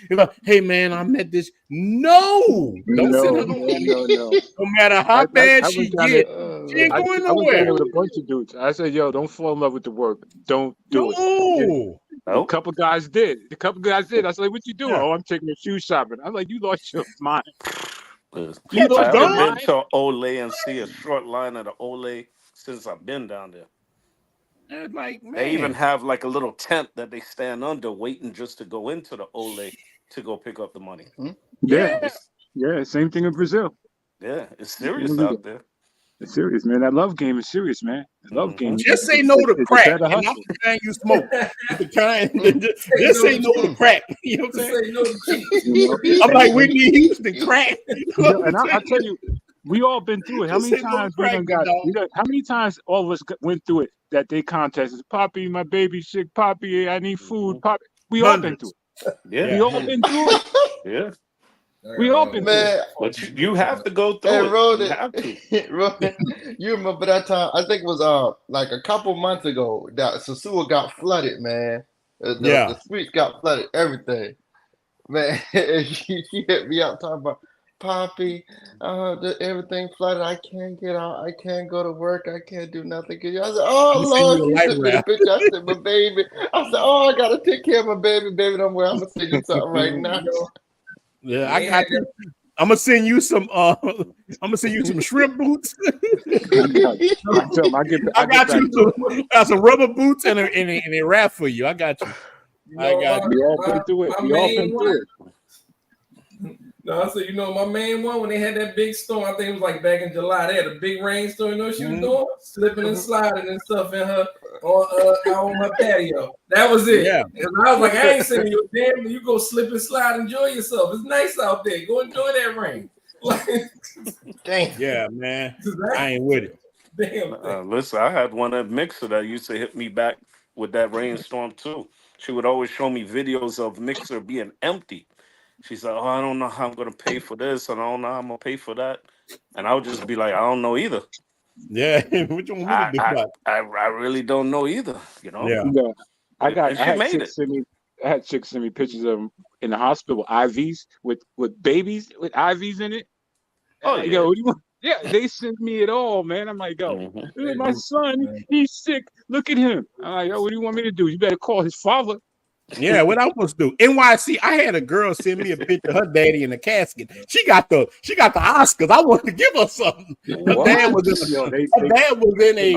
Like, hey man, I met this. No, don't send her no. No matter how bad she get, she ain't going nowhere. I with a bunch of dudes. I said, yo, don't fall in love with the work. Don't do it. A couple guys did. I was like, what you doing? Oh, I'm taking a shoe shopping. I'm like, you lost your mind. I haven't been to Olay and see a short line at the Olay since I've been down there. Like, man. They even have like a little tent that they stand under waiting just to go into the Olay to go pick up the money. Yeah, same thing in Brazil. Yeah, it's serious out there. It's serious, man. That love game is serious, man. The love game. Just say no to crack. And not the kind you smoke. Just say no to crack. You know what I'm saying? I'm like Whitney Houston, crack. And I tell you, we all been through it. How many times how many times all of us went through it that they contested? Poppy, my baby sick. Poppy, I need food. Poppy, we all been through it. Yeah, we all been through it. Yeah. We all been through it. But you have to go through it. You have to. Ronan, you remember that time? I think it was like a couple months ago that Sosua got flooded, man. The streets got flooded, everything. Man, she hit me up talking about, Poppy, everything flooded. I can't get out. I can't go to work. I can't do nothing. I said, oh, Lord. She sent me the picture. I said, my baby. I said, oh, I got to take care of my baby. Baby, don't worry. I'm going to send you something right now. Yeah, I got you. I'm gonna send you some. Shrimp boots. I got you some rubber boots and a wrap for you. I got you. I got you. We all been through it. We all been through it. No, so my main one when they had that big storm, I think it was like back in July. They had a big rainstorm. You know what she was doing? Slipping and sliding and stuff in her on her patio. That was it. Yeah. And I was like, I ain't sending you a damn. You go slip and slide, enjoy yourself. It's nice out there. Go enjoy that rain. Damn. Yeah, man. I ain't with it. Damn. Listen, I had one at Mixer that used to hit me back with that rainstorm too. She would always show me videos of Mixer being empty. She's like, oh, I don't know how I'm going to pay for this, and I don't know how I'm going to pay for that. And I would just be like, I don't know either. Yeah. Which one I really don't know either, you know? Yeah. I had chicks send me pictures of them in the hospital with IVs, with babies with IVs in it. Oh, yeah. Yo, what do you want? Yeah, they sent me it all, man. I'm like, yo, look at my son. He's sick. Look at him. I'm like, yo, what do you want me to do? You better call his father. Yeah, what I supposed to do? NYC, I had a girl send me a picture of her daddy in a casket. She got the Oscars. I wanted to give her something. Her dad was in a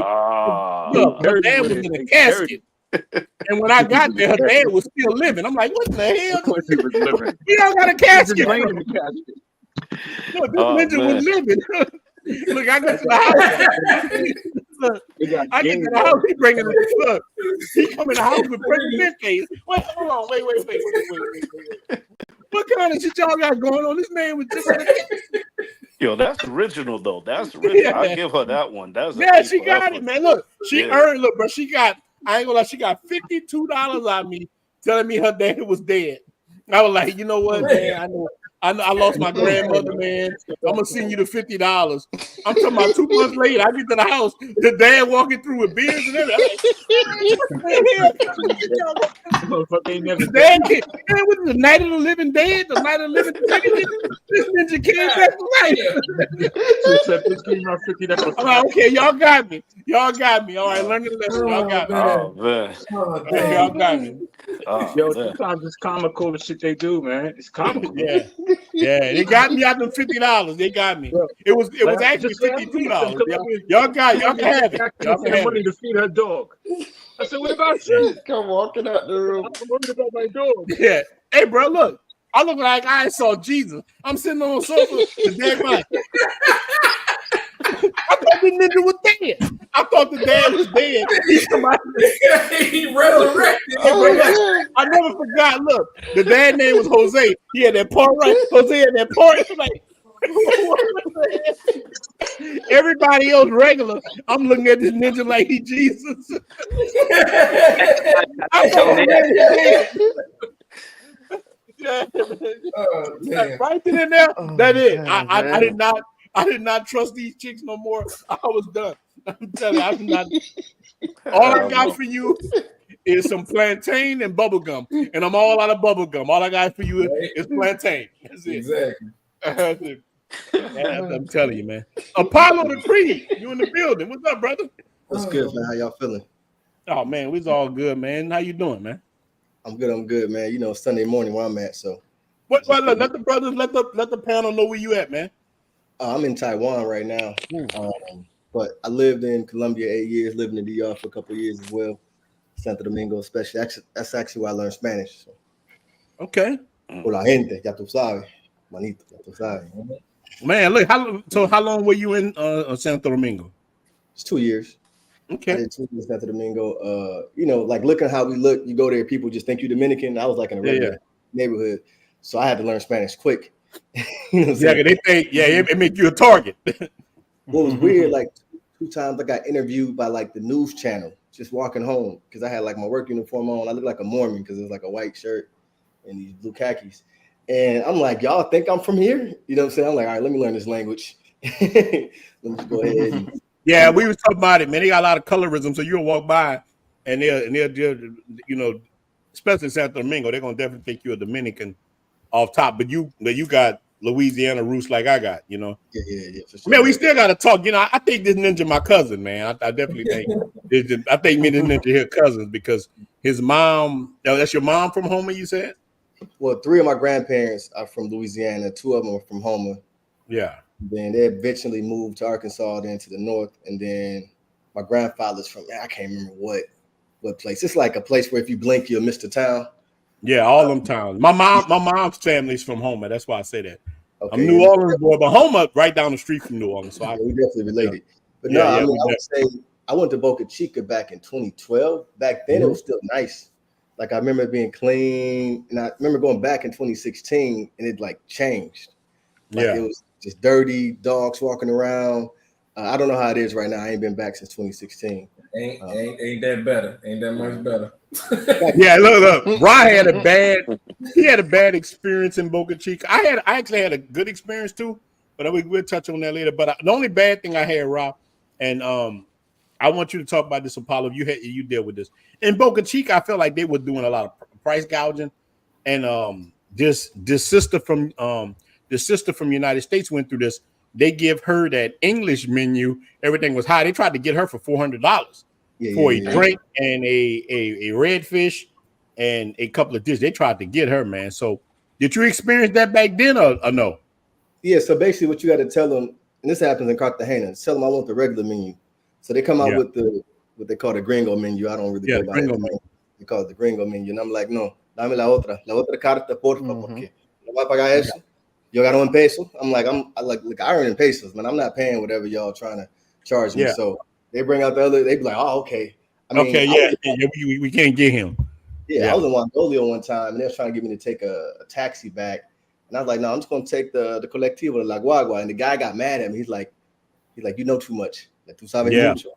casket. And when I got there, her dad was still living. I'm like, what the hell? Of course he was living. You don't got a casket. Look, this ninja was living. Look, I got to the house. Look, I get to the house. He bringing the look. He come in the house with President case. Wait, hold on. Wait. What kind of shit y'all got going on? This man was just. Yo, that's original though. That's original. Yeah. I'll give her that one. That's she got it, man. Look, she earned. Look, bro, she got. I ain't gonna lie. She got $52 on me, telling me her dad was dead. I was like, you know what, man? I lost my grandmother, man. I'm gonna send you the $50. I'm talking about 2 months later. I get to the house, the dad walking through with beers and everything. The dad came, man, what is the Night of the Living Dead? The Night of the Living Dead? This ninja came back to life. I'm like, okay, y'all got me. All right, learn the lesson. Y'all got me. Oh, man. Y'all got me. Yo, sometimes it's comical the shit they do, man. It's comical. Yeah, they got me out them $50. They got me. It was actually $52. Y'all can have it. Y'all can have money to feed her dog. I said, what about you? Come walking out the room. I'm worried about my dog. Yeah. Hey, bro, look. I look like I saw Jesus. I'm sitting on the sofa. The dad like, I thought the ninja was dead. I thought the dad was dead. He resurrected. I never forgot. Look, the dad name was Jose. He had that part right. Jose had that part. Like, Everybody else regular. I'm looking at this ninja like he Jesus. Right then and there. That's it. I did not trust these chicks no more. I was done. I'm telling you, I'm not. All I got for you is some plantain and bubble gum, and I'm all out of bubble gum. All I got for you is plantain. That's it. Exactly. I'm telling you, man. Apollo the Creed, you in the building? What's up, brother? What's good, man? How y'all feeling? Oh man, we's all good, man. How you doing, man? I'm good, man. You know, Sunday morning where I'm at, so. What? Let the brothers, let the panel know where you at, man. I'm in Taiwan right now, but I lived in Colombia 8 years, lived in the DR for a couple of years as well. Santo Domingo, especially. That's actually where I learned Spanish. So. Okay. Hola gente, ya tú sabes, manito, ya tú sabes. Man, look, how long were you in Santo Domingo? It's 2 years. Okay. I did 2 years in Santo Domingo. You know, like looking how we look, you go there, people just think you're Dominican. I was like in a regular neighborhood, so I had to learn Spanish quick. You know they think, it make you a target. What was weird, like 2 times I got interviewed by like the news channel just walking home because I had like my work uniform on. I looked like a Mormon because it was like a white shirt and these blue khakis. And I'm like, y'all think I'm from here? You know what I'm saying? I'm like, all right, let me learn this language. Let me go ahead. Yeah, we was talking about it, man. They got a lot of colorism, so you'll walk by and they'll you know, especially in Santo Domingo, they're gonna definitely think you're a Dominican off top. But you got Louisiana roots like I got, you know. Yeah. For sure. Man, we still gotta talk. You know, I think this ninja my cousin, man. I definitely think I think me and this ninja here cousins because his mom. That's your mom from Houma, you said? Well, 3 of my grandparents are from Louisiana. 2 of them are from Houma. Yeah. Then they eventually moved to Arkansas, then to the north, and then my grandfather's from I can't remember what place. It's like a place where if you blink, you'll miss the town. Yeah, all them towns. My mom's family's from Houma. That's why I say that. Okay, I'm New Orleans boy, but Houma right down the street from New Orleans. So we definitely related. But I would say I went to Boca Chica back in 2012. Back then it was still nice. Like I remember it being clean, and I remember going back in 2016, and it like changed. Like it was just dirty, dogs walking around. I don't know how it is right now. I ain't been back since 2016. Ain't that better? Ain't that much better? Yeah, look. Brian had a bad experience in Boca Chica. I actually had a good experience too, but we'll touch on that later. But the only bad thing I had, Rob, and I want you to talk about this, Apollo. You deal with this in Boca Chica. I felt like they were doing a lot of price gouging, and this sister from United States went through this. They give her that English menu. Everything was high. They tried to get her for $400 for a drink and a redfish and a couple of dishes. They tried to get her, man. So did you experience that back then or no? Yeah. So basically what you got to tell them, and this happens in Cartagena, tell them I want the regular menu. So they come out with what they call the gringo menu. I don't really go by it. They call it the gringo menu. And I'm like, no, dame la otra carta, porfa, porque no voy a pagar eso. Yo got $1 peso. I'm like, I earn in pesos, man. I'm not paying whatever y'all trying to charge me. So they bring out the other, they be like, oh, okay. I mean, we can't get him. I was in Juan one time, and they was trying to get me to take a taxi back. And I was like, no, I'm just going to take the Colectivo de La Guagua. And the guy got mad at me. He's like, you know too much. Tú sabes mucho.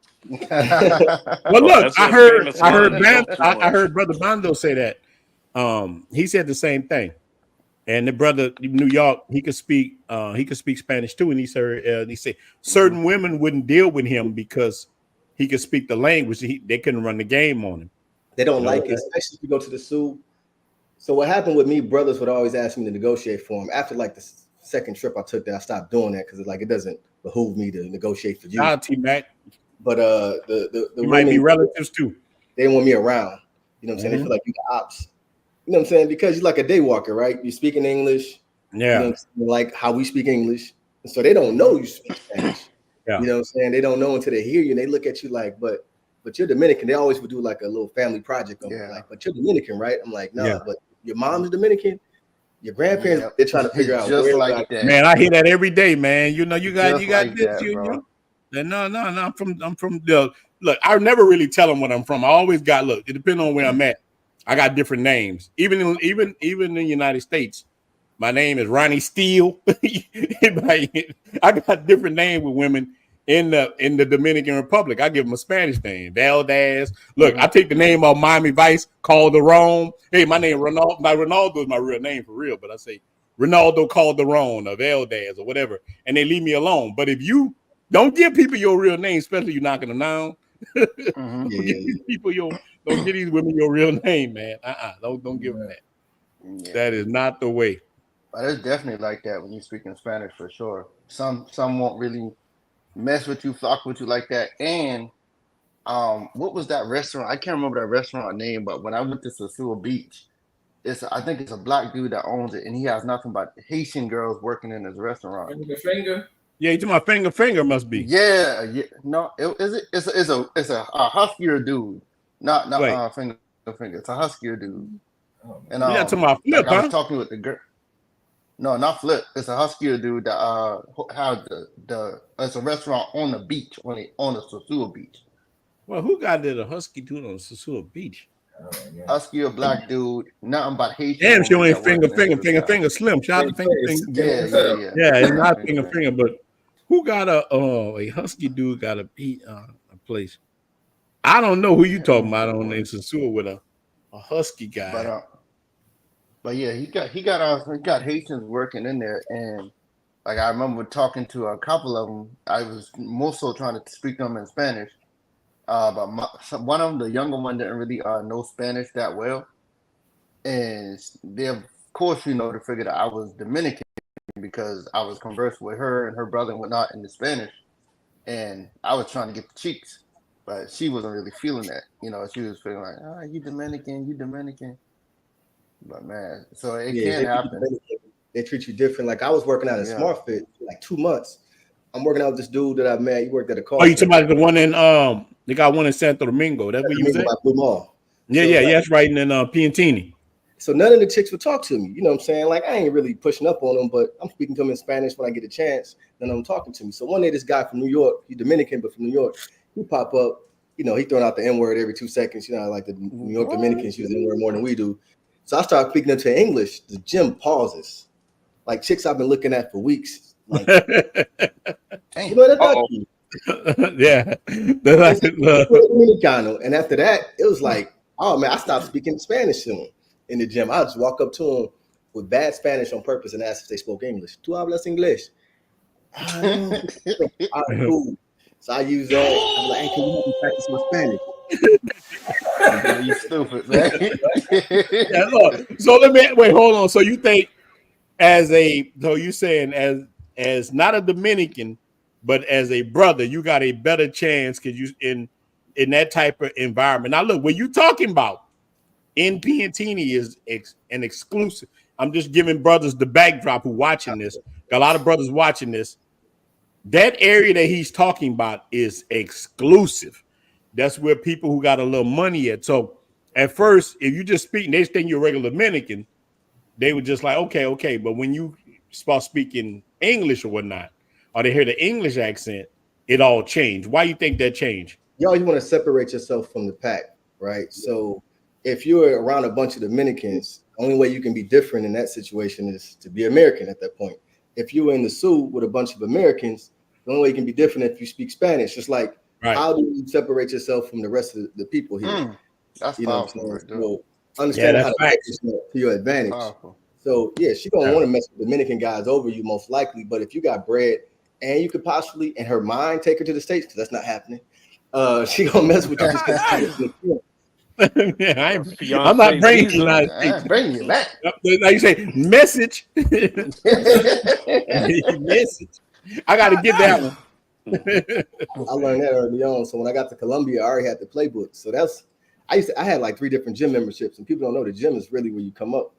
Well, look, I heard Brother Bando say that. He said the same thing. And the brother in New York, he could speak Spanish too. And he said certain women wouldn't deal with him because he could speak the language. They couldn't run the game on him. They don't like it, especially if you go to the zoo. So what happened with me, brothers would always ask me to negotiate for them. After like the second trip I took there, I stopped doing that because it doesn't behoove me to negotiate for you. T-Mac. But the you might be relatives too. They want me around. You know what I'm saying? They feel like you got ops. You know what I'm saying? Because you're like a day walker, right? You're speaking English. Yeah. You know, like how we speak English. And so they don't know you speak Spanish. Yeah. You know what I'm saying? They don't know until they hear you and they look at you like, but you're Dominican. They always would do like a little family project on like, but you're Dominican, right? I'm like, no, but your mom's Dominican. Your grandparents, they're trying to figure out just like that. Man, I hear that every day, man. You know, you got like this. That, No. I'm from the look. I never really tell them what I'm from. I always got look. It depends on where I'm at. I got different names. Even in the United States, My name is Ronnie Steele. I got different names with women in the Dominican Republic. I give them a Spanish name, Valdez. Look, I take the name of Miami Vice, Calderon. Hey, my name Ronaldo. My Ronaldo is my real name for real, but I say Ronaldo Calderon or Valdez or whatever, and they leave me alone. But if you don't give people your real name, especially you're knocking them down, don't give these women your real name, man. Don't give them that. Yeah. That is not the way. But it's definitely like that when you speak in Spanish for sure. Some won't really mess with you, flock with you like that. And what was that restaurant? I can't remember that restaurant name, but when I went to Sosua Beach, I think it's a black dude that owns it, and he has nothing but Haitian girls working in his restaurant. Finger. Yeah, you talking about finger must be. Yeah. No, it's a huskier dude. Not finger. It's a huskier dude. And yeah, to my Flip, I was talking with the girl. No, not Flip. It's a huskier dude that had it's a restaurant on the beach on the Sosua Beach. Well, who got a husky dude on Sosua Beach? Huskier black dude, nothing but Haitian. Damn, she only finger slim. Shout out to finger. Yeah, it's not finger, but who got a husky dude got a beat a place? I don't know who you talking about on Sosua with a husky guy. But yeah, he got Haitians working in there, and like I remember talking to a couple of them. I was more so trying to speak to them in Spanish. But one of them, the younger one, didn't really know Spanish that well, and they of course they figured that I was Dominican because I was conversing with her and her brother and whatnot in the Spanish, and I was trying to get the cheeks, but she wasn't really feeling that. She was feeling like, you Dominican. But man, so it can happen. They treat you different. Like I was working out at SmartFit for like 2 months. I'm working out with this dude that I met. He worked at a car. Oh, you talking about the one in they got one in Santo Domingo. That's what you said? Blue Mall. Yeah, that's right in Piantini. So none of the chicks would talk to me. You know what I'm saying? Like I ain't really pushing up on them, but I'm speaking to them in Spanish when I get a chance. Then I'm talking to me. So one day this guy from New York, he's Dominican, but from New York, he pop up. He throwing out the N-word every 2 seconds. Like the New York Dominicans use the N-word more than we do. So I started speaking into English. The gym pauses. Like chicks I've been looking at for weeks. Like, yeah. And after that, it was like, oh man, I stopped speaking Spanish to them in the gym. I just walk up to them with bad Spanish on purpose and ask if they spoke English. ¿Tú hablas inglés? Cool. So I use that. I'm like, hey, can you help me practice my Spanish? You stupid, man. Yeah, look, so let me hold on. So you think you saying as not a Dominican, but as a brother, you got a better chance because you in that type of environment. Now look, what you talking about in Piantini is an exclusive. I'm just giving brothers the backdrop who watching this. Got a lot of brothers watching this. That area that he's talking about is exclusive. That's where people who got a little money at. So at first, if you just speak, they think you're a regular Dominican, they were just like, okay. But when you start speaking English or whatnot, or they hear the English accent, it all changed. Why you think that changed? You always want to separate yourself from the pack, right? So if you're around a bunch of Dominicans, the only way you can be different in that situation is to be American at that point. If you were in the zoo with a bunch of Americans, the only way you can be different if you speak Spanish. Just like, how do you separate yourself from the rest of the people here? That's powerful. So understand how to practice to your advantage. Powerful. So yeah, she gonna want to mess with Dominican guys over you most likely. But if you got bread and you could possibly in her mind take her to the States, because that's not happening. She gonna mess with you. Yeah, I'm not bringing you out. Bring you back. Like you say, message. Message. I got to get that one. I learned that early on. So when I got to Columbia, I already had the playbook. So I had like 3 different gym memberships, and people don't know the gym is really where you come up.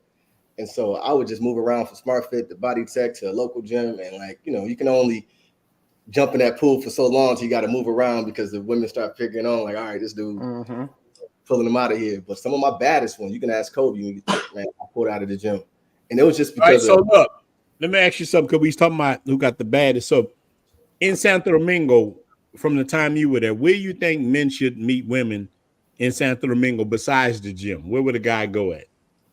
And so I would just move around from SmartFit to Body Tech to a local gym, and you can only jump in that pool for so long till you got to move around because the women start figuring on like, all right, this dude pulling them out of here. But some of my baddest ones, you can ask Kobe, man, I pulled out of the gym, and it was just because. All right, so look, let me ask you something because we was talking about who got the baddest. So in Santo Domingo, from the time you were there, where you think men should meet women in Santo Domingo besides the gym? Where would a guy go at?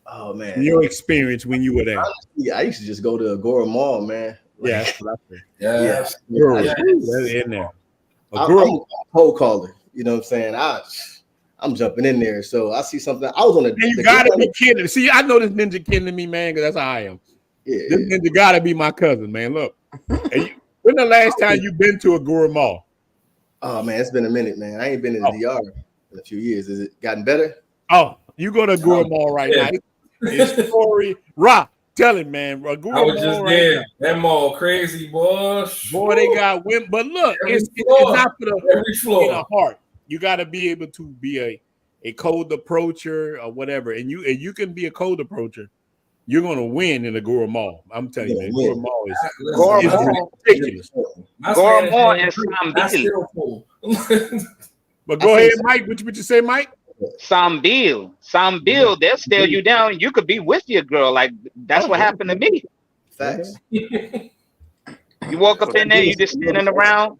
Oh man, your experience when you were there. Honestly, I used to just go to Agora Mall, man. Yeah, that's what I said. Yes. Girl, Yes. that's in there. I'm a cold caller. You know what I'm saying? I'm jumping in there. So I see something. I was on And you gotta be kidding. See, I know this ninja kidding me, man, because that's how I am. Yeah, this ninja gotta be my cousin, man. Look, when the last time you been to Agora Mall? Oh man, it's been a minute, man. I ain't been in the DR in a few years. Is it gotten better? Oh, you go to Agora Mall right now. It's Story Rock. Tell him, man. Agora I was just Mall there. right That mall crazy, boy. Boy, they got women. But look, it's not for the heart. You got to be able to be a cold approacher or whatever, and you can be a cold approacher. You're gonna win in the Agora Mall. I'm telling you, man. Agora Mall is ridiculous. Agora Mall and Sambil. But go ahead, Mike. What you say, Mike? Sambil, they'll stare you down. You could be with your girl. Like that's what happened to me. Facts. You walk up in there, you just standing around.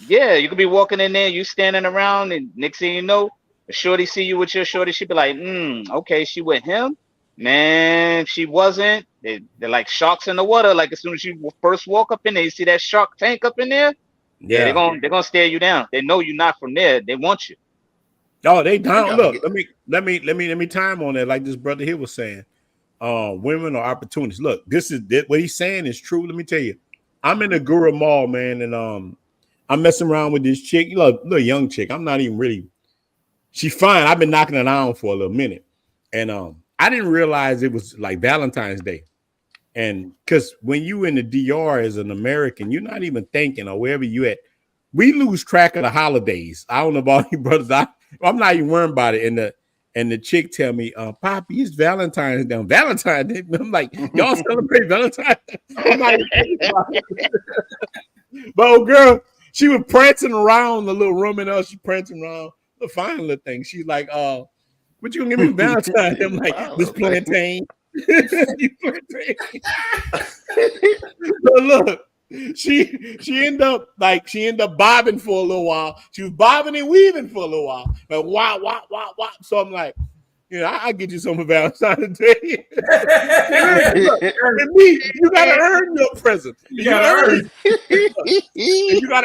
Yeah, you could be walking in there, you standing around, and next thing you know, a shorty see you with your shorty. She'd be like, okay, she with him. Man, she wasn't. They're like sharks in the water. Like as soon as you first walk up in there, you see that shark tank up in there. Yeah, they're gonna stare you down. They know you're not from there. They want you. Oh, they down. Look, let me time on that. Like this brother here was saying, women are opportunities. Look, what he's saying is true. Let me tell you, I'm in the Agora Mall, man, and I'm messing around with this chick, little young chick. I'm not even really. She's fine. I've been knocking it on for a little minute, and I didn't realize it was like Valentine's Day, and because when you in the DR as an American, you're not even thinking or wherever you at. We lose track of the holidays. I don't know about you brothers. I'm not even worrying about it. And the chick tell me, Poppy, it's Valentine's Day. Valentine's Day. I'm like, y'all celebrate Valentine's Day? I'm not even thinking about it. But old girl, she was prancing around the little room and she prancing around the fine little thing. She's like, what you gonna give me Valentine's? I'm like, this plantain. You plantain. But look. She ended up bobbing for a little while. She was bobbing and weaving for a little while. Like wah. So I'm like, I'll get you some for Valentine's Day. And me, you gotta earn your present. You gotta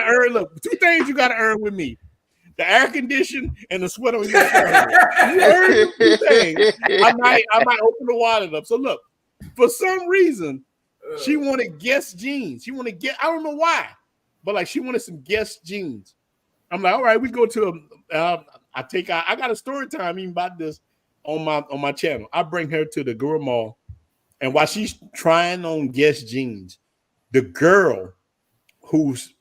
earn. Look, two things you gotta earn with me: the air condition and the sweat on your shirt. You earn two things. I might open the wallet up. So look, for some reason. She wanted Guess jeans. I don't know why, but like she wanted some Guess jeans. I'm like, all right, we go to I got a story time even about this on my channel. I bring her to the Agora Mall, and while she's trying on Guess jeans, the girl who's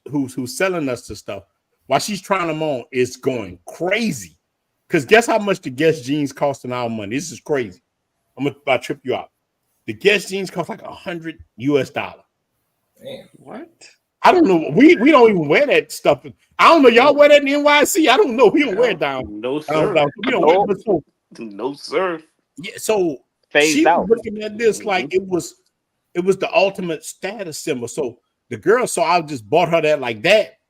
selling us the stuff, while she's trying them on, is going crazy. Because guess how much the Guess jeans cost in our money? This is crazy. I'm gonna trip you out. The Guess jeans cost like $100 US. Damn, what? I don't know. We don't even wear that stuff. I don't know. Y'all wear that in NYC? I don't know. We don't wear it down. No, sir. We don't wear it. So, no, sir. Yeah. So Phased she out. was looking at this like it was the ultimate status symbol. So the girl, I just bought her that like that,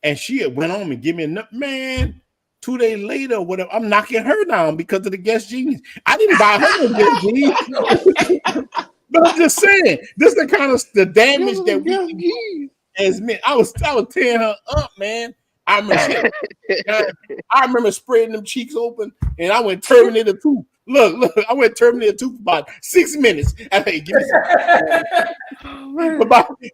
and she had went on and give me a man. 2 days later, whatever, I'm knocking her down because of the Guess jeans. I didn't buy her no Guess jeans. But I'm just saying, this is the kind of the damage that we as men. I was tearing her up, man. I remember spreading them cheeks open, and I went Terminator 2. Look, I went Terminator 2 for about 6 minutes. I think give me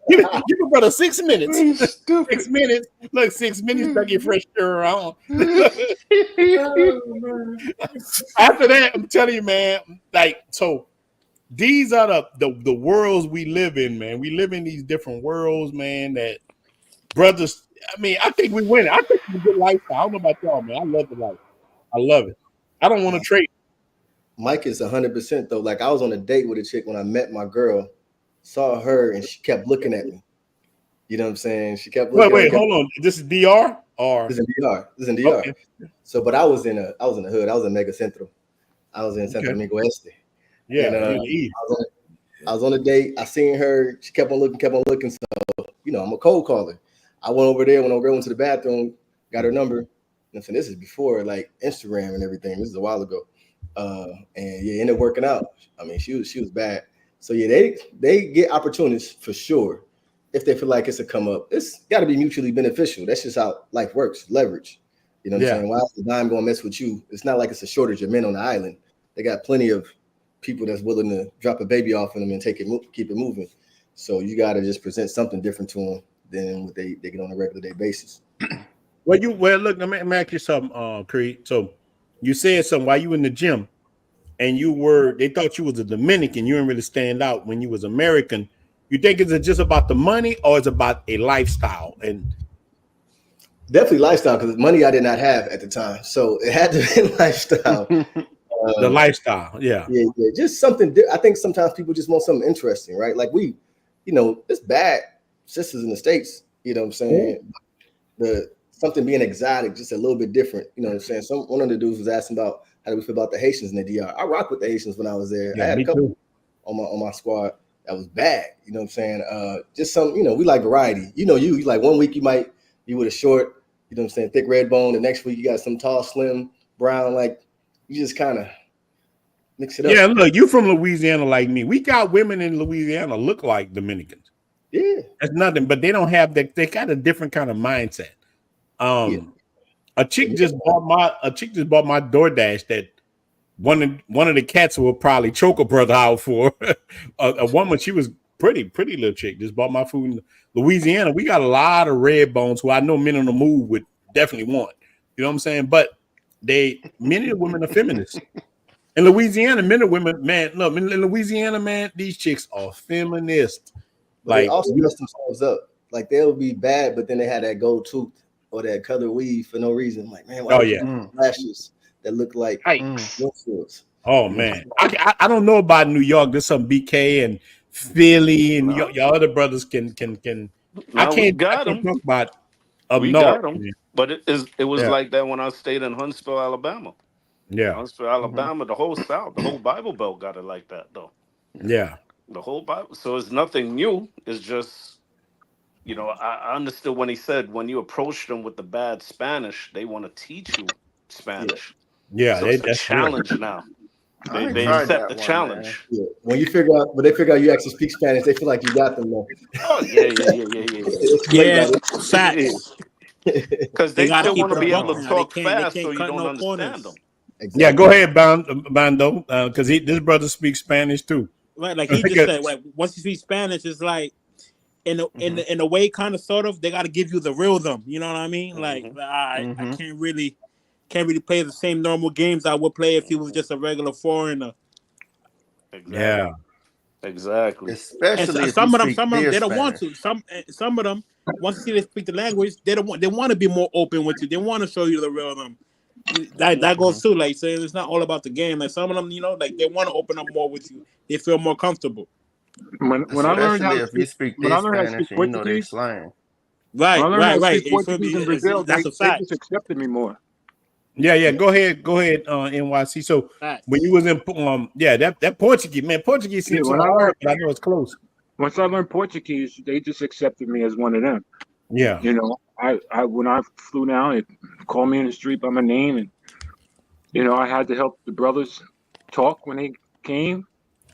give me brother 6 minutes. 6 minutes. Look, 6 minutes to get fresh stir on. After that, I'm telling you, man, like so. These are the worlds we live in, man. We live in these different worlds, man. That brothers. I mean, I think we win. I think it's a good lifestyle. I don't know about y'all, man. I love the life. I love it. I don't want to trade. Mike is 100% though. Like I was on a date with a chick when I met my girl, saw her, and she kept looking at me. You know what I'm saying? She kept looking. Wait, hold on. This is DR or this is in DR. Okay. So, but I was in the hood. I was in Mega Centro. I was in Centro Amigo Este. Yeah, and, I was on a date. I seen her. She kept on looking. So, I'm a cold caller. I went over there when a girl went to the bathroom, got her number. And so this is before like Instagram and everything. This is a while ago. and yeah, it ended up working out. I mean, she was bad. So yeah, they get opportunities for sure if they feel like it's a come up. It's got to be mutually beneficial. That's just how life works. Leverage. You know what I'm saying? Why is the dime going to mess with you? It's not like it's a shortage of men on the island. They got plenty of people that's willing to drop a baby off on them and keep it moving. So you got to just present something different to them than what they get on a regular day basis. Well, look, let me ask you something, Creed. So you said something while you were in the gym, and they thought you was a Dominican. You didn't really stand out when you was American. You think it's just about the money, or it's about a lifestyle? And definitely lifestyle, because money I did not have at the time, so it had to be lifestyle. The lifestyle, yeah, just something. I think sometimes people just want something interesting, right? Like it's bad sisters in the States. You know what I'm saying? Something being exotic, just a little bit different. You know what I'm saying? One of the dudes was asking about how do we feel about the Haitians in the DR. I rock with the Haitians when I was there. Yeah, I had a couple on my squad that was bad. You know what I'm saying? Just some, we like variety. You like 1 week you might be with a short, you know what I'm saying, thick red bone. The next week you got some tall, slim, brown. Like you just kind of mix it up. Yeah, look, you from Louisiana like me. We got women in Louisiana look like Dominicans. Yeah, that's nothing, but they don't have that. They got a different kind of mindset. A chick just bought my DoorDash that one of the cats will probably choke a brother out for. A woman, she was pretty little chick, just bought my food in Louisiana. We got a lot of red bones who I know men on the move would definitely want. You know what I'm saying? But many of the women are feminists. In Louisiana, men and women, man, look, in Louisiana, man, these chicks are feminists. Like they also mess themselves up. Like they'll be bad, but then they had that gold tooth or that color weave for no reason. I'm like, man, why lashes that look like Oh man, I don't know about New York. There's some BK and Philly and your other brothers can. I can't talk about up we north. got them, but it was like that when I stayed in Huntsville, Alabama. Yeah, Huntsville, Alabama, the whole South, the whole Bible Belt got it like that though. Yeah, the whole Bible. So it's nothing new. It's just. I understood when he said when you approach them with the bad Spanish, they want to teach you Spanish. Yeah, so it's a challenge now. They accept the challenge. Yeah. When they figure out you actually speak Spanish, they feel like you got them. Oh yeah. Facts. Because they still want to be able to talk fast, so you don't understand them. Exactly. Yeah, go ahead, Bando, because this brother speaks Spanish too. Right, like he just said, once you speak Spanish, it's like. In a way, kind of, sort of, they got to give you the real them. You know what I mean? Like, I can't really play the same normal games I would play if he was just a regular foreigner. Exactly. Yeah, exactly. Especially and some of them, they don't want to. Some of them, once you see they speak the language, they want to be more open with you. They want to show you the real them. That goes too. Like saying it's not all about the game. Like some of them, like they want to open up more with you. They feel more comfortable. When I learned how to speak Portuguese, right. Portuguese in Brazil, that's a fact. They just accepted me more. Yeah. Go ahead, NYC. So when you was in, that Portuguese, man, Portuguese seems so hard, but I know it's close. Once I learned Portuguese, they just accepted me as one of them. Yeah, I when I flew down, they called me in the street by my name, and I had to help the brothers talk when they came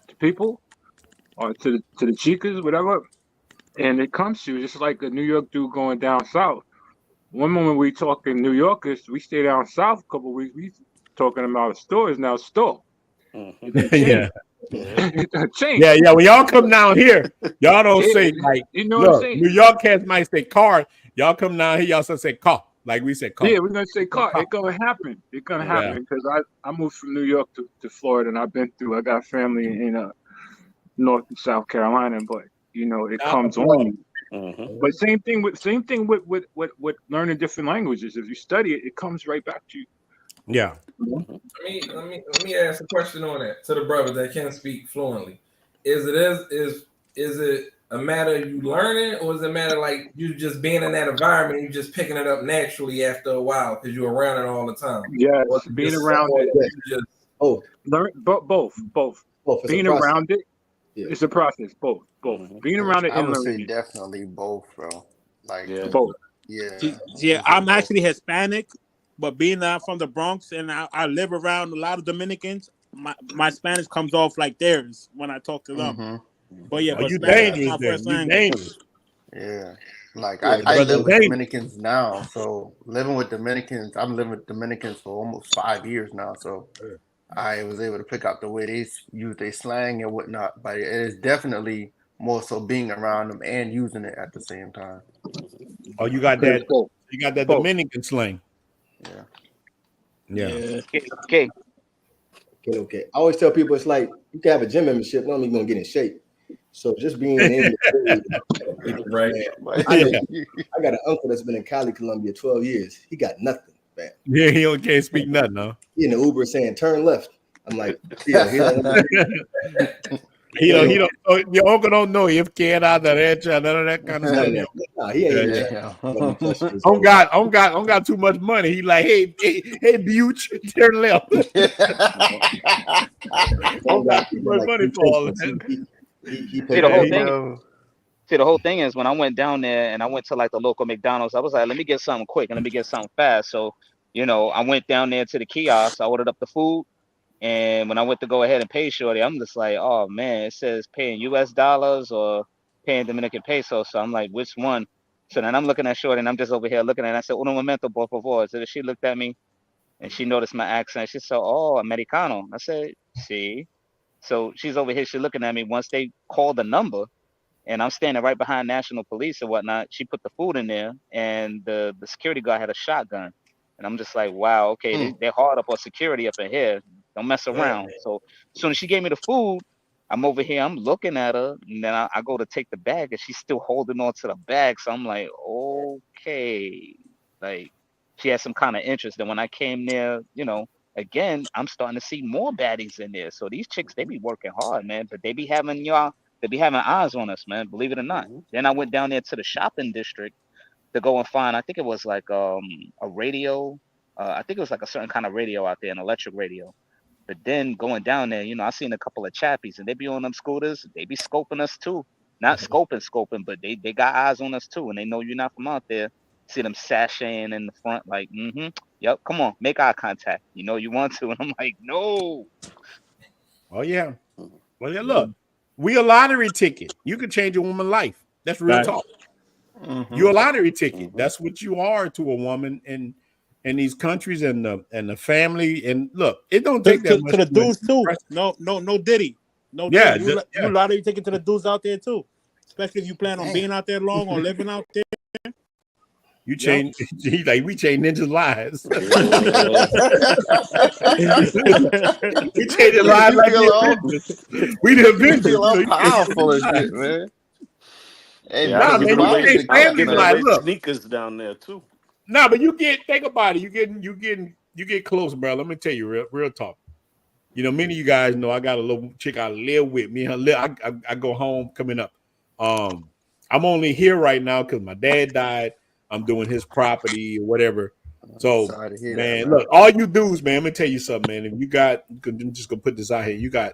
to people. Or to the chicas, whatever, and it comes to just like a New York dude going down south. One moment we talking New Yorkers, we stay down south a couple of weeks. We talking about a store is now a store. Yeah. Change. Yeah. When y'all come down here, y'all don't say like what I'm saying? New York cats might say car. Y'all come down here, y'all say car. Like we said car. Yeah, we're gonna say car. It's gonna happen. It's gonna happen because I moved from New York to Florida, and I've been through. I got family in North and South Carolina, but it comes on you. But same thing with learning different languages. If you study it, it comes right back to you. Yeah. Let me ask a question on that to the brothers that can't speak fluently. Is it a matter of you learning, or is it a matter like you just being in that environment, you just picking it up naturally after a while because you're around it all the time? Yeah, being around it. Learn both. Being around it. Yeah. It's a process, both. Being around it and learning. Definitely both, bro. Like both. Yeah, I'm actually Hispanic, but being from the Bronx and I live around a lot of Dominicans, my Spanish comes off like theirs when I talk to them. Mm-hmm. But yeah, but you Spanish is dangerous my then. first You language. dangerous. Yeah. Like Yeah, I brother live with dangerous. Dominicans now, so living with Dominicans, I'm living with Dominicans for almost 5 years now. So I was able to pick out the way they use their slang and whatnot. But it is definitely more so being around them and using it at the same time. Oh, you got that? You got that Dominican slang. Yeah. Okay. I always tell people it's like you can have a gym membership, don't mean you're gonna get in shape. So just being in right. I got an uncle that's been in Cali, Colombia 12 years. He got nothing, man. Yeah, he can't speak nothing, huh? He in the Uber saying turn left. I'm like, yeah, he don't. Oh, your uncle don't know if queda derecha, none of that kind of stuff. Nah, he ain't. On got too much money. He like, hey, Buch, turn left. On got too much money for all of that. See, the whole thing is when I went down there and I went to like the local McDonald's, I was like, let me get something quick and let me get something fast. So, I went down there to the kiosk. I ordered up the food. And when I went to go ahead and pay shorty, I'm just like, oh man, it says paying US dollars or paying Dominican pesos. So I'm like, which one? So then I'm looking at shorty and I'm just over here looking at it. I said, uno momento, por favor. So she looked at me and she noticed my accent. She said, oh, Americano. I said, see. So she's over here, she's looking at me. Once they called the number and I'm standing right behind National Police and whatnot, she put the food in there and the security guard had a shotgun. And I'm just like, wow, okay, they're hard up on security up in here. Don't mess around. So as soon as she gave me the food, I'm over here, I'm looking at her, and then I go to take the bag, and she's still holding on to the bag. So I'm like, okay. Like, she had some kind of interest. And when I came there, again, I'm starting to see more baddies in there. So these chicks, they be working hard, man. But they be having eyes on us, man, believe it or not. Then I went down there to the shopping district to go and find, I think it was like a radio. I think it was like a certain kind of radio out there, an electric radio. But then going down there, I seen a couple of chappies and they be on them scooters. They be scoping us too. Not scoping, but they got eyes on us too. And they know you're not from out there. See them sashaying in the front like, yep, come on, make eye contact. You want to. And I'm like, no. Oh, yeah. Well, yeah, look, we a lottery ticket. You can change a woman's life. That's real talk. You're a lottery ticket. That's what you are to a woman in these countries and the family. And look, it don't take that much to the dudes too. No Diddy. No yeah, Diddy. You lottery ticket to the dudes out there too. Especially if you plan on being out there long or living out there. You change, like we change ninjas' lives. We change their lives like we the Avengers. Powerful as shit, man. Hey, look, sneakers down there too. No, but think about it. You get close, bro. Let me tell you, real talk. Many of you guys know I got a little chick I live with. Me and her I go home coming up. I'm only here right now because my dad died. I'm doing his property or whatever. So, man, look, all you dudes, man, I'm gonna tell you something, man. If I'm just gonna put this out here. You got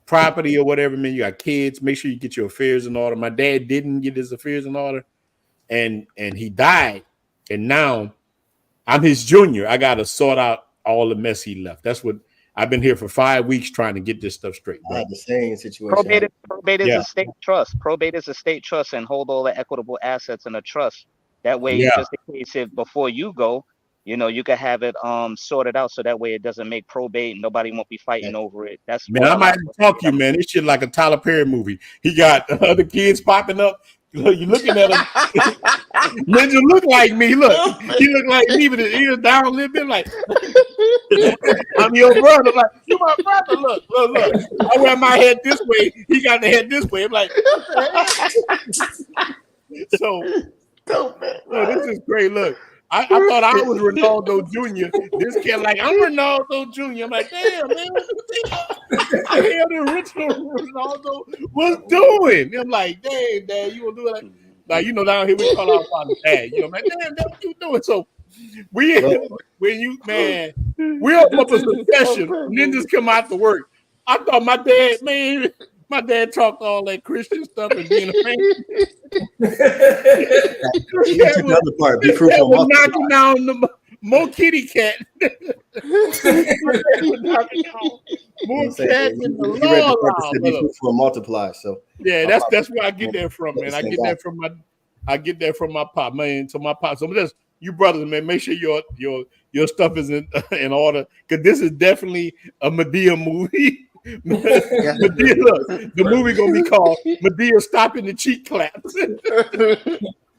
property or whatever, man. You got kids. Make sure you get your affairs in order. My dad didn't get his affairs in order, and he died. And now I'm his junior. I got to sort out all the mess he left. That's what I've been here for 5 weeks trying to get this stuff straight. I had the same situation. Probate is a state trust. Probate is a state trust and hold all the equitable assets in a trust. That way, just in case if before you go, you can have it sorted out so that way it doesn't make probate and nobody won't be fighting over it. That's man. I might talk to you, man. This shit like a Tyler Perry movie. He got other kids popping up. You're looking at him. Ninja look like me. Look, he look like me, but his ears down a little bit. Like I'm your brother. Like you my brother. Look. I wear my head this way. He got the head this way. I'm like, so this is great. Look, I thought I was Ronaldo Jr. This kid like I'm Ronaldo Jr. I'm like, damn man, what the hell the original Ronaldo was doing? I'm like, damn, Dad, you gonna do it like down here we call our father Dad. Man, damn, that's what you doing. So we're up a succession. Ninjas come out to work. I thought my dad talked all that Christian stuff and being a fan. That's another part. Be fruitful. Knocking down More kitty cat. More cat in the law. For multiply. So yeah, that's where I get that from, man. I get that from my pop, man. So my pop. So just you brothers, man, make sure your stuff is in order, because this is definitely a Madea movie. Madea, look, the movie gonna be called Madea Stopping the Cheek Claps.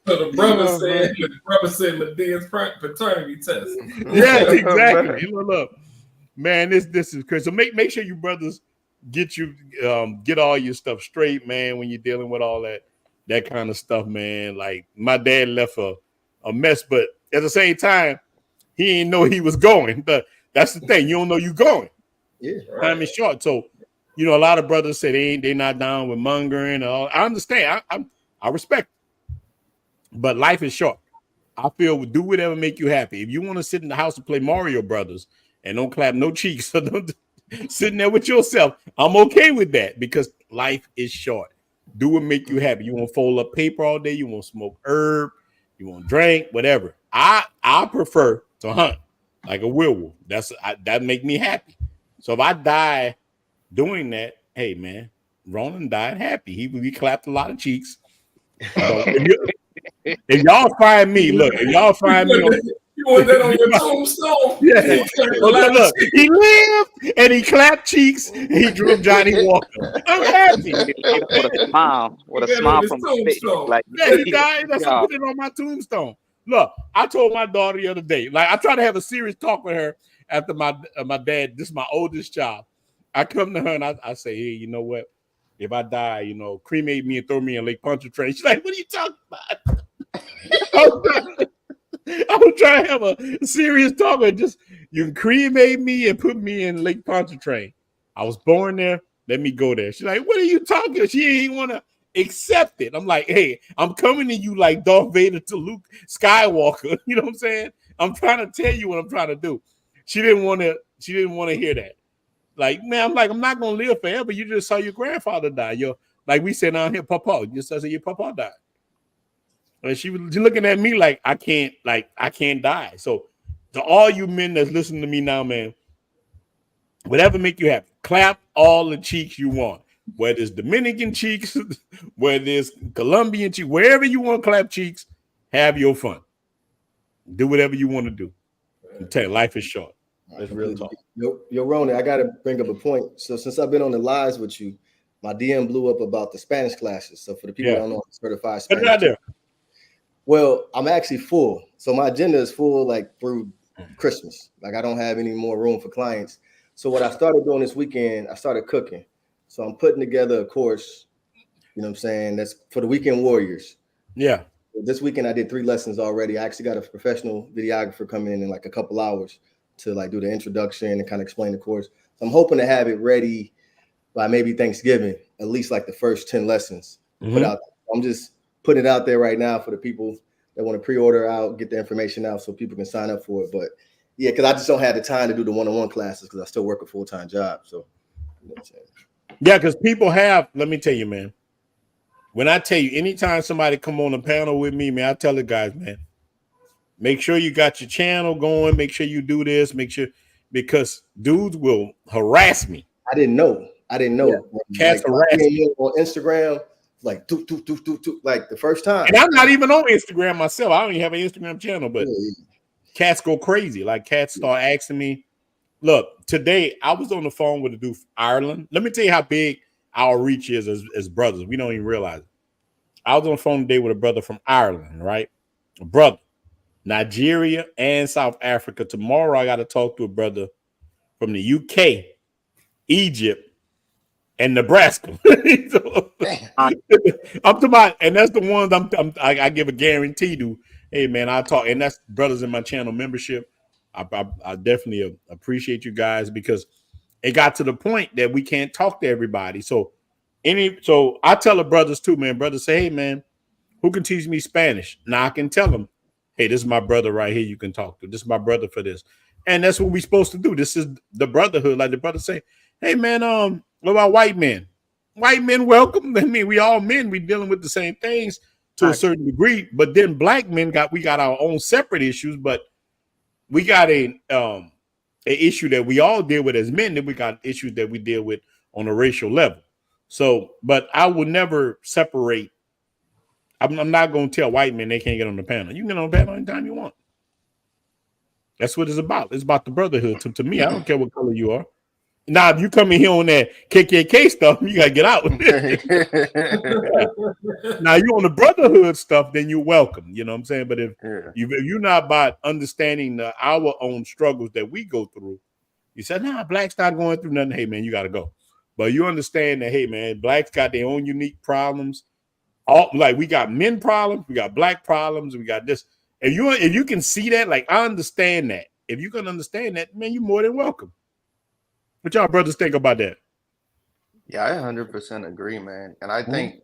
So the brother said Medea's paternity test. Yeah, exactly. Look, man, this is crazy. So make sure you brothers get all your stuff straight, man, when you're dealing with all that kind of stuff, man. Like my dad left a mess, but at the same time, he didn't know he was going. That's the thing. You don't know you're going. Yeah, right. Time is short. So, a lot of brothers say they're not down with mongering. I understand. I respect it. But life is short. I feel do whatever make you happy. If you want to sit in the house and play Mario Brothers and don't clap no cheeks, so don't sitting there with yourself, I'm okay with that, because life is short. Do what make you happy. You want to fold up paper all day. You want to smoke herb. You want to drink, whatever. I prefer to hunt like a werewolf. That make me happy. So if I die doing that, hey man, Ronan died happy. He clapped a lot of cheeks. So if y'all find me, look, if y'all find me, you want that on your tombstone? Yeah. Look, he lived and he clapped cheeks. And he drew Johnny Walker. I'm happy. With a smile from his face. Like, yeah, he died. That's what I put it on my tombstone. Look, I told my daughter the other day, like I try to have a serious talk with her after my dad. This is my oldest child. I come to her and I say, hey, you know what? If I die, cremate me and throw me in Lake Pontchartrain. She's like, what are you talking about? I was trying to have a serious talk with just, you can cremate me and put me in Lake Pontchartrain. I was born there. Let me go there. She's like, what are you talking about? She ain't want to accept it. I'm like, hey, I'm coming to you like Darth Vader to Luke Skywalker. You know what I'm saying? I'm trying to tell you what I'm trying to do. She didn't want to hear that. Like, man, I'm not gonna live forever. You just saw your grandfather die. Like we said down here, Papa. You just said your Papa died. And she was looking at me like I can't die. So to all you men that's listening to me now, man, whatever make you happy, clap all the cheeks you want. Whether it's Dominican cheeks, whether it's Colombian cheeks, wherever you want to clap cheeks, have your fun. Do whatever you want to do. I'm telling you, life is short. Let's really talk. Yo, Ronan, I got to bring up a point. So since I've been on the lives with you, my DM blew up about the Spanish classes. So for the people that don't know, I'm certified Spanish. Put it out there. Well, I'm actually full. So my agenda is full like through Christmas. Like I don't have any more room for clients. So what I started doing this weekend, I started cooking. So I'm putting together a course, you know what I'm saying? That's for the weekend warriors. Yeah. This weekend I did 3 lessons already. I actually got a professional videographer coming in like a couple hours to like do the introduction and kind of explain the course. So I'm hoping to have it ready by maybe Thanksgiving, at least like the first 10 lessons put out. I'm just putting it out there right now for the people that want to pre-order out, get the information out so people can sign up for it. But yeah, because I just don't have the time to do the one-on-one classes because I still work a full-time job. So you know what I'm saying? Yeah, because people have, let me tell you, man, when I tell you, anytime somebody come on a panel with me, man, I tell the guys, man, make sure you got your channel going. Make sure you do this. Make sure, because dudes will harass me. I didn't know. Yeah. Cats harass me on Instagram, like do, like the first time. And I'm not even on Instagram myself. I don't even have an Instagram channel, but cats go crazy. Like cats start asking me. Look, today I was on the phone with a dude from Ireland. Let me tell you how big our reach is as brothers. We don't even realize it. I was on the phone today with a brother from Ireland, right? A brother. Nigeria and South Africa. Tomorrow I got to talk to a brother from the UK, Egypt, and Nebraska. So, I'm talking about, and that's the ones I give a guarantee to. Hey man, I talk, and that's brothers in my channel membership. I definitely appreciate you guys because it got to the point that we can't talk to everybody. So I tell the brothers too, man. Brothers say, hey man, who can teach me Spanish? Now I can tell them, hey, this is my brother right here you can talk to. This is my brother for this. And that's what we're supposed to do. This is the brotherhood. Like the brother say, hey man, what about white men? White men welcome. I mean, we all men, we dealing with the same things to a certain degree. But then black men we got our own separate issues, but we got a issue that we all deal with as men, then we got issues that we deal with on a racial level. So, but I will never separate. I'm not going to tell white men they can't get on the panel. You can get on the panel anytime you want. That's what it's about. It's about the brotherhood. To me, I don't care what color you are. Now, if you come in here on that KKK stuff, you gotta get out. Now, you on the brotherhood stuff, then you're welcome. You know what I'm saying? But if you're not about understanding our own struggles that we go through, you said, nah, blacks not going through nothing. Hey, man, you gotta go. But you understand that, hey, man, blacks got their own unique problems. Like we got men problems, we got black problems, we got this. If you can see that, like I understand that. If you can understand that, man, you're more than welcome. What y'all brothers think about that? Yeah, I 100% agree, man. And I think,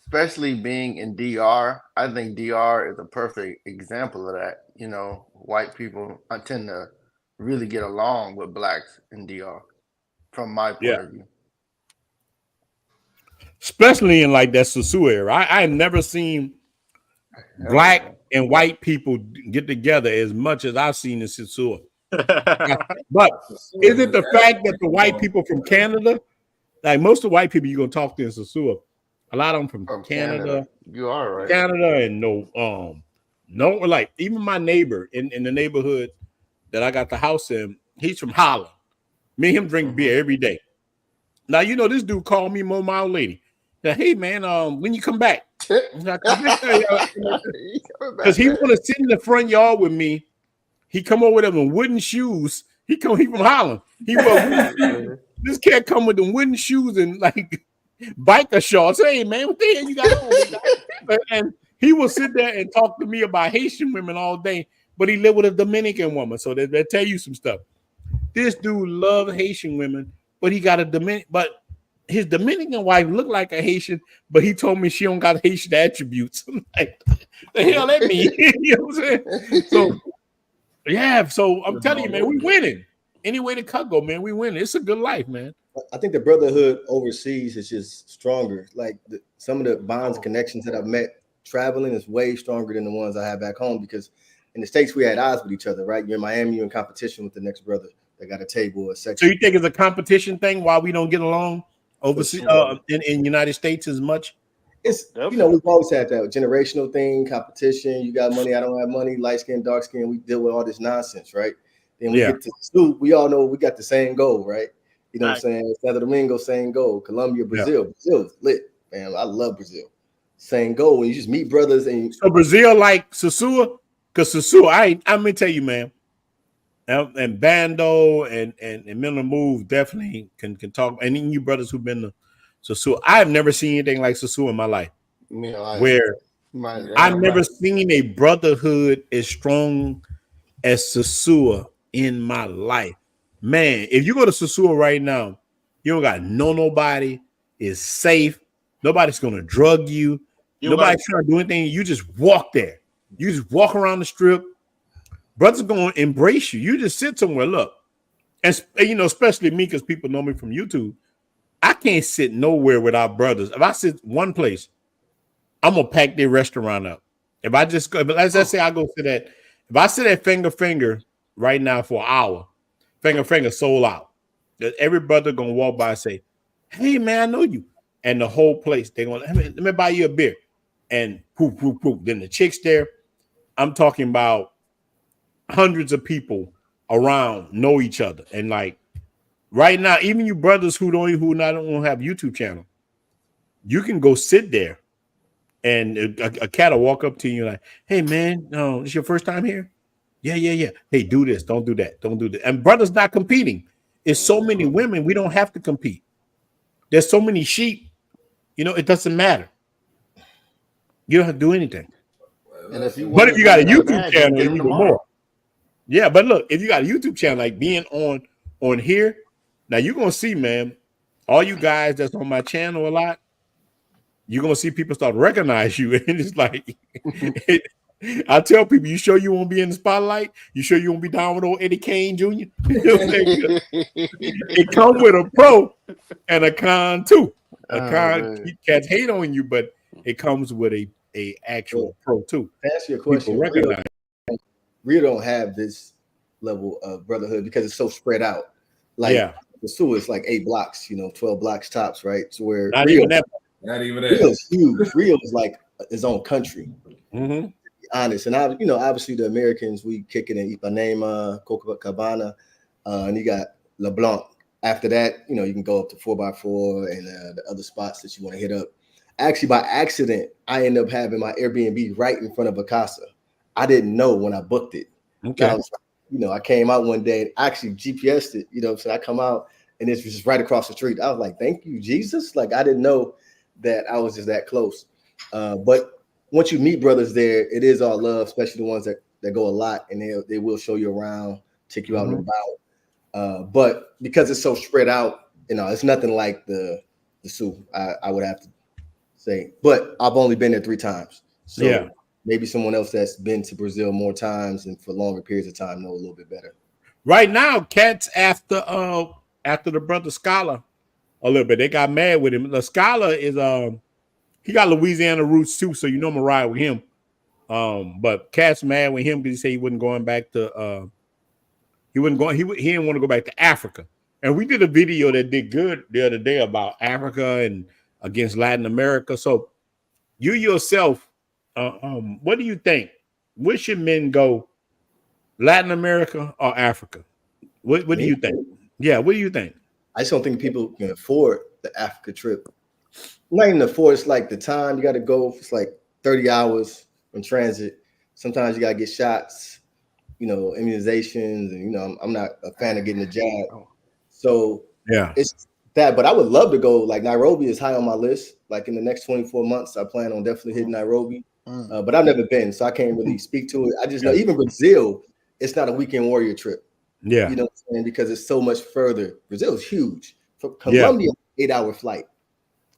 especially being in DR, I think DR is a perfect example of that. You know, white people tend to really get along with blacks in DR, from my point of view. Especially in like that Sosua era. I have never seen black and white people get together as much as I've seen in Sosua. But is it the fact that the white people from Canada, like most of the white people you're gonna talk to in Sosua, a lot of them from Canada. You are right. Canada and like even my neighbor in the neighborhood that I got the house in, he's from Holland. Me and him drink beer every day. Now you know this dude called me Mo Mile Lady. Said, hey man, when you come back? Because he want to sit in the front yard with me. He come over with them wooden shoes. He from Holland. He this cat come with them wooden shoes and like biker shorts. Hey man, what the hell you got on? And he will sit there and talk to me about Haitian women all day, but he lived with a Dominican woman, so they tell you some stuff. This dude loves Haitian women, but he got a Dominican. But his Dominican wife looked like a Haitian, but he told me she don't got Haitian attributes. Like, the hell that mean? You know what I'm saying? So. Yeah, so I'm telling you, man, we winning. Any way the cut go, man, we winning. It's a good life, man. I think the brotherhood overseas is just stronger. Like some of the bonds, connections that I've met traveling is way stronger than the ones I have back home, because in the States we had odds with each other, right? You're in Miami, you're in competition with the next brother that got a table or a section. So you think it's a competition thing why we don't get along overseas in United States as much? It's, you know, we've always had that generational thing, competition. You got money, I don't have money, light skin, dark skin. We deal with all this nonsense, right? Then we get to Soup, we all know we got the same goal, right? You know what I'm saying? Santo Domingo, same goal. Colombia, Brazil. Brazil's lit, man. I love Brazil. Same goal. When you just meet brothers and so Brazil like Sosua? Because Sosua, I'm gonna tell you, man. And Bando and Miller Move definitely can talk. And even you brothers who've been to Sosua, I've never seen anything like Sosua in my life. I've never seen a brotherhood as strong as Sosua in my life. Man, if you go to Sosua right now, you don't got nobody. It's safe. Nobody's gonna drug you. Nobody's trying to do anything. You just walk there. You just walk around the strip. Brothers gonna embrace you. You just sit somewhere. Look, and you know, especially me, because people know me from YouTube. I can't sit nowhere without brothers. If I sit one place, I'm gonna pack their restaurant up. If I just go, but let's say I go sit at, if I sit at Finger right now for an hour, Finger sold out. Every brother gonna walk by and say, "Hey man, I know you," and the whole place they gonna let me buy you a beer, and poop. Then the chicks there. I'm talking about hundreds of people around know each other, and like. Right now, even you brothers who don't have YouTube channel, you can go sit there, and a cat will walk up to you like, "Hey man, no, this your first time here? Yeah. Hey, do this, don't do that, don't do that." And brothers not competing. It's so many women, we don't have to compete. There's so many sheep, you know, it doesn't matter. You don't have to do anything. And if you but if you got a YouTube channel, even more. Yeah, but look, if you got a YouTube channel, like being on here. Now you're gonna see, man, all you guys that's on my channel a lot, you're gonna see people start to recognize you. And it's like I tell people, you sure you won't be in the spotlight? You sure you won't be down with old Eddie Kane Jr.? It comes with a pro and a con too. A con cats hate on you, but it comes with a actual pro too. To answer your question, Rio don't have this level of brotherhood because it's so spread out. Like the Sioux is like 8 blocks, 12 blocks tops, right? So where not Rio, even that. Not even that. Rio's huge. Rio is like his own country. Mm-hmm. To be honest, and obviously the Americans, we kick it in Ipanema, Copacabana, and you got LeBlanc. After that, you can go up to 4x4 and the other spots that you want to hit up. Actually, by accident, I ended up having my Airbnb right in front of Vacasa. I didn't know when I booked it. Okay. I came out one day and actually GPSed it, so I come out and it's just right across the street. I was like, thank you, Jesus. Like, I didn't know that I was just that close. But once you meet brothers there, it is all love, especially the ones that go a lot, and they will show you around, take you out and about. But because it's so spread out, it's nothing like the Sioux, I would have to say. But I've only been there 3 times. So maybe someone else that's been to Brazil more times and for longer periods of time know a little bit better. Right now, cats after the brother Scholar a little bit. They got mad with him. The Scholar is he got Louisiana roots too, so I'm gonna ride with him. But cats mad with him because he said he wasn't going back to he didn't want to go back to Africa. And we did a video that did good the other day about Africa and against Latin America. So you yourself, what do you think? Where should men go? Latin America or Africa? What do you think? Yeah, what do you think? I just don't think people can afford the Africa trip. Not even afford, it's like the time you got to go. It's like 30 hours in transit. Sometimes you got to get shots, immunizations, and I'm not a fan of getting a jab. So it's that, but I would love to go. Like Nairobi is high on my list. Like in the next 24 months, I plan on definitely hitting Nairobi. But I've never been, so I can't really speak to it. I just know even Brazil, it's not a weekend warrior trip. Yeah. You know what I'm saying? Because it's so much further. Brazil is huge. From Colombia, 8-hour flight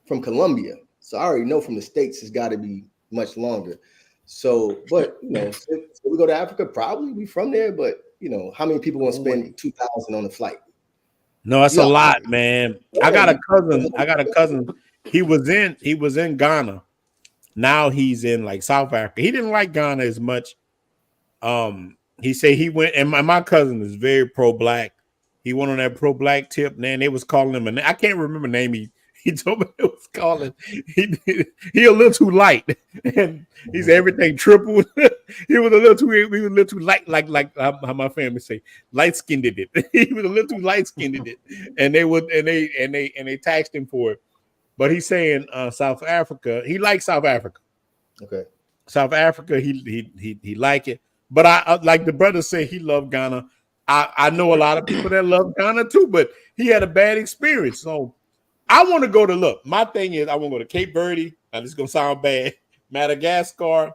from Colombia. So I already know from the States it's got to be much longer. So, but if we go to Africa, probably we from there. But how many people want to spend $2,000 on a flight? No, that's a lot, man. I got a cousin. He was in Ghana. Now he's in like South Africa. He didn't like Ghana as much. He said he went, and my cousin is very pro-black. He went on that pro-black tip, man. They was calling him, and I can't remember the name he told me it was calling. He a little too light, and he said everything tripled. he was a little too light, like how my family say, light-skinned it. He was a little too light-skinned it, and they taxed him for it. But he's saying South Africa. He likes South Africa. Okay, South Africa. He like it. But I like the brother say he loved Ghana. I know a lot of people that love Ghana too, but he had a bad experience. So I want to go to look. My thing is I want to go to Cape Verde. Now this is gonna sound bad. Madagascar,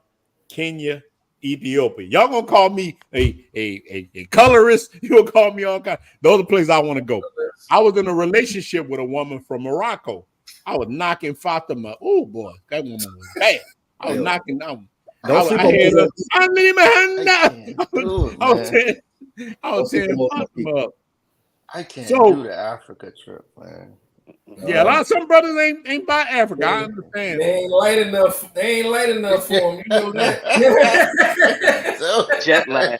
Kenya, Ethiopia. Y'all gonna call me a colorist? You gonna call me all kinds? Those are the places I want to go. I was in a relationship with a woman from Morocco. I was knocking Fatima. Oh boy, that woman was bad. I was knocking down. I was tearing Fatima up. I can't do the Africa trip, man. Yeah, a lot of some brothers ain't by Africa. I understand. They ain't light enough. They ain't light enough for them. You know that. Jet lag.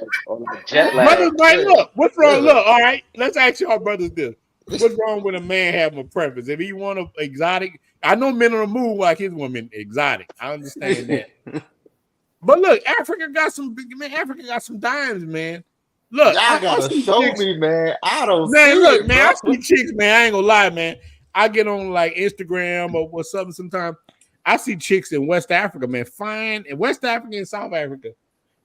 Jet lag. Brothers might look. What's wrong? Look, all right. Let's ask y'all brothers this. What's wrong with a man having a preference? If he want an exotic, I know men on the move like his woman exotic. I understand that. But look, Africa got some dimes, man. Look, y'all gotta show me, man. I don't man, see look, it, man. bro. I see chicks, man. I ain't gonna lie, man. I get on like Instagram or something sometimes. I see chicks in West Africa, man. Fine. In West Africa and South Africa,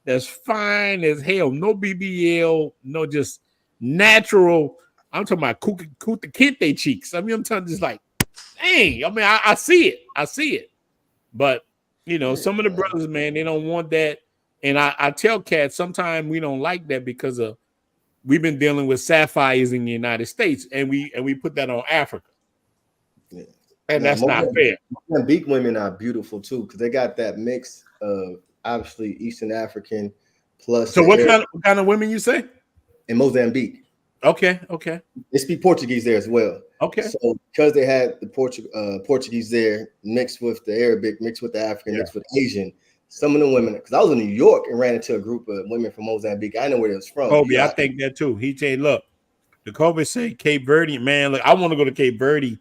that's fine as hell. No BBL, no just natural. I'm talking about Kuta Kente cheeks. I mean, I'm talking just like, dang. I mean, I see it. I see it. But, some of the brothers, man, they don't want that. And I tell cats sometimes we don't like that because we've been dealing with sapphires in the United States, and we put that on Africa. Yeah. And that's not fair. Mozambique women are beautiful too because they got that mix of obviously Eastern African plus. So what kind of women you say? In Mozambique. Okay. They speak Portuguese there as well. Okay. So because they had the Portuguese there mixed with the Arabic, mixed with the African, mixed with Asian, some of the women, because I was in New York and ran into a group of women from Mozambique. I know where they was from. Kobe, I think that too. He said, look, the Kobe say Cape Verde, man. Look, I want to go to Cape Verde.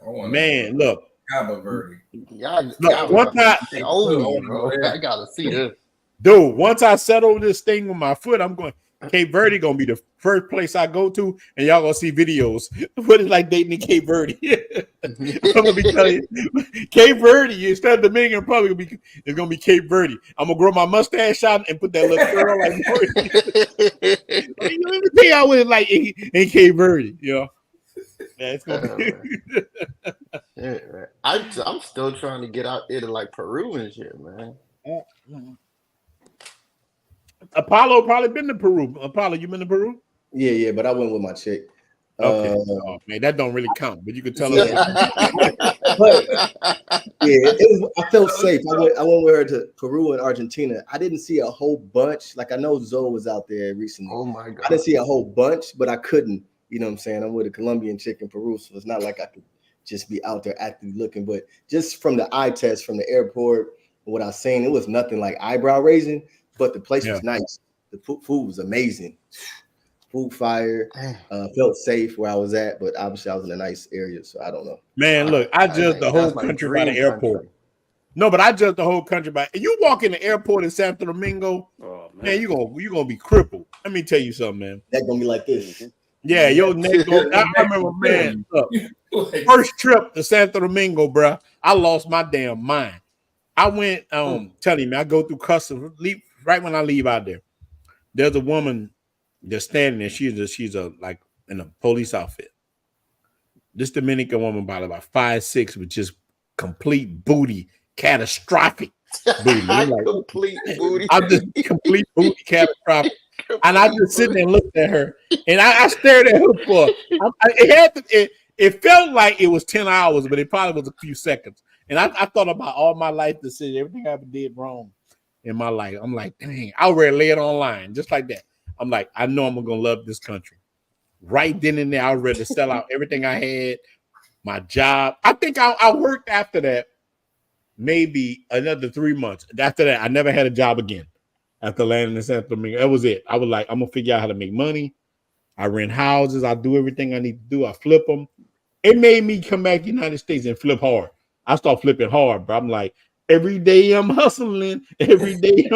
Man, look. Cabo Verde. Look, one time, I gotta see this. Dude, once I settle this thing with my foot, I'm going. Cape Verde gonna be the first place I go to, and y'all gonna see videos. What it's like dating in Cape Verde. I'm gonna be telling you, Cape Verde instead of Dominican Republic it's gonna be Cape Verde. I'm gonna grow my mustache out and put that little curl like. Let me tell you how it's like in Cape Verde, you know. Yeah, it's gonna be. Yeah, man. I'm still trying to get out there to like Peru and shit, man. Apollo probably been to Peru. Apollo, you been to Peru? Yeah, but I went with my chick. Okay, man, that don't really count, but you could tell her. But I felt safe. I went with her to Peru and Argentina. I didn't see a whole bunch. Like I know Zoe was out there recently. Oh my god! I didn't see a whole bunch, but I couldn't. You know what I'm saying? I'm with a Colombian chick in Peru, so it's not like I could just be out there actively looking. But just from the eye test from the airport, what I seen, it was nothing like eyebrow raising. But the place was nice. The food was amazing. Food fire. Felt safe where I was at, but obviously I was in a nice area, so I don't know. Man, look, I judged the whole country by the airport. No, but I judged the whole country by. You walk in the airport in Santo Domingo, man, you gonna be crippled. Let me tell you something, man. That gonna be like this. Yeah, your neck go. I remember, man. Look, first trip to Santo Domingo, bro. I lost my damn mind. I went. Telling me, I go through customs. Right when I leave out there, there's a woman just standing there. She's a like in a police outfit. This Dominican woman about 5'6" with just complete booty, catastrophic booty. I'm like, complete booty. I'm just complete booty, catastrophic. And I just sitting there and looked at her, and I stared at her for. It felt like it was 10 hours, but it probably was a few seconds. And I thought about all my life to say everything I ever did wrong in my life. I'm like, dang, I already lay it online just like that. I'm like, I know I'm gonna love this country. Right then and there, I was ready to sell out everything I had, my job. I think I worked after that maybe another 3 months. After that, I never had a job again. After landing in Santo Domingo, that was it. I was like, I'm gonna figure out how to make money. I rent houses. I do everything I need to do. I flip them. It made me come back to the United States and flip hard. I start flipping hard, bro. I'm like, every day I'm hustling. Every day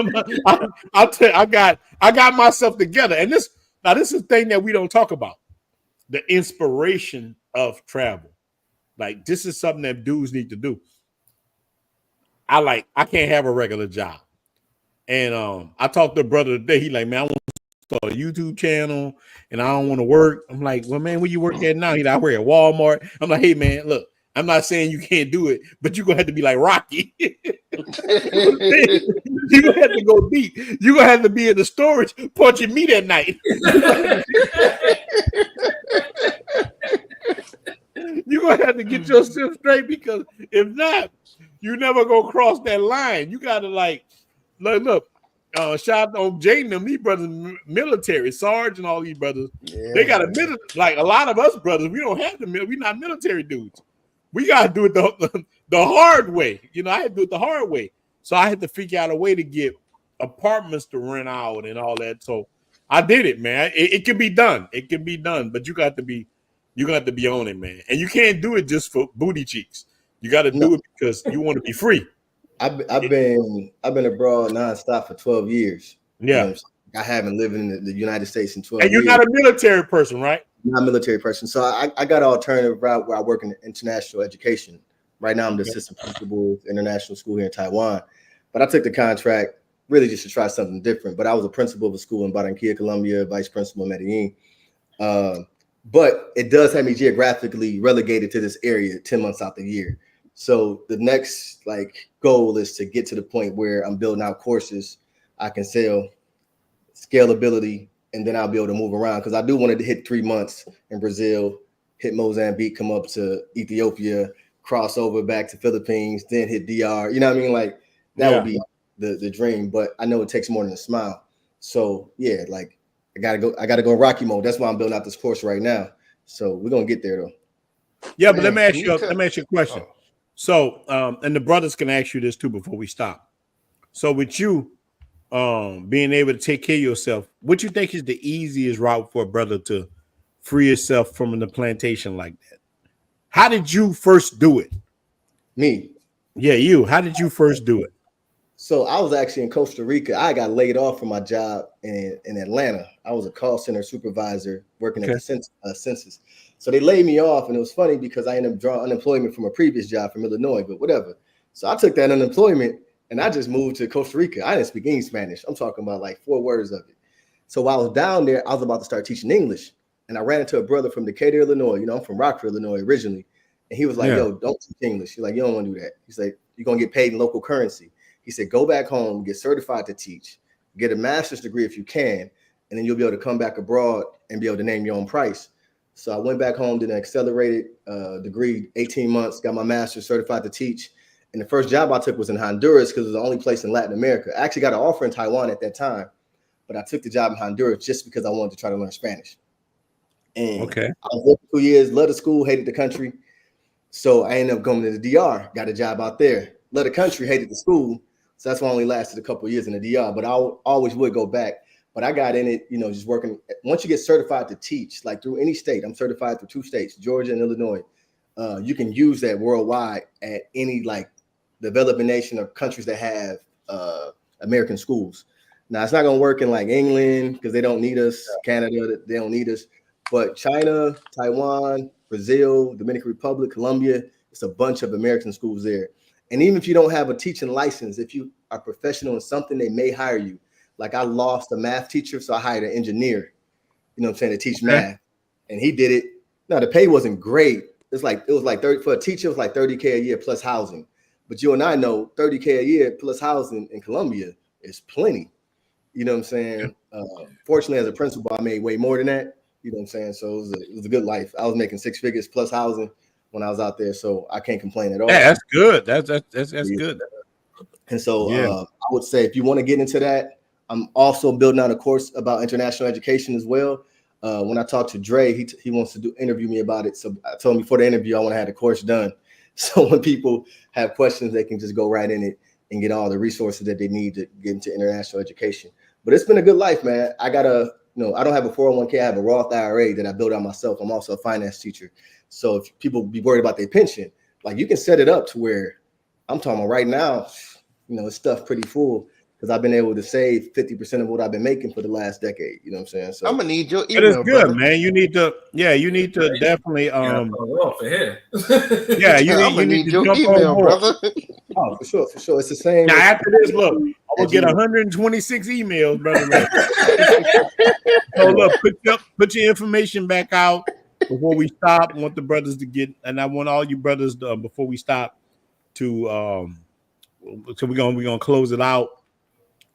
I got myself together. And this is the thing that we don't talk about. The inspiration of travel. Like, this is something that dudes need to do. I can't have a regular job. And I talked to a brother today. He like, man, I want to start a YouTube channel and I don't want to work. I'm like, well, man, where you work at now? He's like, I work at Walmart. I'm like, hey, man, look, I'm not saying you can't do it, but you're going to have to be like Rocky. You're going to have to go deep. You're going to have to be in the storage punching meat at night. You're going to have to get yourself straight, because if not, you never go cross that line. You got to look, shout out on Jaden, them, these brothers, military, Sarge and all these brothers. Yeah. They got like a lot of us brothers, we don't have we're not military dudes. We got to do it the hard way. You know, I had to do it the hard way. So I had to figure out a way to get apartments to rent out and all that. So I did it, man. It can be done. It can be done, but you got to be on it, man. And you can't do it just for booty cheeks. You got to do it because you want to be free. I've been abroad nonstop for 12 years. Yeah. You know, I haven't lived in the United States in 12 years. And you're not a military person, right? Not a military person. So I got an alternative route where I work in international education. Right now I'm the assistant principal of international school here in Taiwan. But I took the contract really just to try something different. But I was a principal of a school in Barranquilla, Colombia, vice principal in Medellin. But it does have me geographically relegated to this area 10 months out the year. So the next goal is to get to the point where I'm building out courses I can sell, scalability, and then I'll be able to move around, because I do want to hit 3 months in Brazil, hit Mozambique, come up to Ethiopia, cross over back to Philippines, then hit DR. You know what I mean? Like that would be the dream, but I know it takes more than a smile. So yeah, like I gotta go Rocky mode. That's why I'm building out this course right now. So we're gonna get there though. Yeah, but let me ask you a question. So, and the brothers can ask you this too before we stop. So with you, being able to take care of yourself, what you think is the easiest route for a brother to free yourself from the plantation like that? How did you first do it? Me. Yeah, you. How did you first do it? So I was actually in Costa Rica. I got laid off from my job in Atlanta. I was a call center supervisor working at the census. So they laid me off, and it was funny because I ended up drawing unemployment from a previous job from Illinois, but whatever. So I took that unemployment and I just moved to Costa Rica. I didn't speak any Spanish. I'm talking about like 4 words of it. So while I was down there, I was about to start teaching English. And I ran into a brother from Decatur, Illinois. You know, I'm from Rockford, Illinois originally. And he was like, yo, don't teach English. He's like, you don't want to do that. He's like, you're going to get paid in local currency. He said, go back home, get certified to teach, get a master's degree if you can, and then you'll be able to come back abroad and be able to name your own price. So I went back home, did an accelerated degree, 18 months, got my master's, certified to teach. And the first job I took was in Honduras because it was the only place in Latin America. I actually got an offer in Taiwan at that time, but I took the job in Honduras just because I wanted to try to learn Spanish. And I was there for 2 years, loved the school, hated the country. So I ended up going to the DR, got a job out there. Loved the country, hated the school. So that's why I only lasted a couple of years in the DR, but I always would go back. But I got in it, you know, just working. Once you get certified to teach, like through any state, I'm certified through 2 states, Georgia and Illinois. You can use that worldwide at any like developing nation or countries that have American schools. Now, it's not going to work in like England because they don't need us, Canada, they don't need us. But China, Taiwan, Brazil, Dominican Republic, Colombia, it's a bunch of American schools there. And even if you don't have a teaching license, if you are professional in something, they may hire you. Like I lost a math teacher, so I hired an engineer, you know what I'm saying, to teach math. And he did it. Now, the pay wasn't great. It was like 30 for a teacher, it was like $30K a year plus housing. But you and I know $30K a year plus housing in Colombia is plenty. You know what I'm saying? Fortunately, as a principal, I made way more than that. You know what I'm saying? So it was a good life. I was making 6 figures plus housing when I was out there, so I can't complain at all. Yeah, that's good. That's good. And so I would say if you want to get into that, I'm also building out a course about international education as well. When I talked to Dre, he wants to interview me about it. So I told him before the interview I want to have the course done. So when people have questions, they can just go right in it and get all the resources that they need to get into international education. But it's been a good life, man. I got I don't have a 401k. I have a Roth IRA that I built out myself. I'm also a finance teacher. So if people be worried about their pension, like you can set it up to where I'm talking about right now, it's stuffed pretty full because I've been able to save 50% of what I've been making for the last decade. You know what I'm saying? So I'm gonna need your email. It is good, brother. Man. You need to definitely you need your email, brother. Oh, for sure. It's the same. Now after this, look, I'm gonna get 126 emails, brother. So look, put your information back out before we stop. I want the brothers to get, and I want all you brothers before we stop to so we're gonna close it out.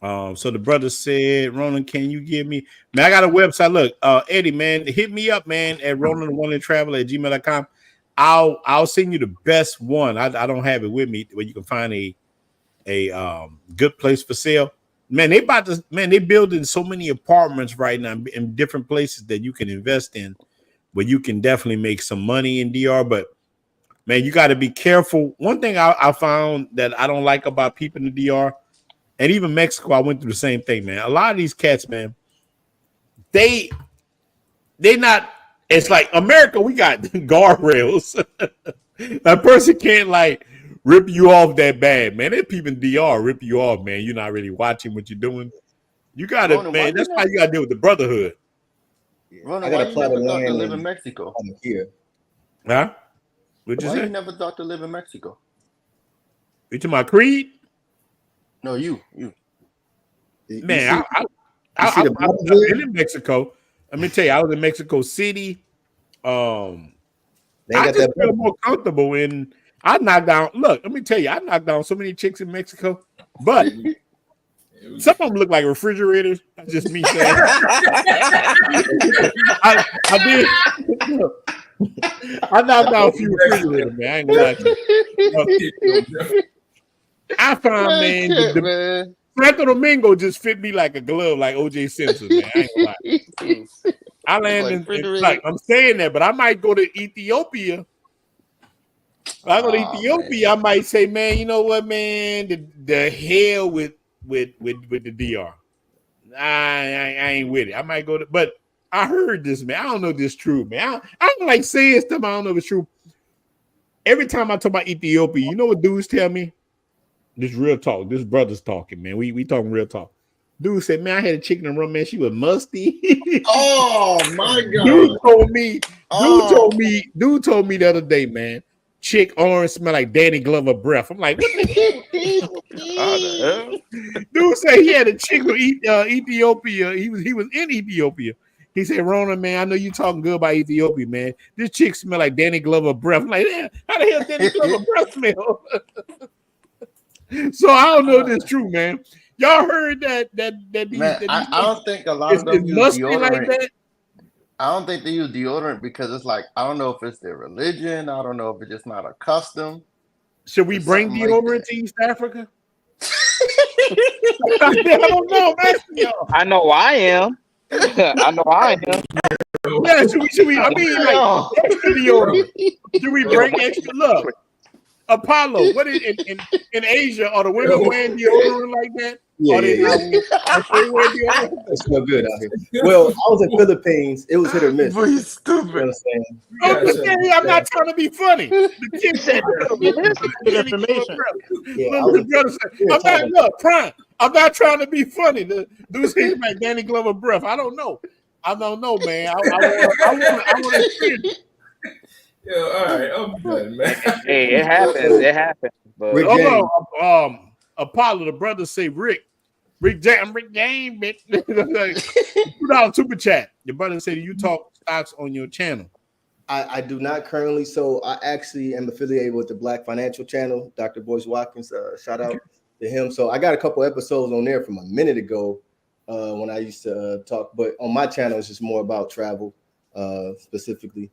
So the brother said, Ronan, can you give me, man, I got a website. Look, Eddie, man, hit me up, man, at ronan1travel@gmail.com. I'll send you the best one. I don't have it with me where you can find a good place for sale. Man, they building so many apartments right now in different places that you can invest in, where you can definitely make some money in DR. But man, you got to be careful. One thing I found that I don't like about people in the DR, and even Mexico, I went through the same thing, man. A lot of these cats, man, they not. It's like America, we got guardrails. A person can't like rip you off that bad, man. There's people in DR rip you off, man. You're not really watching what you're doing. You got to, man. That's why you got to deal with the brotherhood. Ronan, I got to never thought to live in Mexico. Here. Huh? What'd you say? You never thought to live in Mexico? You talking about Creed? No, you. Man, I've been in Mexico. Let me tell you, I was in Mexico City. I just feel more comfortable in. I knocked down. Look, let me tell you, I knocked down so many chicks in Mexico, but some of them look like refrigerators. That's just me saying. I did. I knocked down a few refrigerators, man. I ain't gonna lie to you. I found, man, Santo Domingo just fit me like a glove, like OJ Simpson, man. I ain't gonna lie. I landed in, like, I'm saying that, but I might go to Ethiopia. If I go to Ethiopia, man. I might say, man, you know what, man? The hell with with the DR. I ain't with it. I might go to, but I heard this, man. I don't know if this is true, man. I don't like saying stuff. I don't know if it's true. Every time I talk about Ethiopia, you know what dudes tell me? This real talk. This brother's talking, man. We talking real talk. Dude said, man, I had a chicken and rum, man. She was musty. Oh my God. Dude told me the other day, man. Chick orange smell like Danny Glover breath. I'm like, what the hell? Dude said he had a chick from Ethiopia. He was in Ethiopia. He said, Rona, man, I know you talking good about Ethiopia, man. This chick smell like Danny Glover breath. I'm like, how the hell Danny Glover breath smell? So I don't know if it's true, man. Y'all heard that I don't think a lot of them use deodorant. Like that? I don't think they use deodorant because it's like, I don't know if it's their religion. I don't know if it's just not a custom. Should we bring deodorant to East Africa? I don't know, man. I know I am. I know I am. Yeah, should we? I mean, like extra deodorant. Should we bring extra? Look, Apollo. What is in Asia? Are the women wearing deodorant like that? Yeah, it's no good out here. Well, I was in Philippines. It was hit or miss. Boy, you stupid. You know what I'm saying? I'm not trying to be funny. The kid said I'm not trying to be funny. The dude said like Danny Glover breath. I don't know, man. I want to experience. Yeah, all right, I'm good, man. Hey, it happens. But Apollo, the brother say Rick James, bitch. $2 super chat. Your brother said you talk stocks on your channel. I do not currently. So I actually am affiliated with the Black Financial Channel, Dr. Boyce Watkins. Shout out to him. So I got a couple episodes on there from a minute ago when I used to talk. But on my channel, it's just more about travel specifically.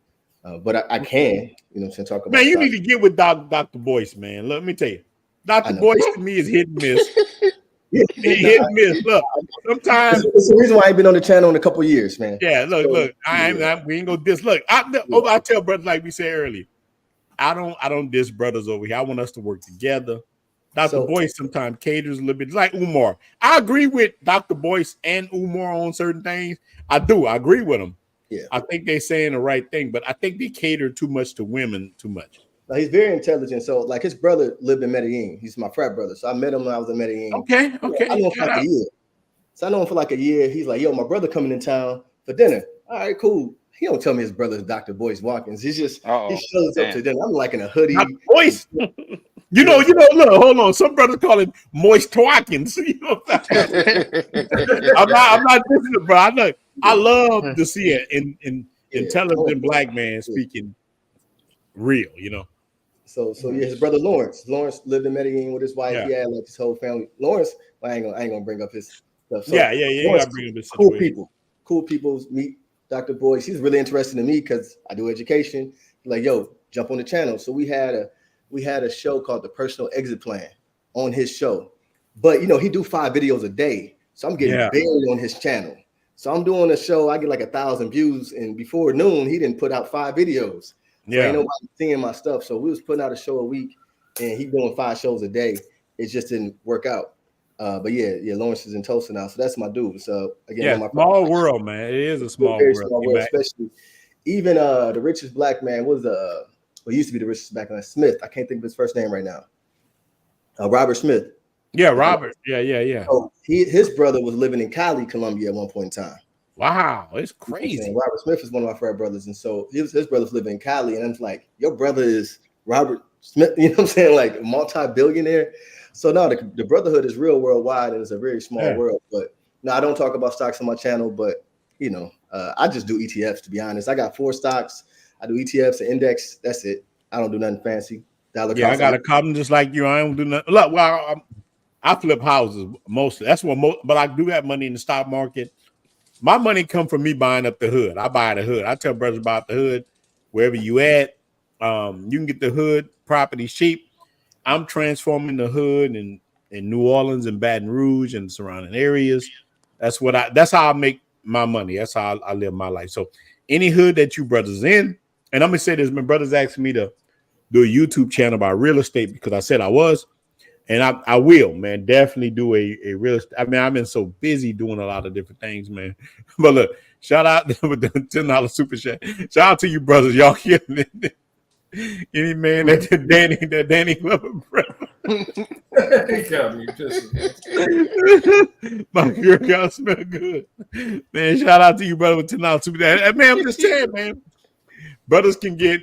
But I can, you know, talk about. Man, you need to get with Dr. Boyce, man. Let me tell you, Dr. Boyce to me is hit and miss. Hit and miss. Look, sometimes it's the reason why I ain't been on the channel in a couple of years, man. Yeah, look. We ain't gonna diss. Look, I tell brothers like we said earlier. I don't diss brothers over here. I want us to work together. Dr. Boyce sometimes caters a little bit like Umar. I agree with Dr. Boyce and Umar on certain things. I do. I agree with them. Yeah, I think they're saying the right thing, but I think they cater too much to women too much. Now, he's very intelligent. So, like, his brother lived in Medellin. He's my frat brother. So I met him when I was in Medellin. Okay. I know him for like a year. So I know him for like a year. He's like, yo, my brother coming in town for dinner. All right, cool. He don't tell me his brother's Dr. Boyce Watkins. He shows up to dinner. I'm like in a hoodie. Boyce. You know, look, hold on. Some brothers call it Moist Watkins. You know what I'm not dissing it, bro. I love to see it in intelligent black man speaking real, you know. So yeah, his brother Lawrence lived in Medellin with his wife. Yeah. He had like his whole family. Lawrence, well, I ain't gonna bring up his stuff. So yeah. You gotta bring up his cool people meet Dr. Boyce. He's really interested in me because I do education. He's like, yo, jump on the channel. So we had a show called The Personal Exit Plan on his show. But you know, he do 5 videos a day. So I'm getting buried on his channel. So I'm doing a show, I get like 1,000 views, and before noon, he didn't put out 5 videos. So ain't nobody seeing my stuff. So we was putting out a show a week, and he doing 5 shows a day. It just didn't work out. But yeah, Lawrence is in Tulsa now, so that's my dude. So again, small world, man. It is a small world. Small world, especially even the richest black man was used to be the richest black man, Smith. I can't think of his first name right now. Robert Smith. Yeah, Robert. Yeah. So his brother was living in Cali, Colombia at one point in time. Wow, it's crazy. And Robert Smith is one of my frat brothers, and so his brothers live in Cali, and I'm like, your brother is Robert Smith. You know what I'm saying? Like a multi-billionaire. So no, the brotherhood is real worldwide, and it's a very small world. But no, I don't talk about stocks on my channel, but you know, I just do ETFs. To be honest, I got 4 stocks. I do ETFs, an index. That's it. I don't do nothing fancy. I got a problem just like you. I don't do nothing. Look, well, I flip houses mostly. That's what but I do have money in the stock market. My money come from me buying up the hood. I buy the hood. I tell brothers about the hood wherever you at. You can get the hood property cheap. I'm transforming the hood in New Orleans and Baton Rouge and surrounding areas. That's how I make my money. That's how I live my life. So any hood that you brothers in, and I'm gonna say this, my brothers asked me to do a YouTube channel about real estate because I said I was. And I will, man, definitely do a real. I mean, I've been so busy doing a lot of different things, man. But look, shout out with the $10 super chat. Shout out to you brothers, y'all killing it. Any man that Danny Glover, bro. My girl got smell good, man. Shout out to you, brother, with $10 super chat. Man, I'm just saying, man. Brothers can get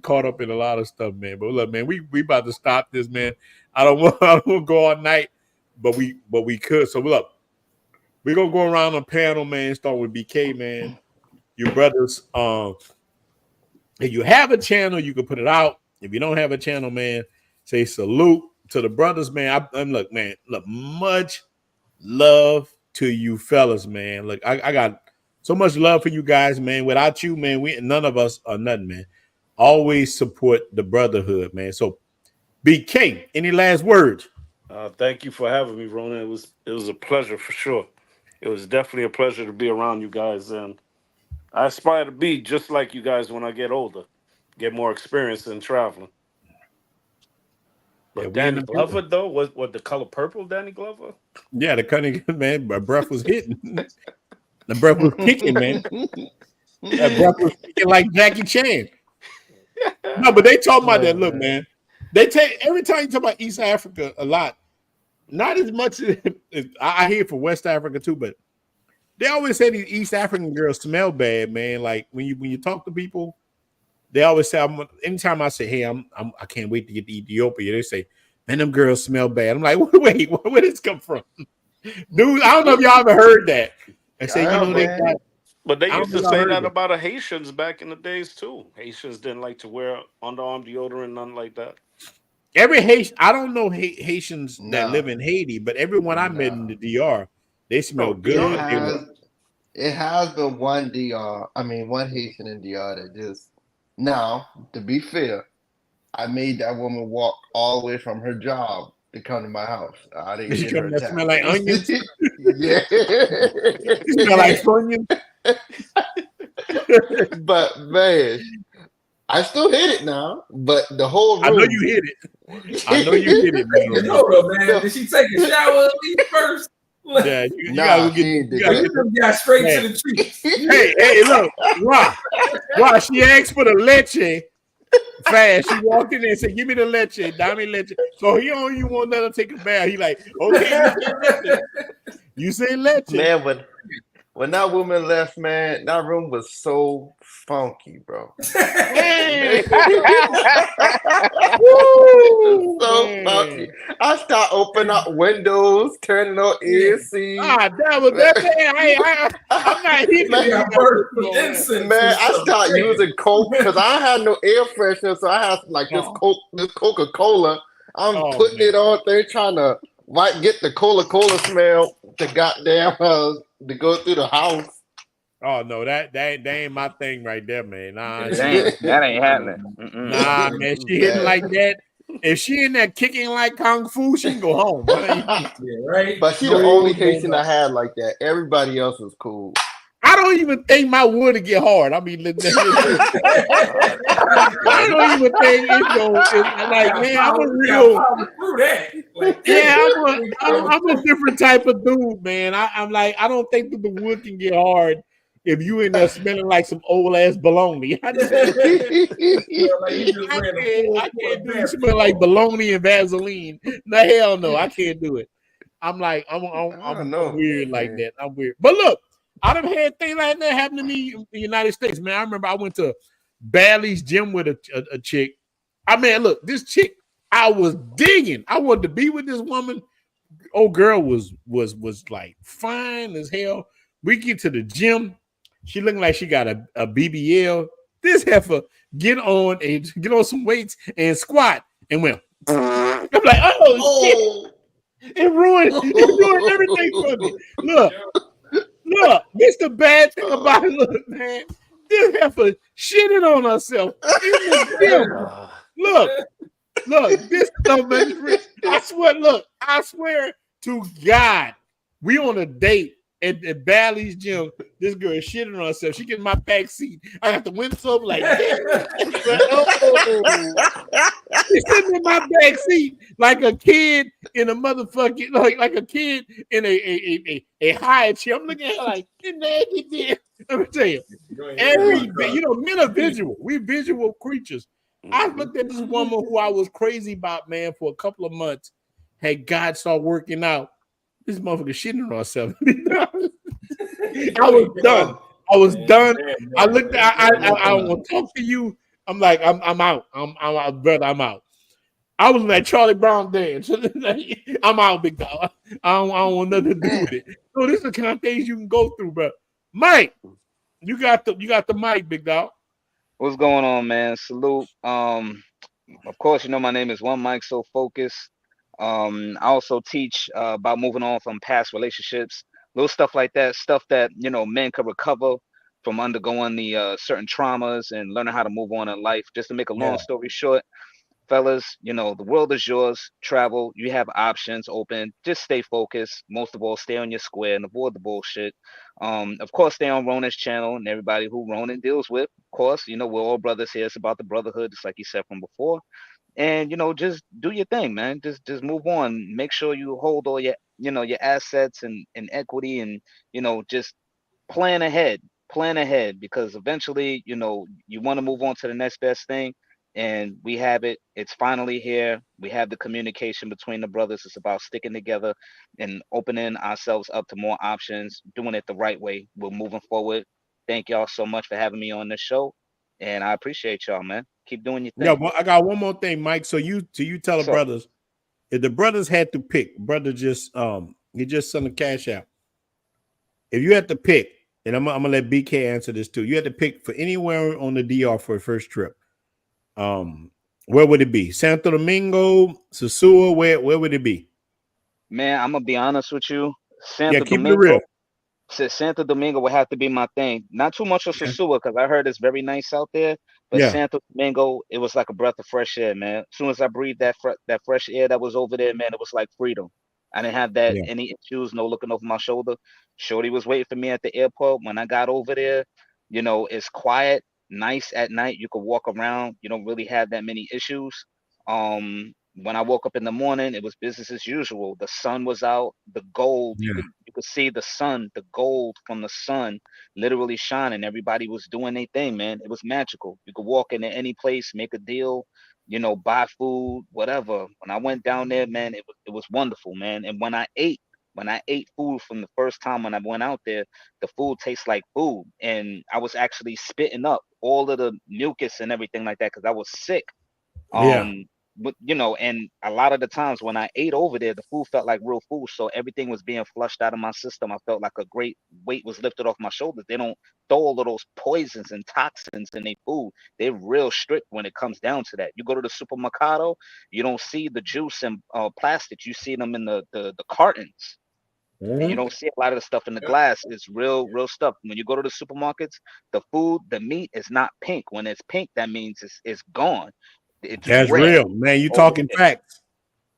caught up in a lot of stuff, man. But look, man, we about to stop this, man. I don't want to go all night, but we could. So look, we're gonna go around the panel, man. Start with BK, man. You brothers, if you have a channel, you can put it out. If you don't have a channel, man, say salute to the brothers, man. Look, much love to you fellas, man. Look, I got so much love for you guys, man. Without you, man, none of us are nothing, man. Always support the brotherhood, man. So, BK, any last words? Thank you for having me, Ronan. It was a pleasure for sure. It was definitely a pleasure to be around you guys, and I aspire to be just like you guys when I get older, get more experience in traveling. But Danny Glover, though, what the color purple, Danny Glover? Yeah, the cunning man. My breath was hitting. The breath was kicking, man. That breath was kicking like Jackie Chan. No, but they talk about that. Look, man. They take every time you talk about East Africa a lot. Not as much as I hear for West Africa too, but they always say these East African girls smell bad, man. Like when you talk to people, they always say. Anytime I say, "Hey, I can't wait to get to Ethiopia," they say, "Man, them girls smell bad." I'm like, "Wait, where did this come from, dude?" I don't know if y'all ever heard that. They say, but they used to say that about the Haitians back in the days too. Haitians didn't like to wear underarm deodorant, nothing like that. Every Haitian, I don't know Haitians that live in Haiti, but everyone I met in the DR, they smell good. It has been one Haitian in DR that just. Now, to be fair, I made that woman walk all the way from her job to come to my house. I didn't get her attack. Smell like onions. Yeah, smell like onions. But man, I still hit it now. But the whole room, I know you hit it. I know you hit it, man. Man. Did she take a shower at least first? Yeah, you gotta get straight to the trees. Hey, look, Wow, she asked for the leche fast. She walked in there and said, "Give me the leche, dame leche." So he don't even want to let her take a bath. He like, okay, you say leche. Man, when that woman left, man, that room was so funky, bro. Hey. Woo, so funky. I start opening up windows, turning on AC. That was that. I'm not hitting man, I start using Coke because I had no air freshener, so I have like this Coca-Cola. I'm putting it on there, trying to get the Coca-Cola smell to goddamn to go through the house. Oh no, that ain't my thing right there, man. Nah, that ain't happening. Nah, man, she hitting like that. If she in there kicking like kung fu, she can go home. Yeah, right. But she the only Haitian I had like that. Everybody else was cool. I don't even think my wood would get hard. I mean, I don't even think it's like, man, I'm a real. I'm a different type of dude, man. I'm like, I don't think that the wood can get hard if you in there smelling like some old ass bologna. I can't do it. Smell like bologna and Vaseline. No, hell no, I can't do it. I'm like, I'm weird like that. I'm weird. But look, I done had things like that happen to me in the United States, man. I remember I went to Bally's gym with a chick. I mean, look, this chick, I was digging. I wanted to be with this woman. Old girl was like fine as hell. We get to the gym. She looking like she got a BBL. This heifer get on some weights and squat and went. I'm like, oh. Shit. It ruined everything for me. Look, this the bad thing about it. Look, man, this heifer shitting on herself in the gym. Look, this stuff, man. I swear to God, we on a date at Bally's gym. This girl is shitting on herself. She get in my back seat. I got the windows up like that. He's sitting in my back seat like a kid in a motherfucking like a kid in a high chair. I'm looking at her like, let me tell you, men are visual. We're visual creatures. I looked at this woman who I was crazy about, man, for a couple of months. Had God start working out. This motherfucker shitting on herself. I was done. I looked at I don't want to talk to you. I'm like, I'm out. I'm out, brother. I'm out. I was like Charlie Brown dance. I'm out, big dog. I don't want nothing to do with it. So this is the kind of things you can go through, bro. Mike, you got the mic, big dog. What's going on, man? Salute. Of course, you know my name is One Mike So Focus. I also teach about moving on from past relationships, little stuff like that, stuff that men could recover from undergoing the certain traumas and learning how to move on in life. Just to make a long story short, fellas, the world is yours. Travel, you have options open. Just stay focused. Most of all, stay on your square and avoid the bullshit. Of course, stay on Ronan's channel and everybody who Ronan deals with. Of course, we're all brothers here. It's about the brotherhood, just like you said from before. And just do your thing, man. Just move on. Make sure you hold all your your assets and equity, and just plan ahead. Plan ahead, because eventually you want to move on to the next best thing. And we have it. It's finally here. We have the communication between the brothers. It's about sticking together and opening ourselves up to more options, doing it the right way. We're moving forward. Thank y'all so much for having me on this show, and I appreciate y'all, man. Keep doing your thing. Yeah, well, I got one more thing, Mike. So you tell the brothers, if the brothers had to pick, brother just you just send a cash out. If you had to pick, and I'm gonna let BK answer this too. You had to pick for anywhere on the DR for a first trip. Where would it be? Santo Domingo, Sosua, where would it be? Man, I'm gonna be honest with you. Santo Domingo would have to be my thing. Not too much of Sosua, because I heard it's very nice out there. But Santo Domingo, it was like a breath of fresh air, man. As soon as I breathed that fresh air that was over there, man, it was like freedom. I didn't have any issues, no looking over my shoulder. Shorty was waiting for me at the airport. When I got over there, it's quiet, nice at night. You could walk around. You don't really have that many issues. When I woke up in the morning, it was business as usual. The sun was out, the gold, you could see the sun, the gold from the sun literally shining. Everybody was doing their thing, man. It was magical. You could walk into any place, make a deal, buy food, whatever. When I went down there, man, it was wonderful, man. And when I ate food from the first time when I went out there, the food tastes like food. And I was actually spitting up all of the mucus and everything like that because I was sick. But and a lot of the times when I ate over there, the food felt like real food. So everything was being flushed out of my system. I felt like a great weight was lifted off my shoulders. They don't throw all of those poisons and toxins in their food. They're real strict when it comes down to that. You go to the supermercado, you don't see the juice in plastic. You see them in the cartons. And you don't see a lot of the stuff in the glass. It's real stuff. When you go to the supermarkets, the food, the meat is not pink. When it's pink, that means it's gone. That's real, man. You talking facts.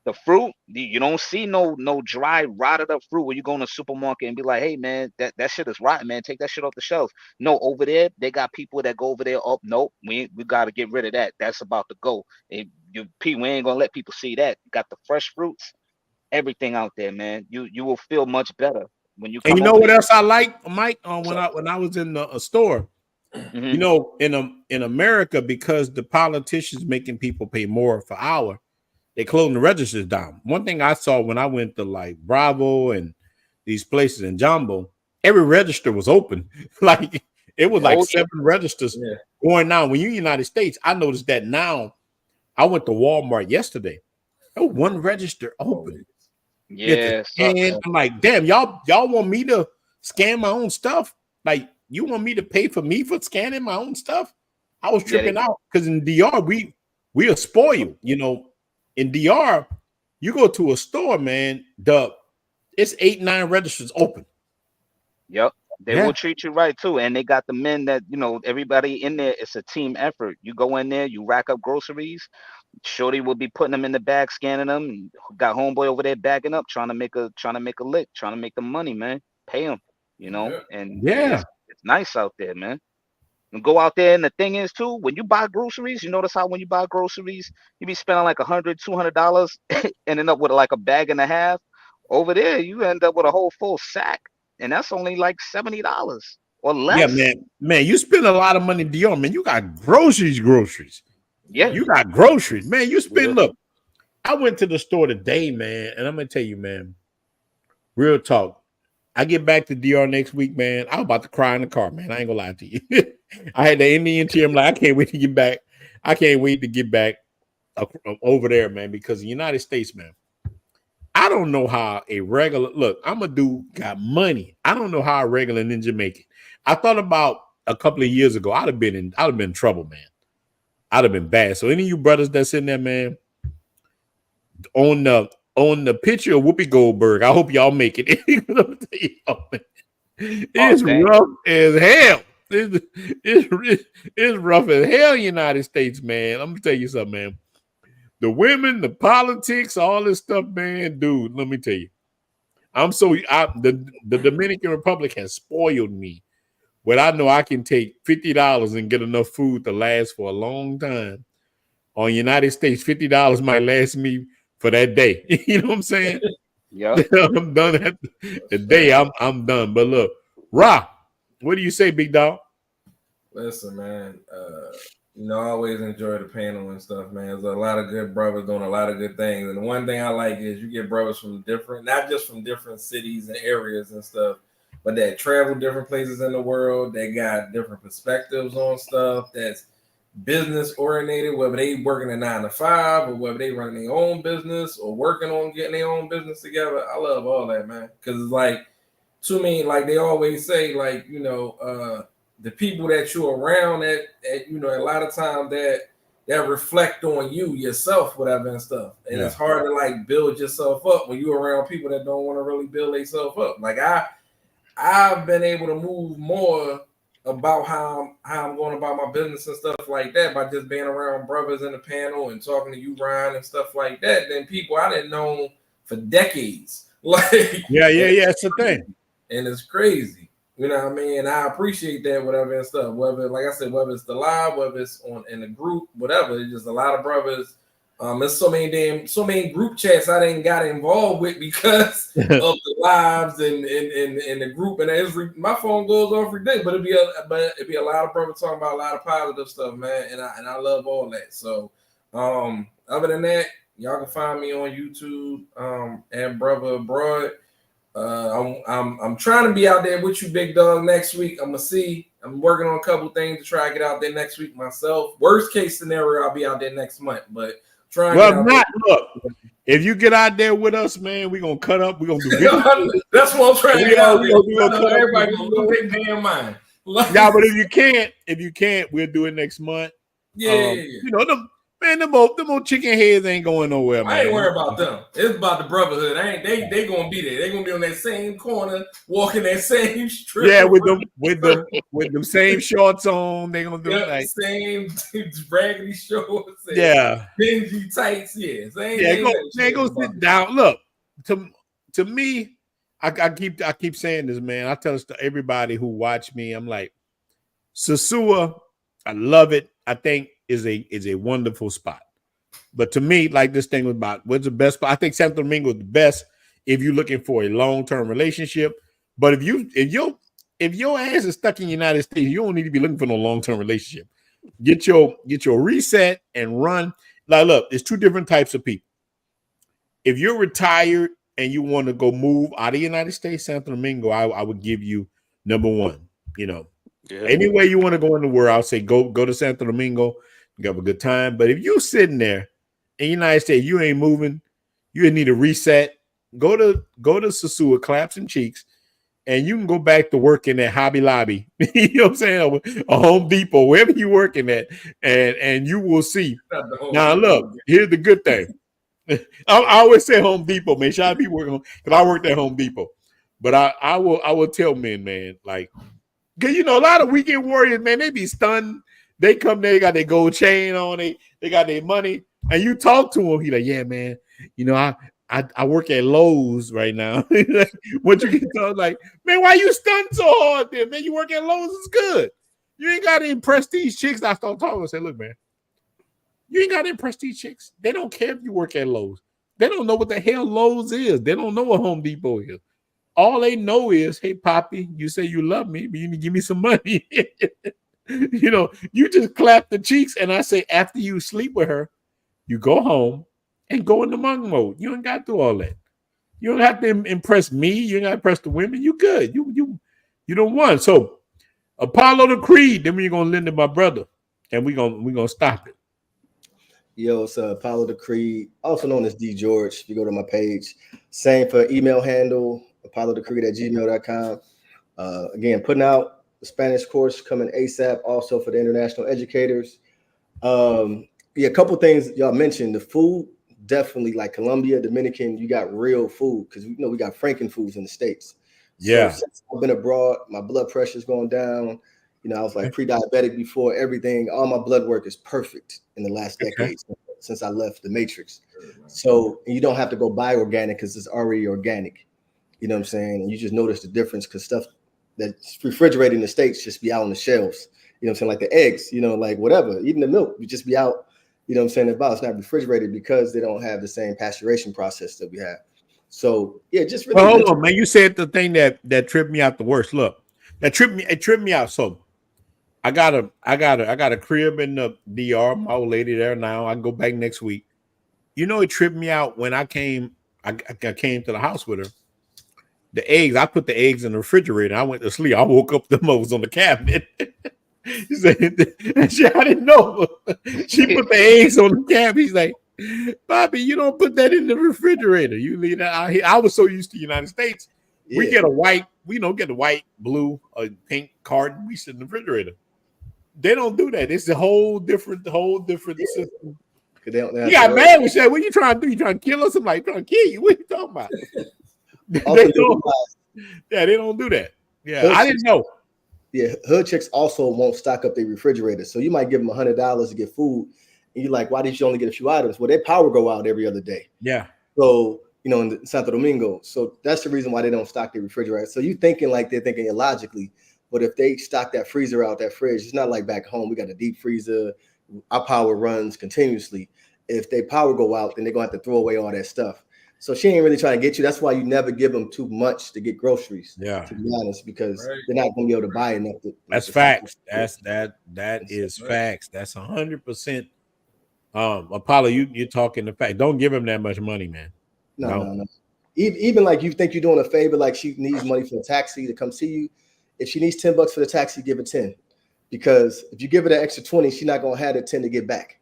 The fruit, you don't see no dry, rotted up fruit where you go in a supermarket and be like, hey man, that shit is rotten, man. Take that shit off the shelf. No, over there, they got people that go over there. Oh, nope, we gotta get rid of that. That's about to go. And we ain't gonna let people see that. You got the fresh fruits, everything out there, man. You will feel much better when you come. And you know what else I like, Mike? When I was in a store. Mm-hmm. In America, because the politicians making people pay more for hour, they closing the registers down. One thing I saw when I went to like Bravo and these places in Jumbo, every register was open. Like it was like 7 registers going down. When you're in the United States, I noticed that now. I went to Walmart yesterday. Oh, 1 register open. Yes. And I'm like, damn, y'all want me to scan my own stuff? Like, you want me to pay for scanning my own stuff? I was tripping out because in DR, we are spoiled. In DR, you go to a store, man, it's 8-9 registers open. Yep. They will treat you right too. And they got the men that, everybody in there, it's a team effort. You go in there, you rack up groceries. Shorty will be putting them in the bag, scanning them. And got homeboy over there bagging up, trying to make a lick, trying to make the money, man. Pay them, and it's nice out there, man. and go out there. And the thing is too, when you buy groceries, you notice how when you buy groceries, you be spending like $100, $200, and end up with like a bag and a half. Over there, you end up with a whole full sack, and that's only like $70 or less. Yeah, man, you spend a lot of money, Dior, man. You got groceries. Yeah, you got groceries, man. You spend. Look, I went to the store today, man, and I'm gonna tell you, man, real talk. I get back to DR next week, man. I'm about to cry in the car, man. I ain't gonna lie to you. I had the Indian tear. I'm like, I can't wait to get back. I can't wait to get back over there, man, because the United States, man. I don't know how a regular I'm a dude got money. I don't know how a regular ninja make it. I thought about a couple of years ago, I'd have been in trouble, man. I'd have been bad. So any of you brothers that's in there, man, on the picture of Whoopi Goldberg, I hope y'all make it. It's rough as hell. It's rough as hell, United States, man. I'm gonna tell you something, man. The women, the politics, all this stuff, man, dude, let me tell you. The Dominican Republic has spoiled me. But I know I can take $50 and get enough food to last for a long time. On United States, $50 might last me for that day. You know what I'm saying? Yeah. I'm done at the day. I'm done. But look, Ra, what do you say, big dog? Listen, man. I always enjoy the panel and stuff, man. There's a lot of good brothers doing a lot of good things. And the one thing I like is you get brothers from not just from different cities and areas and stuff, but that travel different places in the world. They got different perspectives on stuff that's business oriented, whether they working a 9 to 5 or whether they running their own business or working on getting their own business together. I love all that, man. Because it's like, to me, like they always say, like, the people that you're around that a lot of times that reflect on you yourself, whatever and stuff. And it's hard to like build yourself up when you're around people that don't want to really build themselves up. Like I've been able to move more about how I'm going about my business and stuff like that by just being around brothers in the panel and talking to you, Ryan, and stuff like that than people I didn't know for decades. Like yeah, it's a thing. And it's crazy. You know what I mean? And I appreciate that, whatever and stuff. Whether, like I said, whether it's the live, whether it's in the group, whatever. It's just a lot of brothers. There's so many group chats I didn't got involved with because of the lives and the group. And my phone goes off every day, but it'd be a lot of brothers talking about a lot of positive stuff, man. And I love all that. So other than that, y'all can find me on YouTube at Brother Abroad. I'm trying to be out there with you, big dog, next week. I'm working on a couple things to try to get out there next week myself. Worst case scenario, I'll be out there next month, but look, if you get out there with us, man, we're gonna cut up. We're gonna do videos. That's what I'm trying to get out there. Everybody gonna lose their damn mind. Yeah, but if you can't, we'll do it next month. Yeah. Them old chicken heads ain't going nowhere, man. I ain't worried about them. It's about the brotherhood. They gonna be there. They gonna be on that same corner, walking that same strip. Yeah, with them same shorts on. They gonna do it like same raggedy shorts. Yeah, dingy tights. Yeah, go sit down. Look, to me, I keep saying this, man. I tell this to everybody who watch me. I'm like, Sosua, I love it. I think is a wonderful spot. But to me, like this thing was about what's the best spot. I think Santo Domingo is the best if you're looking for a long-term relationship. But if your ass is stuck in the United States, you don't need to be looking for no long-term relationship. Get your reset and run. Like, look, there's two different types of people. If you're retired and you want to go move out of the United States, Santo Domingo, I would give you number one. Anywhere you want to go in the world, I'll say go to Santo Domingo. You have a good time. But if you're sitting there in the United States, you ain't moving, you need a reset. Go to Sosua, Claps and Cheeks, and you can go back to working at Hobby Lobby. You know what I'm saying? A Home Depot, wherever you're working at, and you will see. Now, look, here's the good thing. I always say Home Depot, man. Shout out to people working on, because I worked at Home Depot. But I will tell men, man, like, because a lot of weekend warriors, man, they be stunned. They come there, they got their gold chain on, they got their money, and you talk to them, he like, yeah, man, I work at Lowe's right now. What you can tell, like, man, why you stunned so hard there, man? You work at Lowe's, it's good. You ain't got to impress these chicks. I start talking and say, look, man, you ain't got to impress these chicks. They don't care if you work at Lowe's. They don't know what the hell Lowe's is. They don't know what Home Depot is. All they know is, hey, Poppy, you say you love me, but you need to give me some money. You know, you just clap the cheeks, and I say, after you sleep with her, you go home and go into monk mode. You ain't got to do all that. You don't have to impress me. You ain't got to impress the women. You good. You don't want. So Apollo the Creed, then we're gonna lend to my brother, and we're gonna stop it. Yo, it's Apollo the Creed, also known as D George. If you go to my page, same for email handle, apollotocreed@gmail.com. Again, putting out the Spanish course coming ASAP, also for the international educators. A couple things y'all mentioned. The food, definitely, like Colombia, Dominican, you got real food because we got Franken foods in the States. Yeah. So since I've been abroad, my blood pressure's going down. You know, I was like pre-diabetic before, everything. All my blood work is perfect in the last decade since I left the Matrix. So you don't have to go buy organic because it's already organic. You know what I'm saying? And you just notice the difference because stuff that's refrigerated in the States just be out on the shelves. You know what I'm saying? Like the eggs, you know, like whatever, even the milk, you just be out, you know what I'm saying, about. It's not refrigerated because they don't have the same pasteurization process that we have. So yeah, just really. Well, hold on, man. You said the thing that tripped me out the worst. Look, it tripped me out. So I got a crib in the DR. My old lady there now. I can go back next week. You know, it tripped me out when I came to the house with her. The eggs, I put the eggs in the refrigerator. I went to sleep. I woke up, the was on the cabinet. She said, I didn't know. She put the eggs on the cabinet. He's like, Bobby, you don't put that in the refrigerator. You leave that out here. I was so used to the United States. Yeah. We get a white, get a white, blue, or pink carton. We sit in the refrigerator. They don't do that. It's a whole different system. You got mad when she said, what are you trying to do? You trying to kill us? I'm like, trying to kill you. What are you talking about? They don't do that. Yeah, I didn't know. Yeah, hood chicks also won't stock up their refrigerator. So you might give them $100 to get food. And you're like, why did you only get a few items? Well, their power go out every other day. Yeah. So, in Santo Domingo. So that's the reason why they don't stock their refrigerator. So you thinking like they're thinking illogically. But if they stock that freezer out, that fridge, it's not like back home. We got a deep freezer. Our power runs continuously. If their power go out, then they're going to have to throw away all that stuff. So she ain't really trying to get you. That's why you never give them too much to get groceries. Yeah, to be honest, because they're not going to be able to buy enough. That's facts. That is facts. That's 100%. Apollo, you're talking the fact. Don't give him that much money, man. No. Even like you think you're doing a favor, like she needs money for a taxi to come see you. If she needs $10 for the taxi, give her 10. Because if you give her the extra 20, she's not going to have the 10 to get back.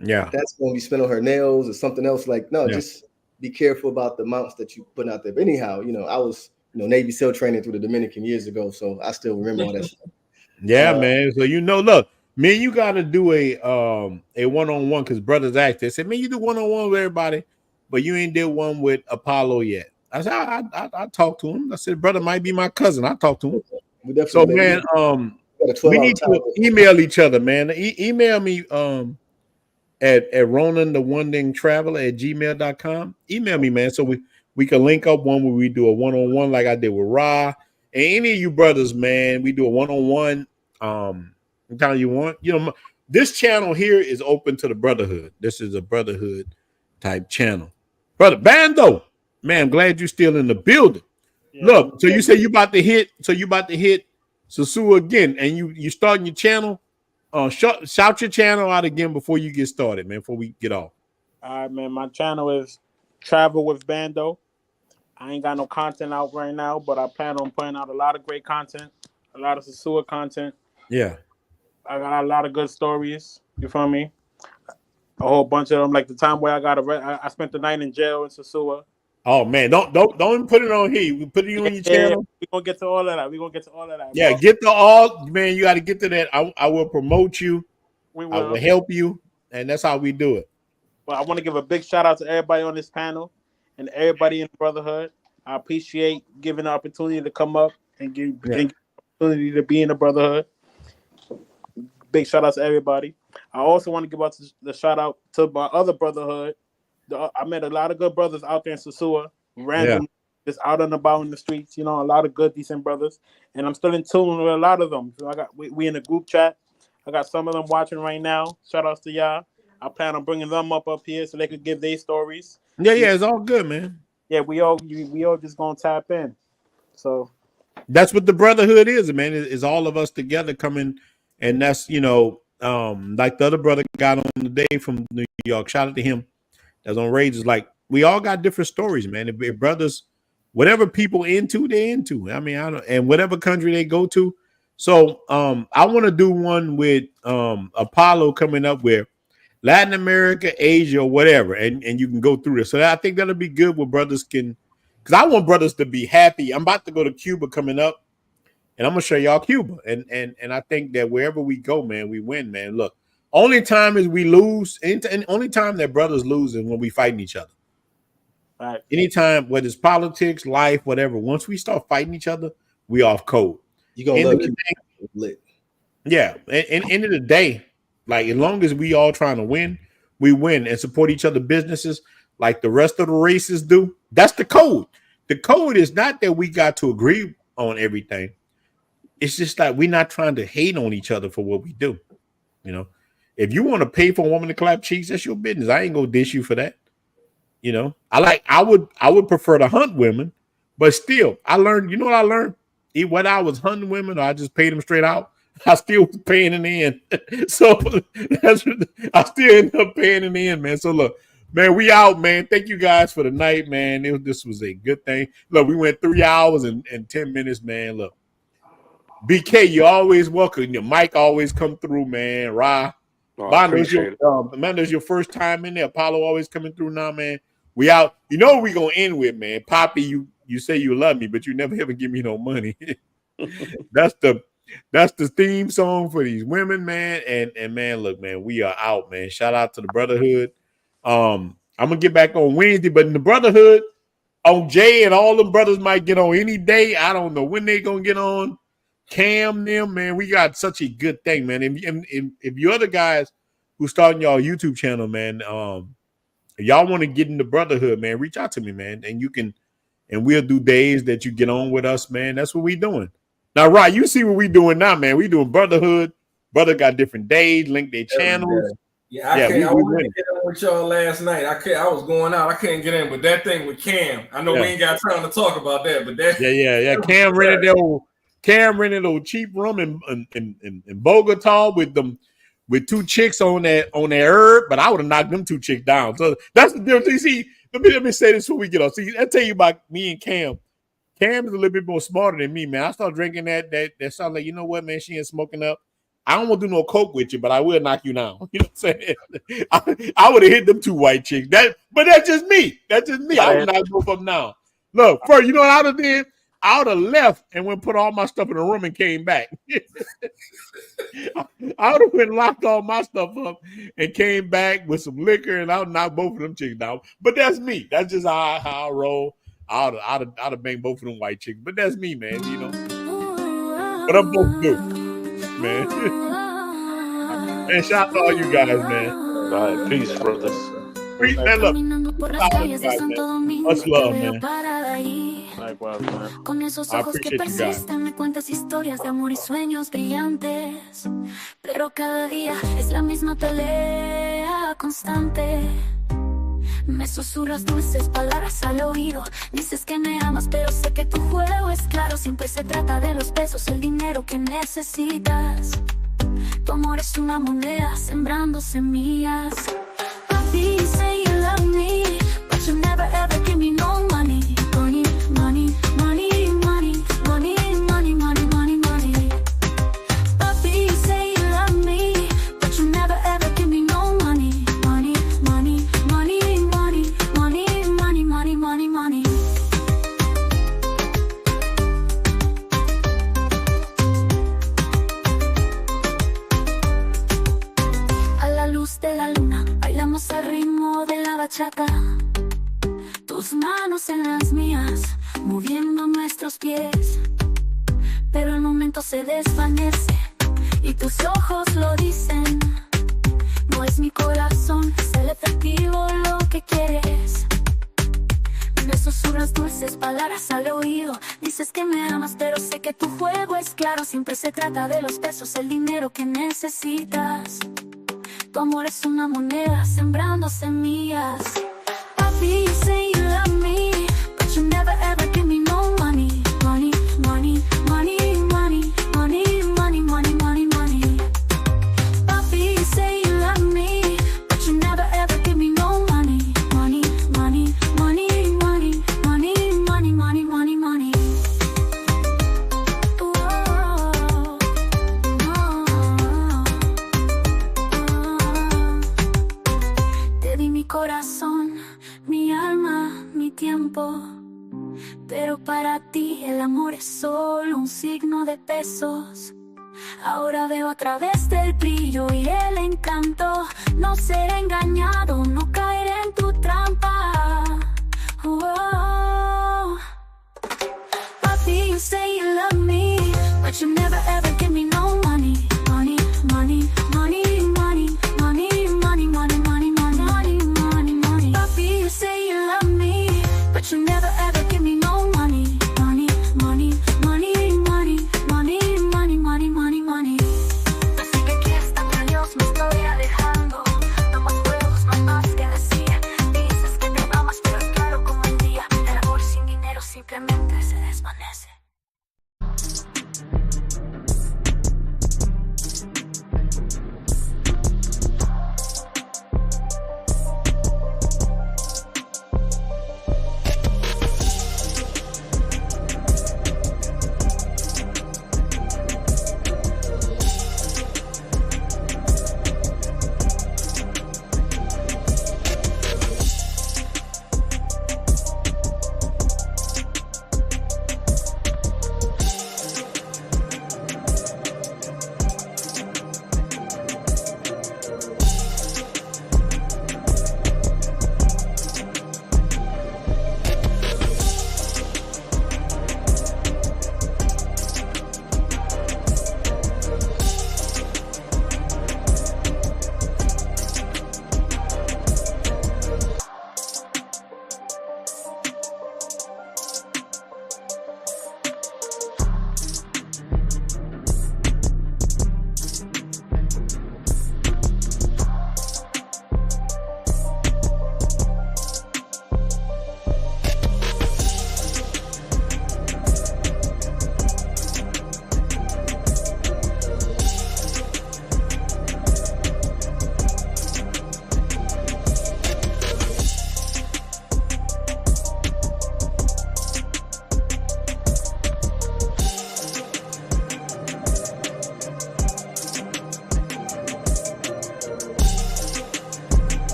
Yeah, that's going to be spent on her nails or something else. Like just be careful about the amounts that you put out there. But anyhow, I was, Navy SEAL training through the Dominican years ago, so I still remember all that stuff. Yeah, man. So look, man, you got to do a one-on-one because brothers asked. They said, man, you do one-on-one with everybody, but you ain't did one with Apollo yet. I said, I talked to him. I said, brother might be my cousin. I talked to him. So, man, we need to email each other, man. Email me at Ronan the One Ding Traveler @gmail.com. Email me, man, so we can link up one where we do a one-on-one like I did with Ra. And any of you brothers, man, we do a one-on-one. Anytime you want. This channel here is open to the brotherhood. This is a brotherhood type channel. Brother Bando, man, I'm glad you're still in the building. Yeah. Look, so you say you about to hit Sosua again, and you starting your channel. Shout your channel out again before you get started, man, before we get off. All right, man. My channel is Travel with Bando. I ain't got no content out right now, but I plan on putting out a lot of great content, a lot of Sosua content. Yeah. I got a lot of good stories. You feel me? A whole bunch of them. Like the time where I spent the night in jail in Sosua. Oh man, don't put it on here. We put it on your channel. We're gonna get to all of that. Yeah, bro. Get to all, man. You got to get to that. I will promote you. I will help you, and that's how we do it. But I want to give a big shout out to everybody on this panel and everybody in the brotherhood. I appreciate giving the opportunity to come up and give the opportunity to be in the brotherhood. Big shout out to everybody. I also want to give out the shout out to my other brotherhood. I met a lot of good brothers out there in Sosua, random just out and about in the streets. You know, a lot of good, decent brothers, and I'm still in tune with a lot of them. So we in a group chat. I got some of them watching right now. Shout outs to y'all. I plan on bringing them up here so they could give their stories. Yeah, it's all good, man. Yeah, we all just gonna tap in. So that's what the brotherhood is, man. Is all of us together coming, and that's like the other brother got on the day from New York. Shout out to him. That's on Rage. Is like we all got different stories, man. If brothers, whatever people into, they're into. I mean, and whatever country they go to. So I want to do one with Apollo coming up where Latin America, Asia, or whatever, and you can go through this. So I think that'll be good where brothers can, because I want brothers to be happy. I'm about to go to Cuba coming up, and I'm gonna show y'all Cuba. And I think that wherever we go, man, we win, man. Look, only time is we lose, and only time that brothers lose is when we fighting each other. All right. Anytime, whether it's politics, life, whatever, once we start fighting each other, we off code. You gonna love Cuba lit. Yeah, and end of the day, like as long as we all trying to win, we win and support each other businesses like the rest of the races do. That's the code. The code is not that we got to agree on everything. It's just that we're not trying to hate on each other for what we do. You know, if you want to pay for a woman to clap cheeks, that's your business. I ain't gonna dish you for that. You know, I would prefer to hunt women, but still, I learned. You know what I learned? Whether I was hunting women or I just paid them straight out, I still was paying in the end. So I still end up paying in the end, man. So look, man, we out, man. Thank you guys for the night, man. This was a good thing. Look, we went 3 hours and 10 minutes, man. Look, BK, you're always welcome. Your mic always come through, man. Ra, there's your first time in there. Apollo always coming through now, man. We out. You know what we gonna end with, man. Poppy, you say you love me, but you never ever give me no money. That's the theme song for these women, man. And man, look, man, we are out, man. Shout out to the brotherhood. I'm gonna get back on Wednesday, but in the brotherhood, on Jay and all them brothers might get on any day. I don't know when they gonna get on. Cam, them, man, we got such a good thing, man. And if you other guys who starting y'all YouTube channel, man, if y'all want to get in the brotherhood, man, reach out to me, man, and we'll do days that you get on with us, man. That's what we doing. Now, right, you see what we doing now, man. We doing brotherhood. Brother got different days, link their channels. Yeah, I wanted to get in with y'all last night. I was going out. I couldn't get in, but that thing with Cam, I know we ain't got time to talk about that, but that Cam rented a cheap room in Bogota with 2 chicks on that herb, but I would have knocked them 2 chicks down. So that's the difference. You see, let me say this before we get on. See, I tell you about me and Cam. Cam is a little bit more smarter than me, man. I started drinking that sound like, you know what, man, she ain't smoking up. I don't want to do no coke with you, but I will knock you down. You know what I'm saying? I would have hit them 2 white chicks. But that's just me. That's just me. I would knock both of them down. Look, first, you know what I would have did? I would have left and went put all my stuff in the room and came back. I would have went and locked all my stuff up and came back with some liquor, and I would knock both of them chicks down. But that's me. That's just how I roll. I'd have banged both of them white chicks. But that's me, man, you know. But I'm both good, man. And shout out to all you guys, man. All right, peace, brothers. Peace, man. Look, much love, man. Con esos ojos que persisten me cuentas historias de amor y sueños brillantes, pero cada día es la misma pelea constante. Me susurras dulces palabras al oído, dices que me amas pero sé que tu juego es claro. Siempre se trata de los pesos, el dinero que necesitas. Tu amor es una moneda sembrando semillas. Papi, say you love me, but you never ever give me no money. Money, money, money, money, money, money, money, money, money. Papi, say you love me, but you never ever give me no money. Money, money, money, money, money, money, money, money, money. A la luz de la luna, bailamos al ritmo de la bachata. Tus manos en las mías, moviendo nuestros pies. Pero el momento se desvanece y tus ojos lo dicen. No es mi corazón, es el efectivo lo que quieres. Me susurras dulces palabras susurrarás al oído. Dices que me amas, pero sé que tu juego es claro. Siempre se trata de los pesos, el dinero que necesitas. Tu amor es una moneda sembrando semillas. Papi, you say you love me, but you never ever give me no money. Money, money, money, money, money, money, money, money, money. Papi, you say you love me, but you never ever give me no money. Money, money, money, money, money, money, money, money, money. Te di mi corazón, mi alma, mi tiempo, pero para ti el amor es solo un signo de pesos. Ahora veo a través del brillo y el encanto. No seré engañado, no caeré en tu trampa. Papi, you say you love me, but you never ever